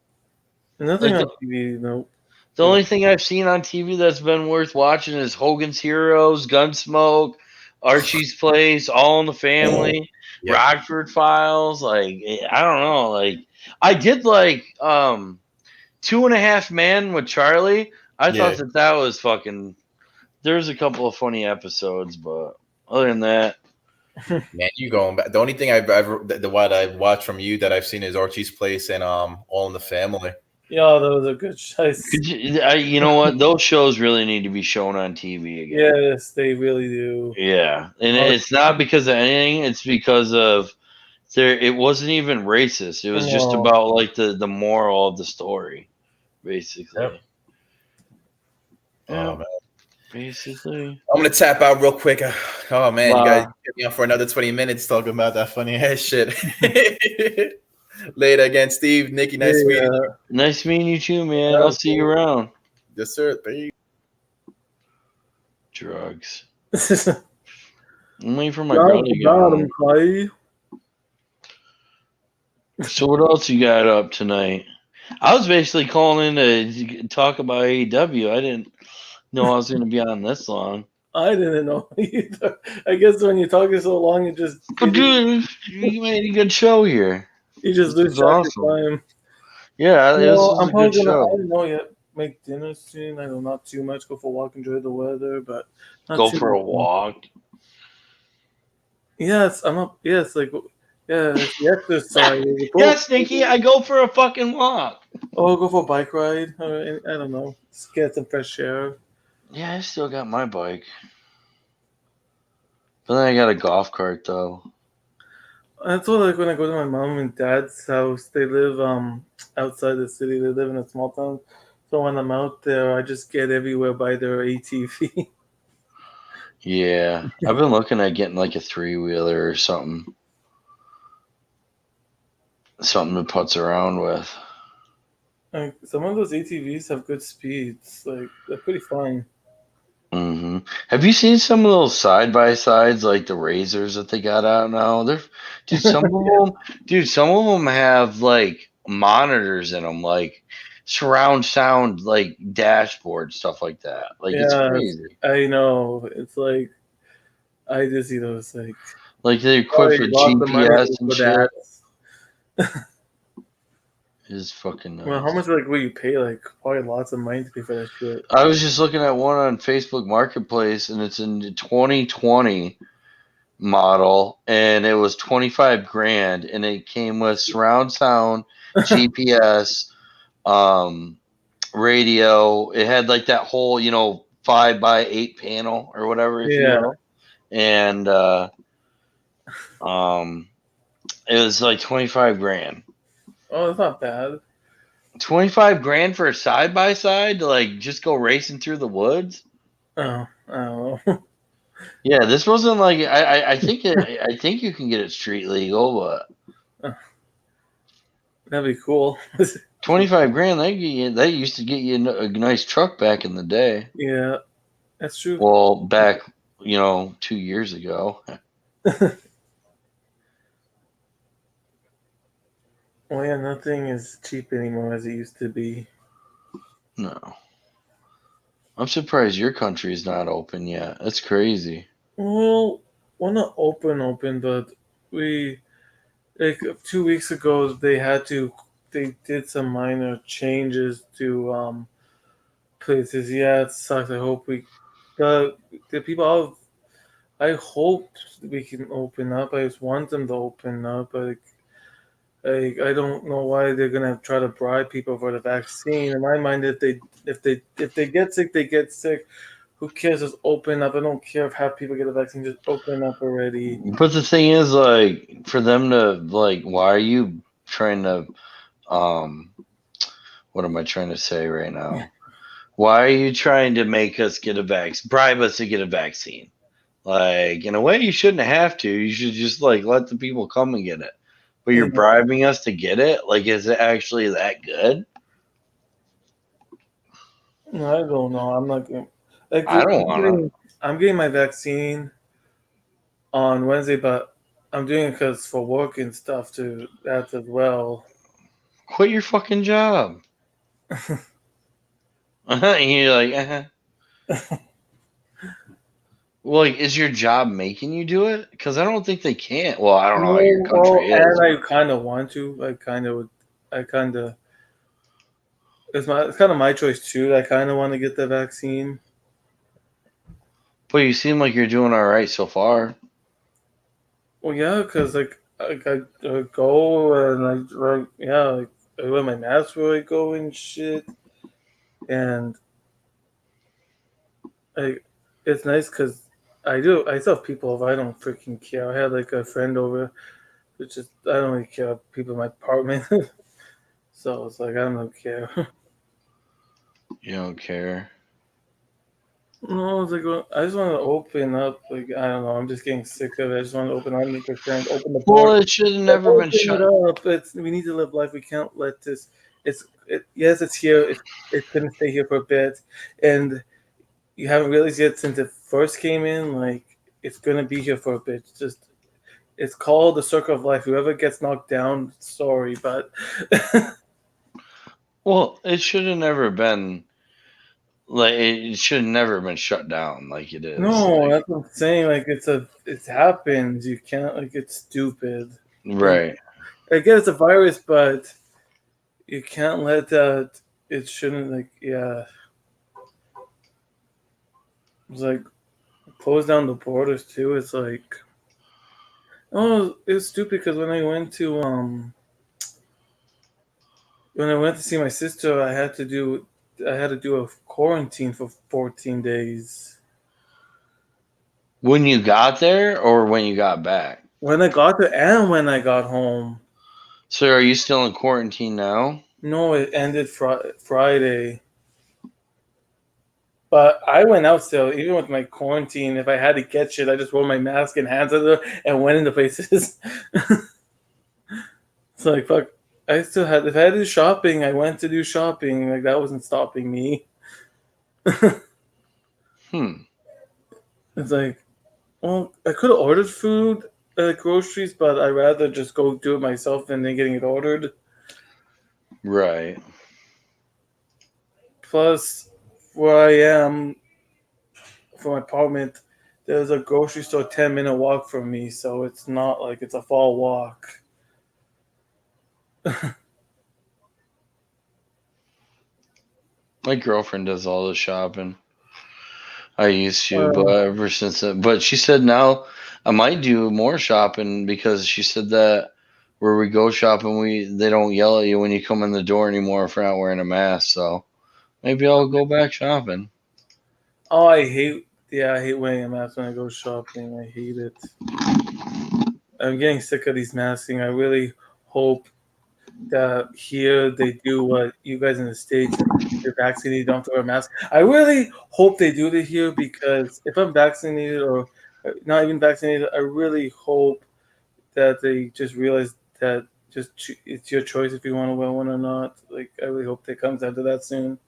nothing like on TV. No. the only thing I've seen on TV that's been worth watching is Hogan's Heroes, Gunsmoke, Archie's Place, All in the Family, Yep. Rockford Files. Like I don't know. Like I did like 2.5 Men with Charlie. I Yeah. thought that was fucking. There's a couple of funny episodes, but other than that, Man, you going back. The only thing the what I've watched from you that I've seen is Archie's Place and All in the Family. Yeah, that was a good choice. you know what? Those shows really need to be shown on TV again. Yes, they really do. Yeah, and Oh, it's not because of anything. It's because of there. It wasn't even racist. It was just no. about like the moral of the story, basically. Yep. Yeah, Oh, man. basically. I'm gonna tap out real quick. Oh man, you guys Wow. get me on for another 20 minutes talking about that funny ass shit. Later again, Steve, Nikki, nice meeting you. Nice meeting you too, man. I'll see you around. Yes, sir. Thank you. Drugs. Yeah. I'm waiting for my brother to get home. Clay. So what else you got up tonight? I was basically calling in to talk about AEW. I didn't know I was going to be on this long. I didn't know either. I guess when you're talking so long, you just But dude, you made a good show here. you just This lose is track awesome. of time. Yeah, You this know, was I'm a probably good gonna. I show. don't know yet. Make dinner soon. I know not too much. Go for a walk, enjoy the weather, but not Go too for a much. walk. Yes, I'm up. Yes, like it's the exercise. Yes, Nikki, I go for a fucking walk. Oh, go for a bike ride. Or, I don't know. Just get some fresh air. Yeah, I still got my bike. But then I got a golf cart though. That's what like when I go to my mom and dad's house. They live outside the city. They live in a small town. So when I'm out there, I just get everywhere by their ATV. Yeah, I've been looking at getting like a 3-wheeler or something. Something to putz around with. Like some of those ATVs have good speeds. Like they're pretty fun. Hmm. Have you seen some of those side by sides, like the Razors that they got out now? Some of them have like monitors in them, like surround sound, like dashboard stuff like that. Like it's Yeah, crazy. I know. It's like I just see those like Like they're equipped with lots of money GPS and for shit. that. It's fucking nuts. Well, how much like will you pay? Like probably lots of money to pay for that shit. I was just looking at one on Facebook Marketplace, and it's in the 2020 model, and it was 25 grand, and it came with surround sound, GPS, radio. It had like that whole 5x8 panel or whatever, if you Yeah. will, and it was like 25 grand. Oh, that's not bad. 25 grand for a side by side to like just go racing through the woods. Oh, I don't know. Yeah, this wasn't like I think I think you can get it street legal, but That'd be cool. 25 grand they used to get you a nice truck back in the day. Yeah, that's true. Well, back 2 years ago. Well, yeah, nothing is cheap anymore as it used to be. No, I'm surprised your country is not open yet. That's crazy. Well, we're not open, but we like 2 weeks ago they did some minor changes to places. Yeah, it sucks. I hope the people I hope we can open up. I just want them to open up. I don't know why they're gonna try to bribe people for the vaccine. In my mind, if they get sick, they get sick. Who cares? Just open up. I don't care if half people get a vaccine. Just open up already. But the thing is, like, for them to like, why are you trying to what am I trying to say right now? Why are you trying to make us get a vaccine, bribe us to get a vaccine? Like, in a way, you shouldn't have to. You should just like let the people come and get it. But you're Yeah. bribing us to get it? Like, is it actually that good? No, I don't know. I'm not getting like I don't want to. I'm getting my vaccine on Wednesday, but I'm doing it because for work and stuff too. That as well. Quit your fucking job. And you're like, Well, like, is your job making you do it? Because I don't think they can't. Well, I don't know No, how your well, country is. and I kind of want to. I kind of would. I kind of. It's kind of my choice too. I kind of want to get the vaccine. But you seem like you're doing all right so far. Well, yeah, because I go and I wear my mask where I go and shit, and I it's nice because I tell people if I don't freaking care. I had like a friend over, which is I don't really care about people in my apartment, so it's like I don't care. You don't care. No, it's like well, I just want to open up. Like I don't know, I'm just getting sick of it. I just want to open up, make a friend, open the Well, door. it should have Like, never been open it shut. up. We need to live life. We can't let this. Yes, it's here. It's gonna stay here for a bit, and you haven't realized yet since it first came in. Like it's gonna be here for a bit. It's called the circle of life. Whoever gets knocked down, sorry, but Well, it should have never been like it should have never been shut down like it is. no, Like, that's what I'm saying. Like it happens. You can't like it's stupid. And right. I get it's a virus, but you can't let that. It shouldn't like yeah. It's like close down the borders too. It's like oh, it's stupid because when I went to see my sister, I had to do a quarantine for 14 days. When you got there or when you got back. When I got there and when I got home. So are you still in quarantine now? No, it ended Friday. But I went out still, even with my quarantine. If I had to get shit, I just wore my mask and hands under and went into places. It's like fuck. I still had if I had to do shopping, I went to do shopping. Like that wasn't stopping me. Hmm. It's like, well, I could have ordered food at groceries, but I'd rather just go do it myself than then getting it ordered. Right. Plus, where I am for my apartment, there's a grocery store 10-minute walk from me, so it's not like it's a far walk. My girlfriend does all the shopping. I used to, but Uh, ever since then, but she said now I might do more shopping because she said that where we go shopping, they don't yell at you when you come in the door anymore if you're not wearing a mask. So maybe I'll go back shopping. oh, I hate wearing a mask when I go shopping. I hate it. I'm getting sick of these masking. I really hope that here they do what you guys in the States, you're vaccinated, you don't have to wear a mask. I really hope they do it here because if I'm vaccinated or not even vaccinated, I really hope that they just realize that it's your choice if you want to wear one or not. Like, I really hope it comes down to that soon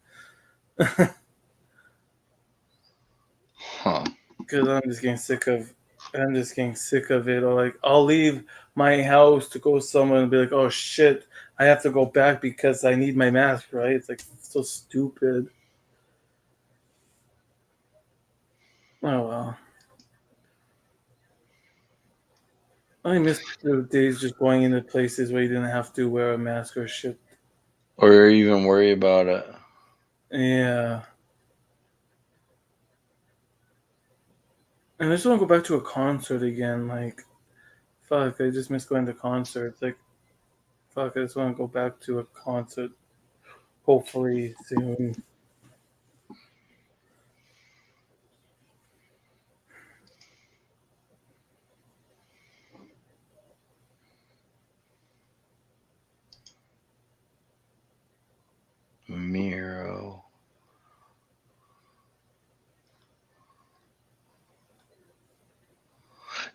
Huh. because I'm just getting sick of it. Or like, I'll leave my house to go somewhere and be like, oh shit, I have to go back because I need my mask, right? It's like so stupid. Oh well. I miss the days just going into places where you didn't have to wear a mask or shit. Or even worry about it. Yeah. And I just want to go back to a concert again. Like, fuck, I just miss going to concerts. Like, fuck, I just want to go back to a concert. Hopefully soon. Miro.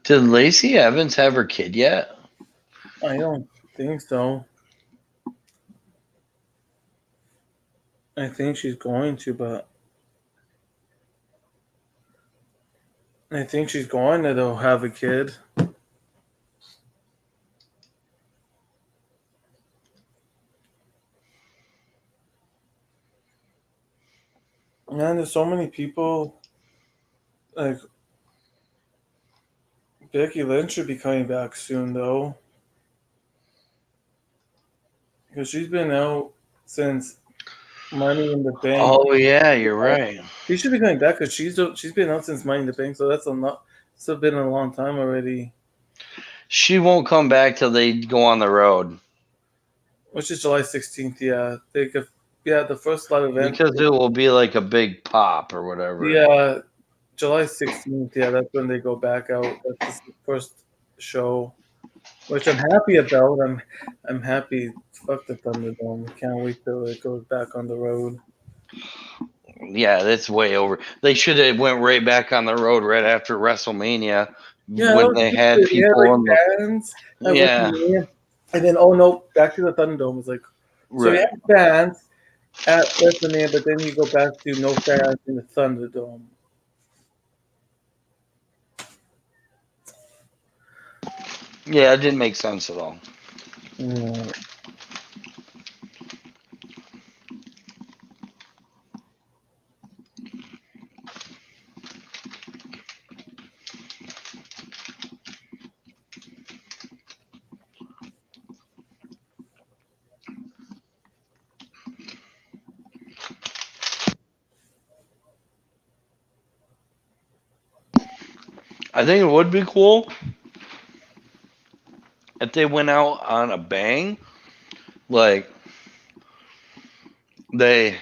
Did Lacey Evans have her kid yet? I don't think so. I think she's going to, but I think she's going to though have a kid. Man, there's so many people. Like Becky Lynch should be coming back soon though, because she's been out since Money in the Bank. Oh yeah, you're right. She should be coming back because she's been out since Money in the Bank, so that's a lot. It's been a long time already. She won't come back till they go on the road Which is July 16th. Yeah, the first live event. because it will be like a big pop or whatever. Yeah, July 16th. Yeah, that's when they go back out. That's the first show, which I'm happy about. I'm happy. Fuck the Thunderdome. Can't wait till it goes back on the road. Yeah, that's way over. They should have went right back on the road right after WrestleMania Yeah, when they had people like on the fans. At yeah. WrestleMania. And then oh no, back to the Thunderdome. It's like so you Right. have fans at WrestleMania, but then you go back to no fans in the Thunderdome. Yeah, it didn't make sense at all. Yeah. I think it would be cool if they went out on a bang, like they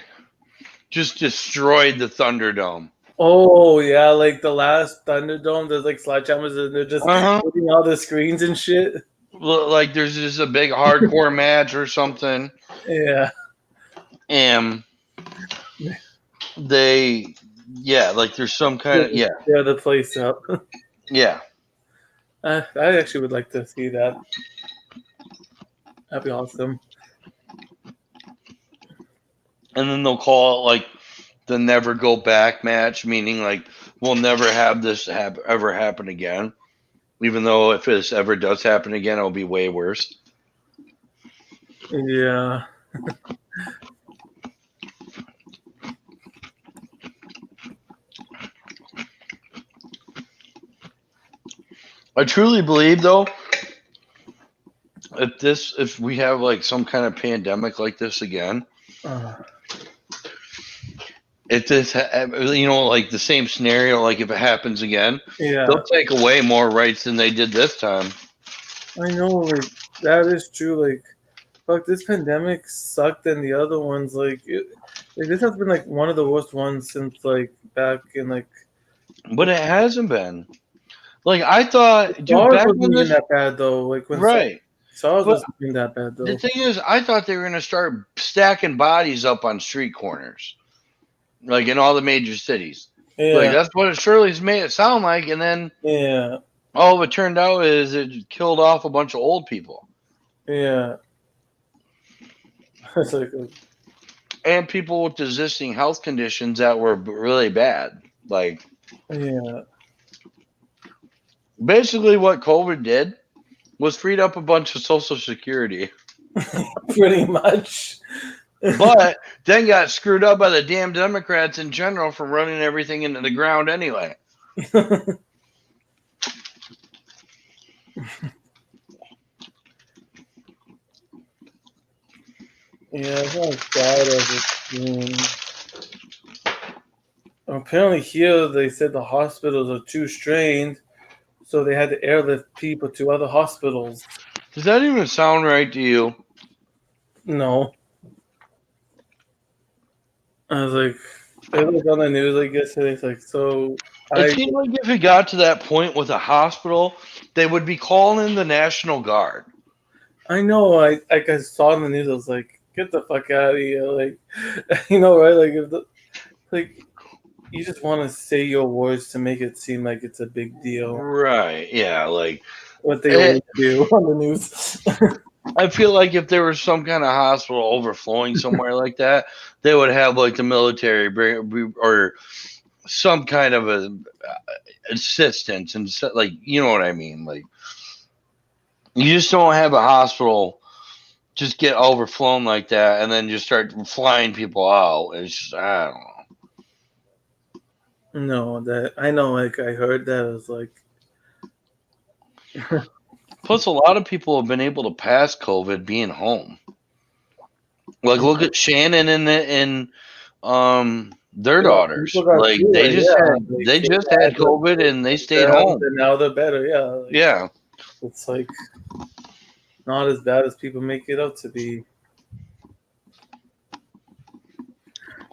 just destroyed the Thunderdome. Oh yeah, like the last Thunderdome, there's like sledgehammers and they're just hitting all the screens and shit. Like there's just a big hardcore match or something, Yeah. and they, like there's some kind of tear the place up. yeah. I actually would like to see that. That'd be awesome. And then they'll call it like the never go back match, meaning like we'll never have this ever happen again. Even though if this ever does happen again, it'll be way worse. Yeah. I truly believe though, if we have like some kind of pandemic like this again, if this like the same scenario, like if it happens again, they'll take away more rights than they did this time. I know, like that is true. Like, fuck, this pandemic sucked than the other ones. Like this has been like one of the worst ones since like back in like. But it hasn't been. Like I thought, dude, back wasn't even that bad though. Like when SARS wasn't even that bad though. The thing is, I thought they were gonna start stacking bodies up on street corners, like in all the major cities. Yeah. Like that's what it surely's made it sound like, and then all it turned out is it killed off a bunch of old people. Yeah. It's like and people with existing health conditions that were really bad. Like basically what COVID did was freed up a bunch of Social Security. Pretty much. But then got screwed up by the damn Democrats in general for running everything into the ground anyway. Yeah, it's not as bad as it seems. Apparently here they said the hospitals are too strained, so they had to airlift people to other hospitals. Does that even sound right to you? No. I was like, it was on the news like yesterday. It's like, so it seemed like if it got to that point with a hospital, they would be calling in the National Guard. I know. I saw in the news. I was like, get the fuck out of here! Like, right? Like, you just want to say your words to make it seem like it's a big deal, right? Yeah, like what they always do on the news. I feel like if there was some kind of hospital overflowing somewhere like that, they would have like the military bring or some kind of a assistance and like you know what I mean. Like you just don't have a hospital just get overflown like that and then just start flying people out. It's just I don't know. No, that I know. Like I heard that it was like, Plus, a lot of people have been able to pass COVID being home. Like, look at Shannon and their yeah, daughters. people got Like, cured. Yeah, they just had COVID and they stayed and home. now they're better. Yeah, like, Yeah, it's like not as bad as people make it out to be.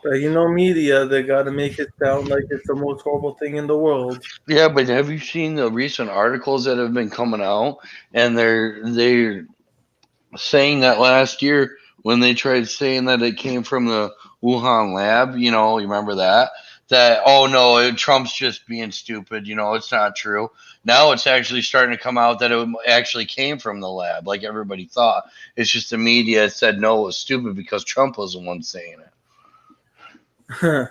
But you know, media, they got to make it sound like it's the most horrible thing in the world. yeah. But have you seen the recent articles that have been coming out? And they're saying that last year when they tried saying that it came from the Wuhan lab, you know, you remember that? That, oh no, Trump's just being stupid, you know, it's not true. Now it's actually starting to come out that it actually came from the lab, like everybody thought. It's just the media said no, it was stupid because Trump was the one saying it.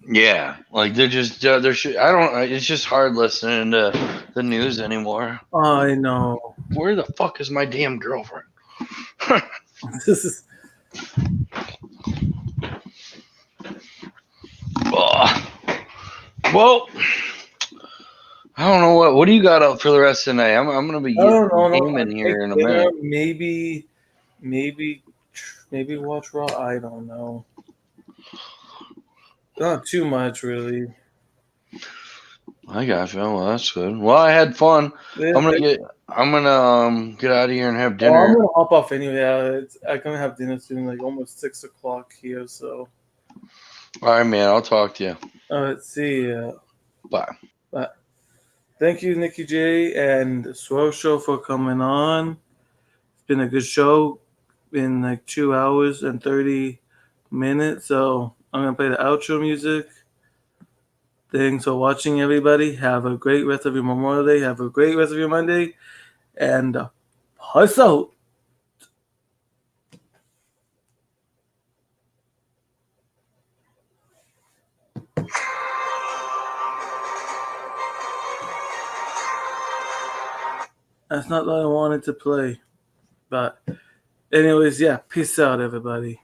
Yeah, like they're just, I don't, it's just hard listening to the news anymore. I know. Where the fuck is my damn girlfriend? This is Well, I don't know what do you got up for the rest of the night. I'm gonna be I don't know. No, gaming here in a dinner, minute. maybe watch Raw. I don't know. Not too much, really. I got you. Well, that's good. Well, I had fun. I'm gonna get out of here and have dinner. I'm gonna hop off anyway. I'm gonna have dinner soon, like almost 6 o'clock here. So, All right, man. I'll talk to you. all right, see ya. Bye. Bye. Thank you, Nikki J and Swell Show for coming on. It's been a good show. Been like 2 hours and 30 minutes. So I'm gonna play the outro music. Thanks for watching, everybody. Have a great rest of your Memorial Day. Have a great rest of your Monday. And peace out. That's not what I wanted to play. But anyways, yeah, peace out, everybody.